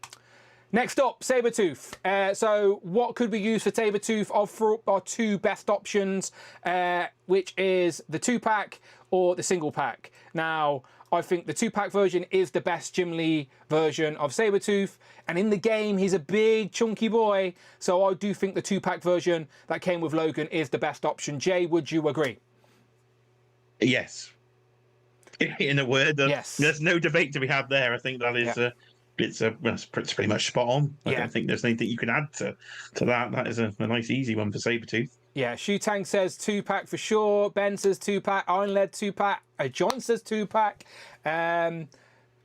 Next up, Sabretooth. So what could we use for Sabretooth? Of our two best options, which is the 2-pack or the single pack. Now, I think the 2-pack version is the best Jim Lee version of Sabretooth. And in the game, he's a big, chunky boy. So I do think the 2-pack version that came with Logan is the best option. Jay, would you agree? Yes. In a word, yes. There's no debate to be had there. I think that is... It's pretty much spot on. I don't think there's anything you can add to that. That is a nice, easy one for Sabretooth. Yeah, Shutang says 2-pack for sure. Ben says 2-pack. Iron Led 2-pack. John says 2-pack.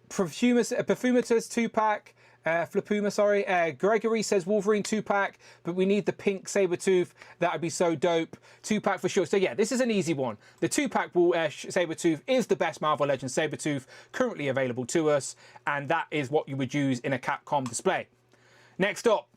Perfumer says 2-pack. Flapuma, sorry. Gregory says Wolverine 2-pack, but we need the pink Sabretooth. That would be so dope. 2-pack for sure. So yeah, this is an easy one. The 2-pack Sabretooth is the best Marvel Legends Sabretooth currently available to us, and that is what you would use in a Capcom display. Next up,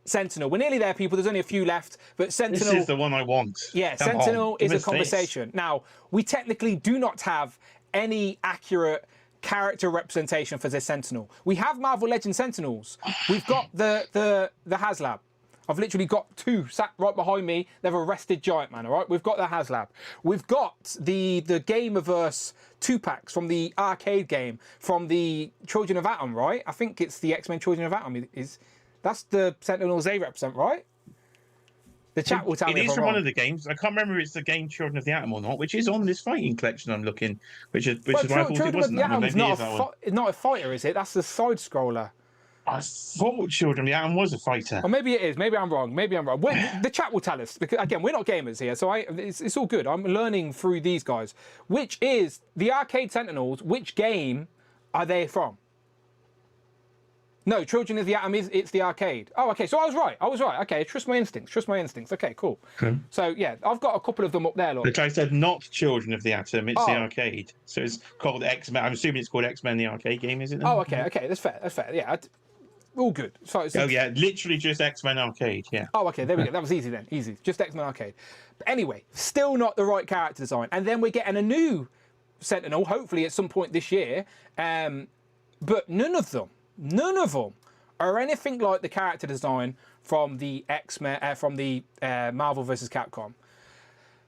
Sentinel. We're nearly there, people. There's only a few left, but Sentinel... This is the one I want. Yeah, Sentinel is a conversation. Now, we technically do not have any accurate character representation for this Sentinel. We have Marvel Legends Sentinels. We've got the HasLab. I've literally got two sat right behind me. They've arrested Giant Man, all right? We've got the HasLab. We've got the Gameverse 2-packs from the arcade game, from the Children of Atom, right? I think it's the X-Men Children of Atom. That's the Sentinels they represent, right? The chat will tell me if I'm It is from wrong. one of the games. I can't remember if it's the game Children of the Atom or not, which is on this fighting collection I'm looking, which is why I thought it wasn't. Not a fighter, is it? That's the side scroller. I thought Children of the Atom was a fighter. Or maybe it is. Maybe I'm wrong. The chat will tell us. Because, again, we're not gamers here, so it's all good. I'm learning through these guys. Which is the Arcade Sentinels? Which game are they from? No, Children of the Atom it's the arcade. Oh, okay. So I was right. Okay, trust my instincts. Okay, cool. So yeah, I've got a couple of them up there. Look. But I said not Children of the Atom. It's the arcade. So it's called X-Men. I'm assuming it's called X-Men the arcade game, is it? Then? Oh, okay. That's fair. Yeah, all good. So yeah, literally just X-Men arcade. Yeah. Oh, okay. There we go. That was easy then. Easy. Just X-Men arcade. But anyway, still not the right character design. And then we're getting a new Sentinel, hopefully at some point this year. But none of them are anything like the character design from the X-Men, from the Marvel vs. Capcom.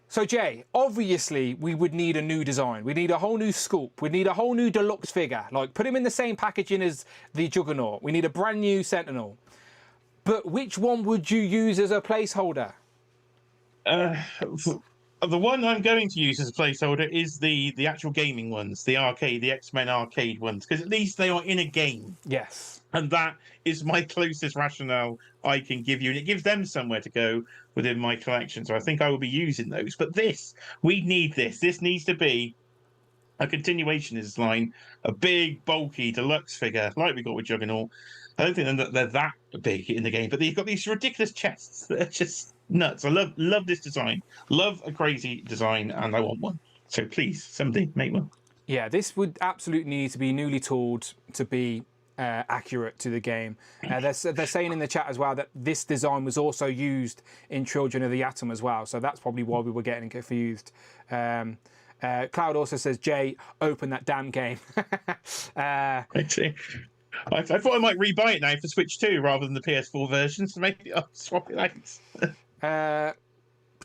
So Jay, obviously we would need a new design. We need a whole new sculpt. We need a whole new deluxe figure. Like put him in the same packaging as the Juggernaut. We need a brand new Sentinel. But which one would you use as a placeholder? The one I'm going to use as a placeholder is the actual gaming ones, the arcade, the X-Men arcade ones, because at least they are in a game. Yes. And that is my closest rationale I can give you. And it gives them somewhere to go within my collection. So I think I will be using those. But we need this. This needs to be a continuation of this line, a big, bulky, deluxe figure like we got with Juggernaut. I don't think they're that big in the game, but they've got these ridiculous chests that are just nuts. I love this design. Love a crazy design, and I want one. So please, somebody make one. Yeah, this would absolutely need to be newly tooled to be accurate to the game. They're saying in the chat as well that this design was also used in Children of the Atom as well, so that's probably why we were getting confused. Cloud also says, Jay, open that damn game. Actually, I thought I might rebuy it now for Switch 2 rather than the PS4 version, so maybe I'll swap it out.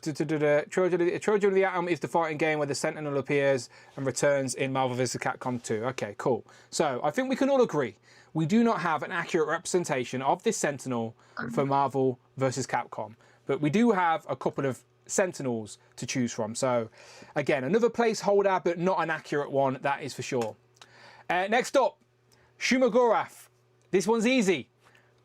Children of the Atom is the fighting game where the Sentinel appears and returns in Marvel vs. Capcom 2. Okay, cool. So I think we can all agree we do not have an accurate representation of this Sentinel for Marvel vs. Capcom, but we do have a couple of Sentinels to choose from. So again, another placeholder, but not an accurate one, that is for sure. Next up, Shumagorath. This one's easy.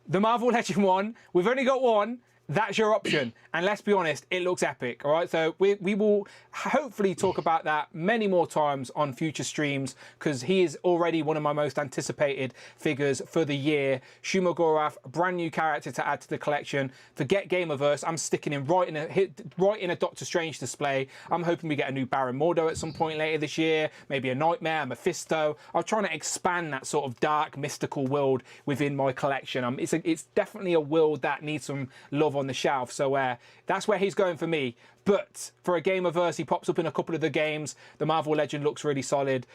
The Marvel Legend one, we've only got one. That's your option. And let's be honest, it looks epic. All right, so we will hopefully talk about that many more times on future streams because he is already one of my most anticipated figures for the year. Shumagorath, brand new character to add to the collection. Forget Gamerverse, I'm sticking him right in a Doctor Strange display. I'm hoping we get a new Baron Mordo at some point later this year, maybe a Nightmare, a Mephisto. I'm trying to expand that sort of dark, mystical world within my collection. It's definitely a world that needs some love on the shelf, so that's where he's going for me. But for a Gamerverse, he pops up in a couple of the games. The Marvel Legend looks really solid.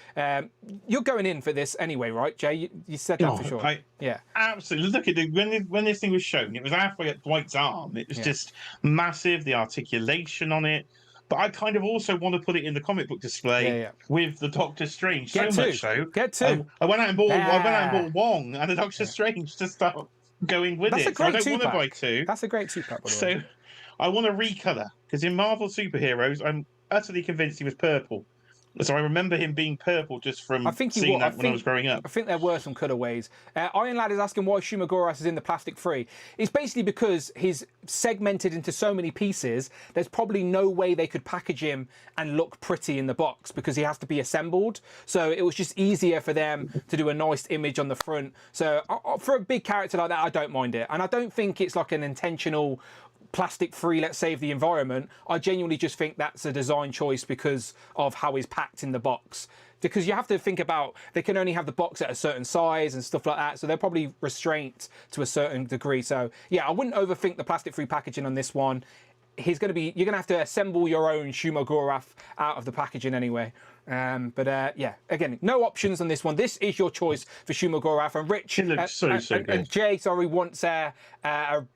You're going in for this anyway, right, Jay? You said that for sure. Yeah, absolutely. Look at it. When this thing was shown, it was halfway up Dwight's arm. It was just massive. The articulation on it. But I kind of also want to put it in the comic book display with the Doctor Strange. Much so. Get two. I went out and bought Wong and the Doctor Strange to start going with it. So I don't want to buy two. That's a great two-pack, by the way. So I want to recolor because in Marvel superheroes, I'm utterly convinced he was purple. So I remember him being purple just from seeing that when I was growing up. I think there were some colorways. Iron Lad is asking why Shumagorath is in the plastic free. It's basically because he's segmented into so many pieces, there's probably no way they could package him and look pretty in the box because he has to be assembled. So it was just easier for them to do a nice image on the front. So for a big character like that, I don't mind it. And I don't think it's like an intentional plastic free, let's save the environment. I genuinely just think that's a design choice because of how he's packed in the box. Because you have to think about, they can only have the box at a certain size and stuff like that. So they're probably restrained to a certain degree. So yeah, I wouldn't overthink the plastic free packaging on this one. You're going to have to assemble your own Shumagorath out of the packaging anyway. Yeah, again, no options on this one. This is your choice for Shumagorath. And Rich and Jay, wants a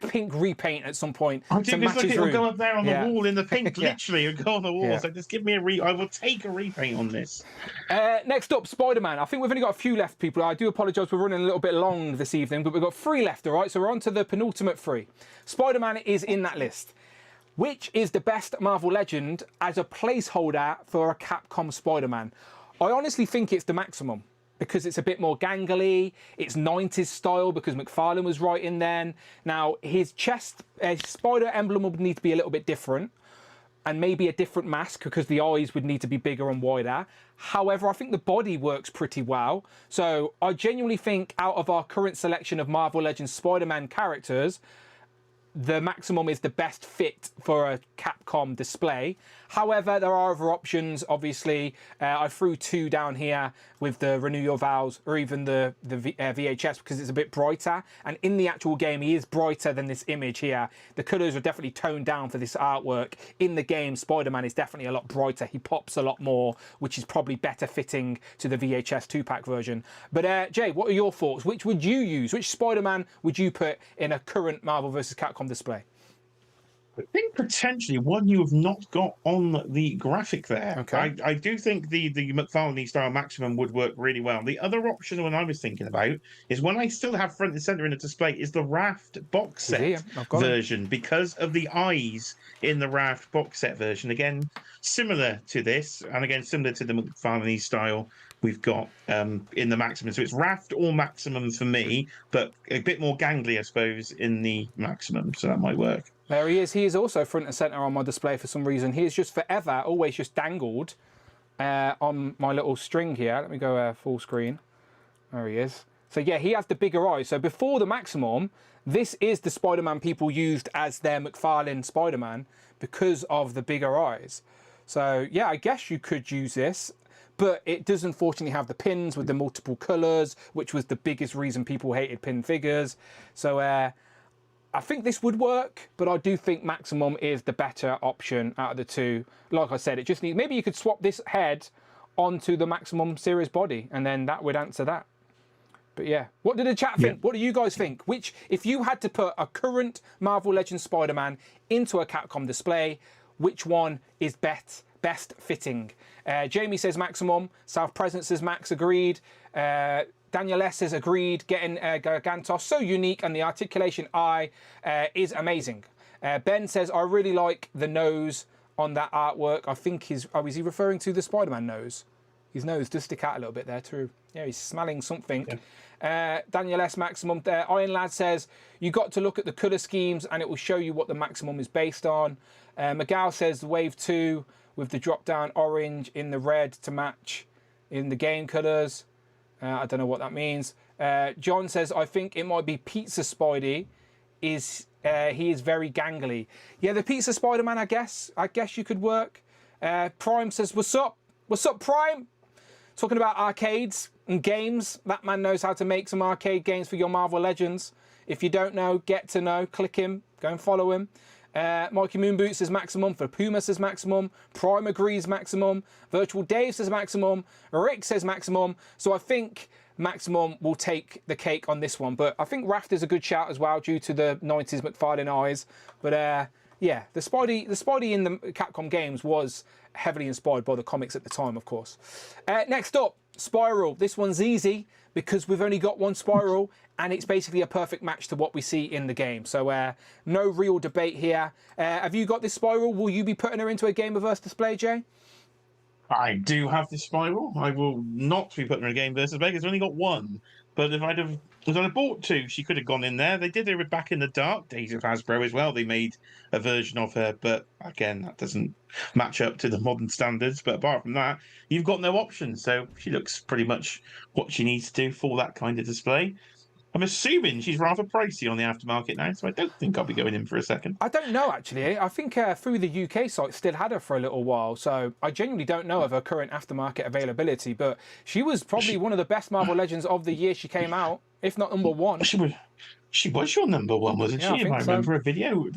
pink repaint at some point to match his room. It'll go up there on the wall in the pink, literally. It'll go on the wall. So just give me I will take a repaint on this. Next up, Spider-Man. I think we've only got a few left, people. I do apologise, we're running a little bit long this evening, but we've got 3 left, all right? So we're on to the penultimate 3. Spider-Man is in that list. Which is the best Marvel Legend as a placeholder for a Capcom Spider-Man? I honestly think it's the Maximum because it's a bit more gangly, it's 90s style because McFarlane was writing then. Now, his chest, spider emblem would need to be a little bit different and maybe a different mask because the eyes would need to be bigger and wider. However, I think the body works pretty well. So I genuinely think out of our current selection of Marvel Legends Spider-Man characters, the Maximum is the best fit for a Capcom display. However, there are other options. Obviously, I threw 2 down here with the Renew Your Vows or even the VHS because it's a bit brighter. And in the actual game, he is brighter than this image here. The colours are definitely toned down for this artwork. In the game, Spider-Man is definitely a lot brighter. He pops a lot more, which is probably better fitting to the VHS 2-pack version. But Jay, what are your thoughts? Which would you use? Which Spider-Man would you put in a current Marvel vs. Capcom display? I think potentially one you have not got on the graphic there. Okay. I do think the McFarlane style Maximum would work really well. The other option, one I was thinking about, is one I still have front and center in a display, is the Raft box set version, because of the eyes in the Raft box set version. Again, similar to this, and again, similar to the McFarlane style we've got in the Maximum. So it's Raft or Maximum for me, but a bit more gangly, I suppose, in the Maximum. So that might work. There he is. He is also front and centre on my display for some reason. He is just forever, always just dangled on my little string here. Let me go full screen. There he is. So yeah, he has the bigger eyes. So before the Maximum, this is the Spider-Man people used as their McFarlane Spider-Man because of the bigger eyes. So yeah, I guess you could use this, but it does unfortunately have the pins with the multiple colours, which was the biggest reason people hated pin figures. So I think this would work, but I do think Maximum is the better option out of the two. Like I said, it just needs, maybe you could swap this head onto the Maximum series body, and then that would answer that. But yeah, what did the chat think? What do you guys think? Which, if you had to put a current Marvel Legends Spider-Man into a Capcom display, which one is best fitting? Jamie says Maximum. South Presence says Max, agreed. Daniel S says agreed. Getting Gargantos so unique, and the articulation eye is amazing. Ben says I really like the nose on that artwork. I think is he referring to the Spider-Man nose? His nose does stick out a little bit there too. Yeah, he's smelling something. Yeah. Daniel S Maximum there. Iron Lad says you got to look at the colour schemes and it will show you what the Maximum is based on. Miguel says Wave 2 with the drop down orange in the red to match in the game colours. I don't know what that means. John says I think it might be Pizza Spidey. He is very gangly. Yeah, the Pizza Spider-Man. I guess you could work. Prime says what's up? What's up, Prime? Talking about arcades and games. That man knows how to make some arcade games for your Marvel Legends. If you don't know, get to know. Click him. Go and follow him. Mikey Moonboot says Maximum. For Puma says Maximum. Prime agrees Maximum. Virtual Dave says Maximum. Rick says Maximum. So I think Maximum will take the cake on this one. But I think Raft is a good shout as well due to the 90s McFarlane eyes. But yeah, the Spidey in the Capcom games was heavily inspired by the comics at the time, of course. Next up, Spiral. This one's easy because we've only got one Spiral and it's basically a perfect match to what we see in the game. So no real debate here. Have you got this Spiral? Will you be putting her into a Gamerverse display, Jay? I do have this Spiral. I will not be putting her in a Gamerverse display because I've only got one. But if I'd have bought two, she could have gone in there. They did it back in the dark days of Hasbro as well. They made a version of her, but again, that doesn't match up to the modern standards. But apart from that, you've got no options. So she looks pretty much what she needs to do for that kind of display. I'm assuming she's rather pricey on the aftermarket now, so I don't think I'll be going in for a second. I don't know, actually. I think through the UK site still had her for a little while, so I genuinely don't know of her current aftermarket availability, but she was probably one of the best Marvel Legends of the year she came out, if not number one. She was your number one, wasn't she? If I remember a video.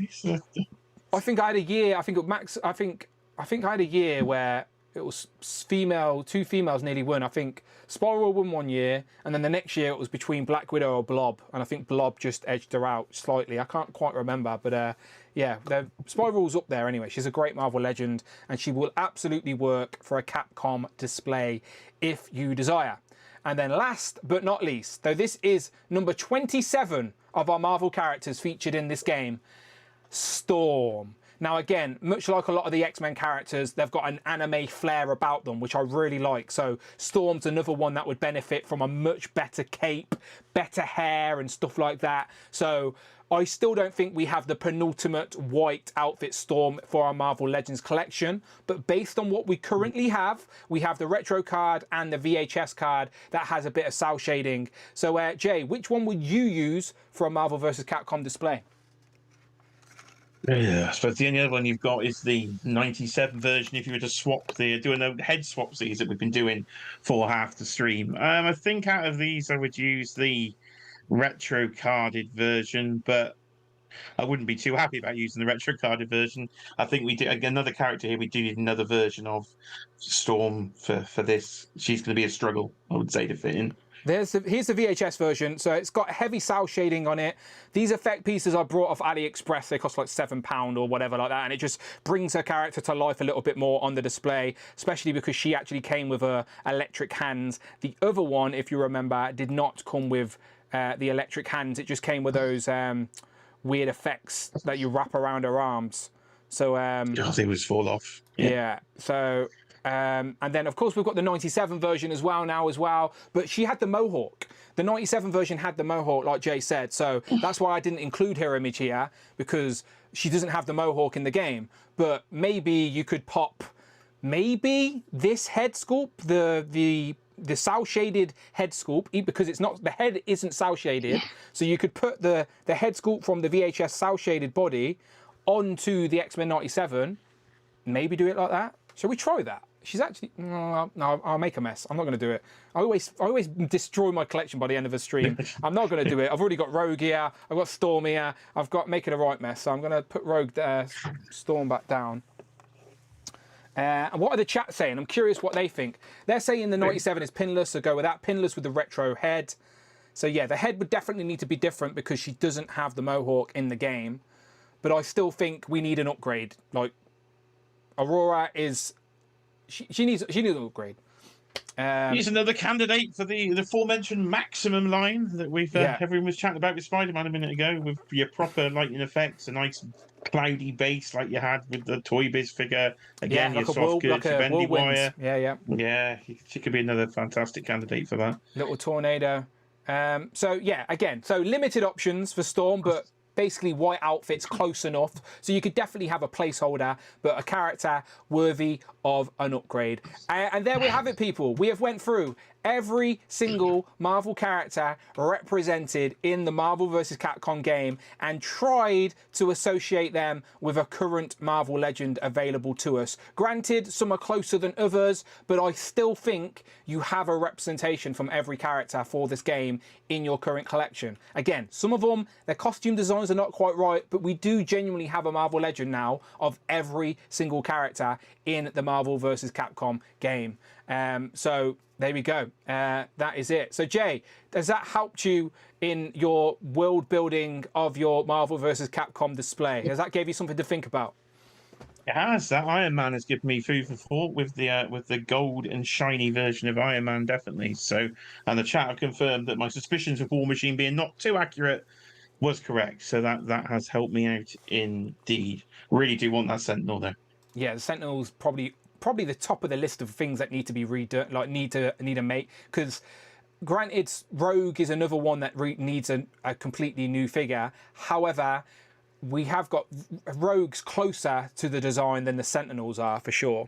I think I had a year, I think I had a year where it was two females nearly won. I think Spiral won one year, and then the next year it was between Black Widow or Blob, and I think Blob just edged her out slightly. I can't quite remember, but yeah, Spiral's up there anyway. She's a great Marvel Legend, and she will absolutely work for a Capcom display if you desire. And then last but not least, though this is number 27 of our Marvel characters featured in this game, Storm. Now, again, much like a lot of the X-Men characters, they've got an anime flair about them, which I really like. So Storm's another one that would benefit from a much better cape, better hair and stuff like that. So I still don't think we have the penultimate white outfit Storm for our Marvel Legends collection. But based on what we currently have, we have the retro card and the VHS card that has a bit of cel shading. So, Jay, which one would you use for a Marvel vs. Capcom display? Yeah, I suppose the only other one you've got is the 97 version. If you were to swap doing the head swaps these that we've been doing for half the stream, I think out of these I would use the retro carded version, but I wouldn't be too happy about using the retro carded version. I think we do another character here. We do need another version of Storm for this. She's going to be a struggle, I would say, to fit in. Here's the VHS version. So it's got heavy cell shading on it. These effect pieces I brought off AliExpress. They cost like £7 or whatever like that. And it just brings her character to life a little bit more on the display, especially because she actually came with her electric hands. The other one, if you remember, did not come with the electric hands. It just came with those weird effects that you wrap around her arms. So they was fall off. Yeah. So and then of course we've got the 97 version as well, but she had the mohawk. The 97 version had the mohawk, like Jay said, so that's why I didn't include her image here, because she doesn't have the mohawk in the game. But maybe you could pop maybe this head sculpt, the cell shaded head sculpt, because it's not, the head isn't cell shaded, so you could put the head sculpt from the VHS cell shaded body onto the X-Men 97. Maybe do it like that. Shall we try that? She's actually no, I'll make a mess. I'm not going to do it. I always destroy my collection by the end of a stream. I'm not going to do it. I've already got Rogue here. I've got Storm here. I've got making a right mess. So I'm going to put Rogue there, Storm back down. And what are the chat saying? I'm curious what they think. They're saying the 97 is pinless, so go with that. Pinless with the retro head. So yeah, the head would definitely need to be different because she doesn't have the mohawk in the game. But I still think we need an upgrade. Like Aurora is, she needs an upgrade. He's another candidate for the aforementioned maximum line that we've everyone was chatting about with Spider-Man a minute ago, with your proper lighting effects, a nice cloudy base like you had with the Toy Biz figure. Again, like your soft goods, your bendy wire. Yeah. She could be another fantastic candidate for that. Little tornado. So yeah, again, so limited options for Storm, but basically white outfits close enough, so you could definitely have a placeholder, but a character worthy of an upgrade. And there we have it, people. We have went through every single Marvel character represented in the Marvel vs. Capcom game and tried to associate them with a current Marvel legend available to us. Granted, some are closer than others, but I still think you have a representation from every character for this game in your current collection. Again, some of them, their costume designs are not quite right, but we do genuinely have a Marvel legend now of every single character in the Marvel vs. Capcom game. So there we go. That is it. So Jay, has that helped you in your world building of your Marvel vs. Capcom display? Has that gave you something to think about? It has. That Iron Man has given me food for thought with the gold and shiny version of Iron Man, definitely. So, and the chat have confirmed that my suspicions of War Machine being not too accurate was correct. So that has helped me out indeed. Really do want that Sentinel though. Yeah, the Sentinel's probably the top of the list of things that need to be redone, like need to make, because granted, Rogue is another one that needs a completely new figure. However, we have got Rogues closer to the design than the Sentinels are, for sure.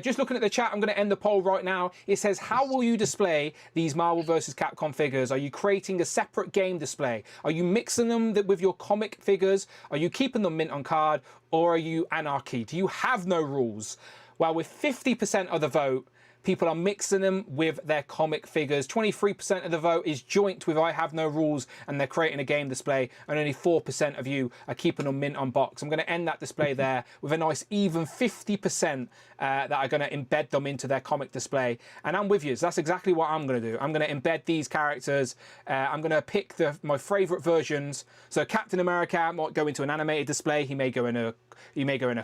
Just looking at the chat, I'm going to end the poll right now. It says, how will you display these Marvel vs. Capcom figures? Are you creating a separate game display? Are you mixing them with your comic figures? Are you keeping them mint on card? Or are you anarchy? Do you have no rules? Well, with 50% of the vote, people are mixing them with their comic figures. 23% of the vote is joint with I have no rules and they're creating a game display, and only 4% of you are keeping them mint on box. I'm going to end that display there with a nice even 50% that are going to embed them into their comic display. And I'm with you. So that's exactly what I'm going to do. I'm going to embed these characters. I'm going to pick my favourite versions. So Captain America might go into an animated display. He may go in a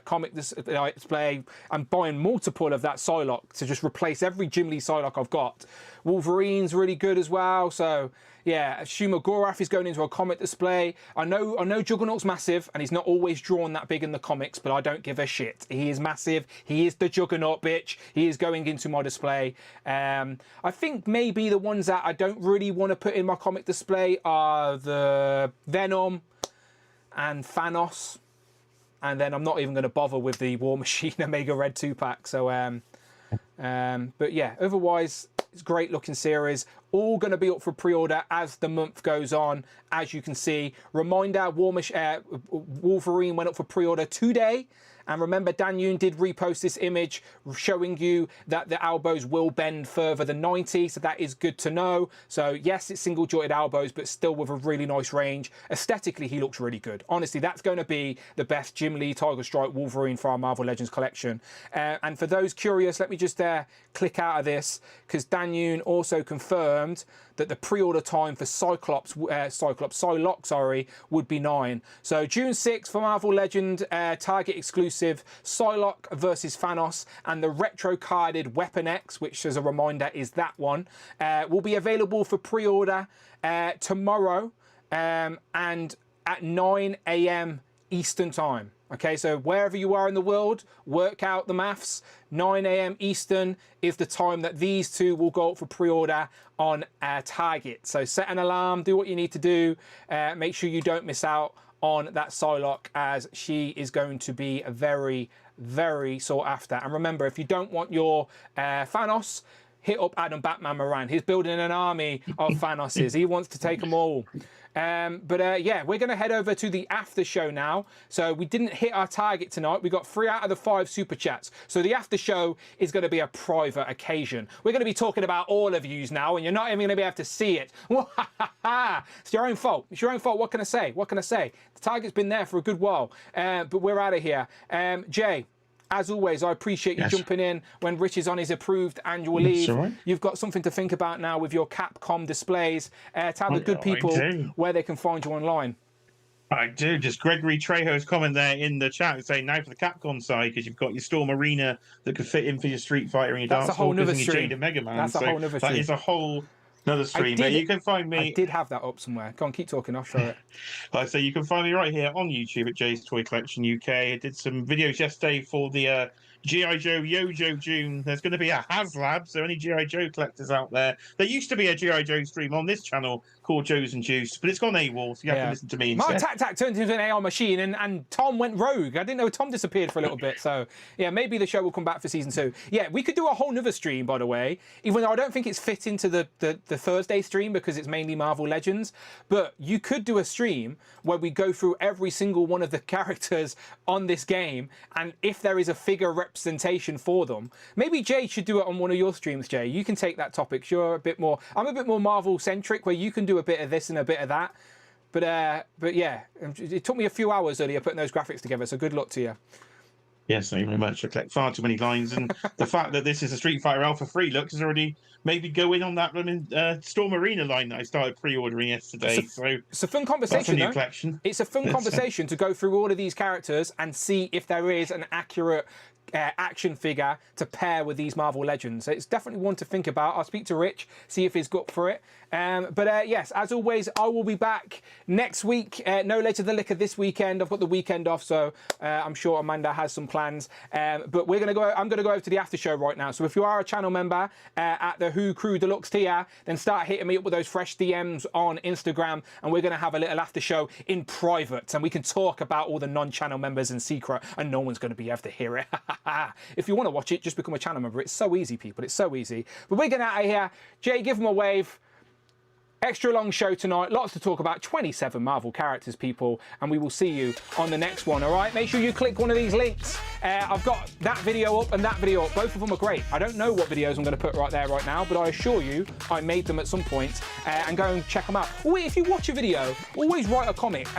comic display. I'm buying multiple of that Psylocke to just replace every Jim Lee Psylocke I've got. Wolverine's really good as well. So yeah, Shuma Gorath is going into a comic display. I know Juggernaut's massive and he's not always drawn that big in the comics, but I don't give a shit. He is massive. He is the Juggernaut, bitch. He is going into my display. I think maybe the ones that I don't really want to put in my comic display are the Venom and Thanos. And then I'm not even going to bother with the War Machine Omega Red 2-pack. So, but yeah, otherwise, it's a great looking series. all going to be up for pre-order as the month goes on, as you can see. Reminder, Wolverine went up for pre-order today. And remember, Dan Yoon did repost this image showing you that the elbows will bend further than 90, so that is good to know. So yes, it's single jointed elbows, but still with a really nice range. Aesthetically, he looks really good. Honestly, that's going to be the best Jim Lee Tiger Stripe Wolverine for our Marvel Legends collection. And for those curious, let me just click out of this, because Dan Yoon also confirmed that the pre-order time for Psylocke, would be 9. So June 6th for Marvel Legend Target exclusive Psylocke versus Thanos, and the retro carded Weapon X, which as a reminder is that one, will be available for pre-order tomorrow and at 9 a.m. Eastern time. Okay, so wherever you are in the world, work out the maths. 9 a.m. Eastern is the time that these two will go up for pre-order on Target. So set an alarm, do what you need to do. Make sure you don't miss out on that Psylocke, as she is going to be very, very sought after. And remember, if you don't want your Thanos, hit up Adam Batman Moran. He's building an army of Thanoses. He wants to take them all. Yeah, we're going to head over to the after show now. So we didn't hit our target tonight. We got 3 out of the 5 super chats. So the after show is going to be a private occasion. We're going to be talking about all of yous now, and you're not even going to be able to see it. It's your own fault. It's your own fault. What can I say? What can I say? The target's been there for a good while, but we're out of here. Jay, as always, I appreciate you jumping in when Rich is on his approved annual leave. Right. You've got something to think about now with your Capcom displays. Tell the good people where they can find you online. I do. Just Gregory Trejo's comment there in the chat saying now for the Capcom side, because you've got your Storm Arena that could fit in for your Street Fighter and your Dark Souls and your Jade and Mega Man. That's a whole nother stream. That is a whole another stream. But you can find me. I did have that up somewhere. Go on, keep talking. I'll show it. Like I say, you can find me right here on YouTube at Jay's Toy Collection UK. I did some videos yesterday for the G.I. Joe Yojo June. There's going to be a HasLab, so any G.I. Joe collectors out there. There used to be a G.I. Joe stream on this channel called Joe's and Juice, but it's gone AWOL, so you have to listen to me instead. Mark Tac turned into an AI machine, and Tom went rogue. I didn't know Tom disappeared for a little bit, so yeah, maybe the show will come back for season 2. Yeah, we could do a whole nother stream, by the way, even though I don't think it's fit into the Thursday stream because it's mainly Marvel Legends, but you could do a stream where we go through every single one of the characters on this game, and if there is a figure representation for them, maybe Jay should do it on one of your streams. Jay, you can take that topic. You're a bit more, I'm a bit more Marvel centric, where you can do a bit of this and a bit of that, but yeah, it took me a few hours earlier putting those graphics together, so good luck to you. Yes, thank you very much. I collect far too many lines, and the fact that this is a Street Fighter Alpha 3 looks has already maybe go in on that Storm Arena line that I started pre-ordering yesterday. So it's a fun conversation, that's a new collection. It's a fun conversation to go through all of these characters and see if there is an accurate action figure to pair with these Marvel Legends. So it's definitely one to think about. I'll speak to Rich, see if he's got for it. Yes, as always, I will be back next week. No later than liquor this weekend. I've got the weekend off, so I'm sure Amanda has some plans. But we're gonna go. I'm gonna go over to the after show right now. So if you are a channel member at the Who Crew Deluxe tier, then start hitting me up with those fresh DMs on Instagram, and we're gonna have a little after show in private, and we can talk about all the non-channel members in secret, and no one's gonna be able to hear it. If you want to watch it, just become a channel member. It's so easy, people. It's so easy. But we're getting out of here. Jay, give them a wave. Extra long show tonight. Lots to talk about. 27 Marvel characters, people. And we will see you on the next one, all right? Make sure you click one of these links. I've got that video up and that video up. Both of them are great. I don't know what videos I'm going to put right there right now, but I assure you I made them at some point. And go and check them out. Or if you watch a video, always write a comment,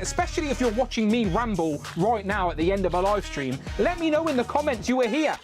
especially if you're watching me ramble right now at the end of a live stream. Let me know in the comments you were here.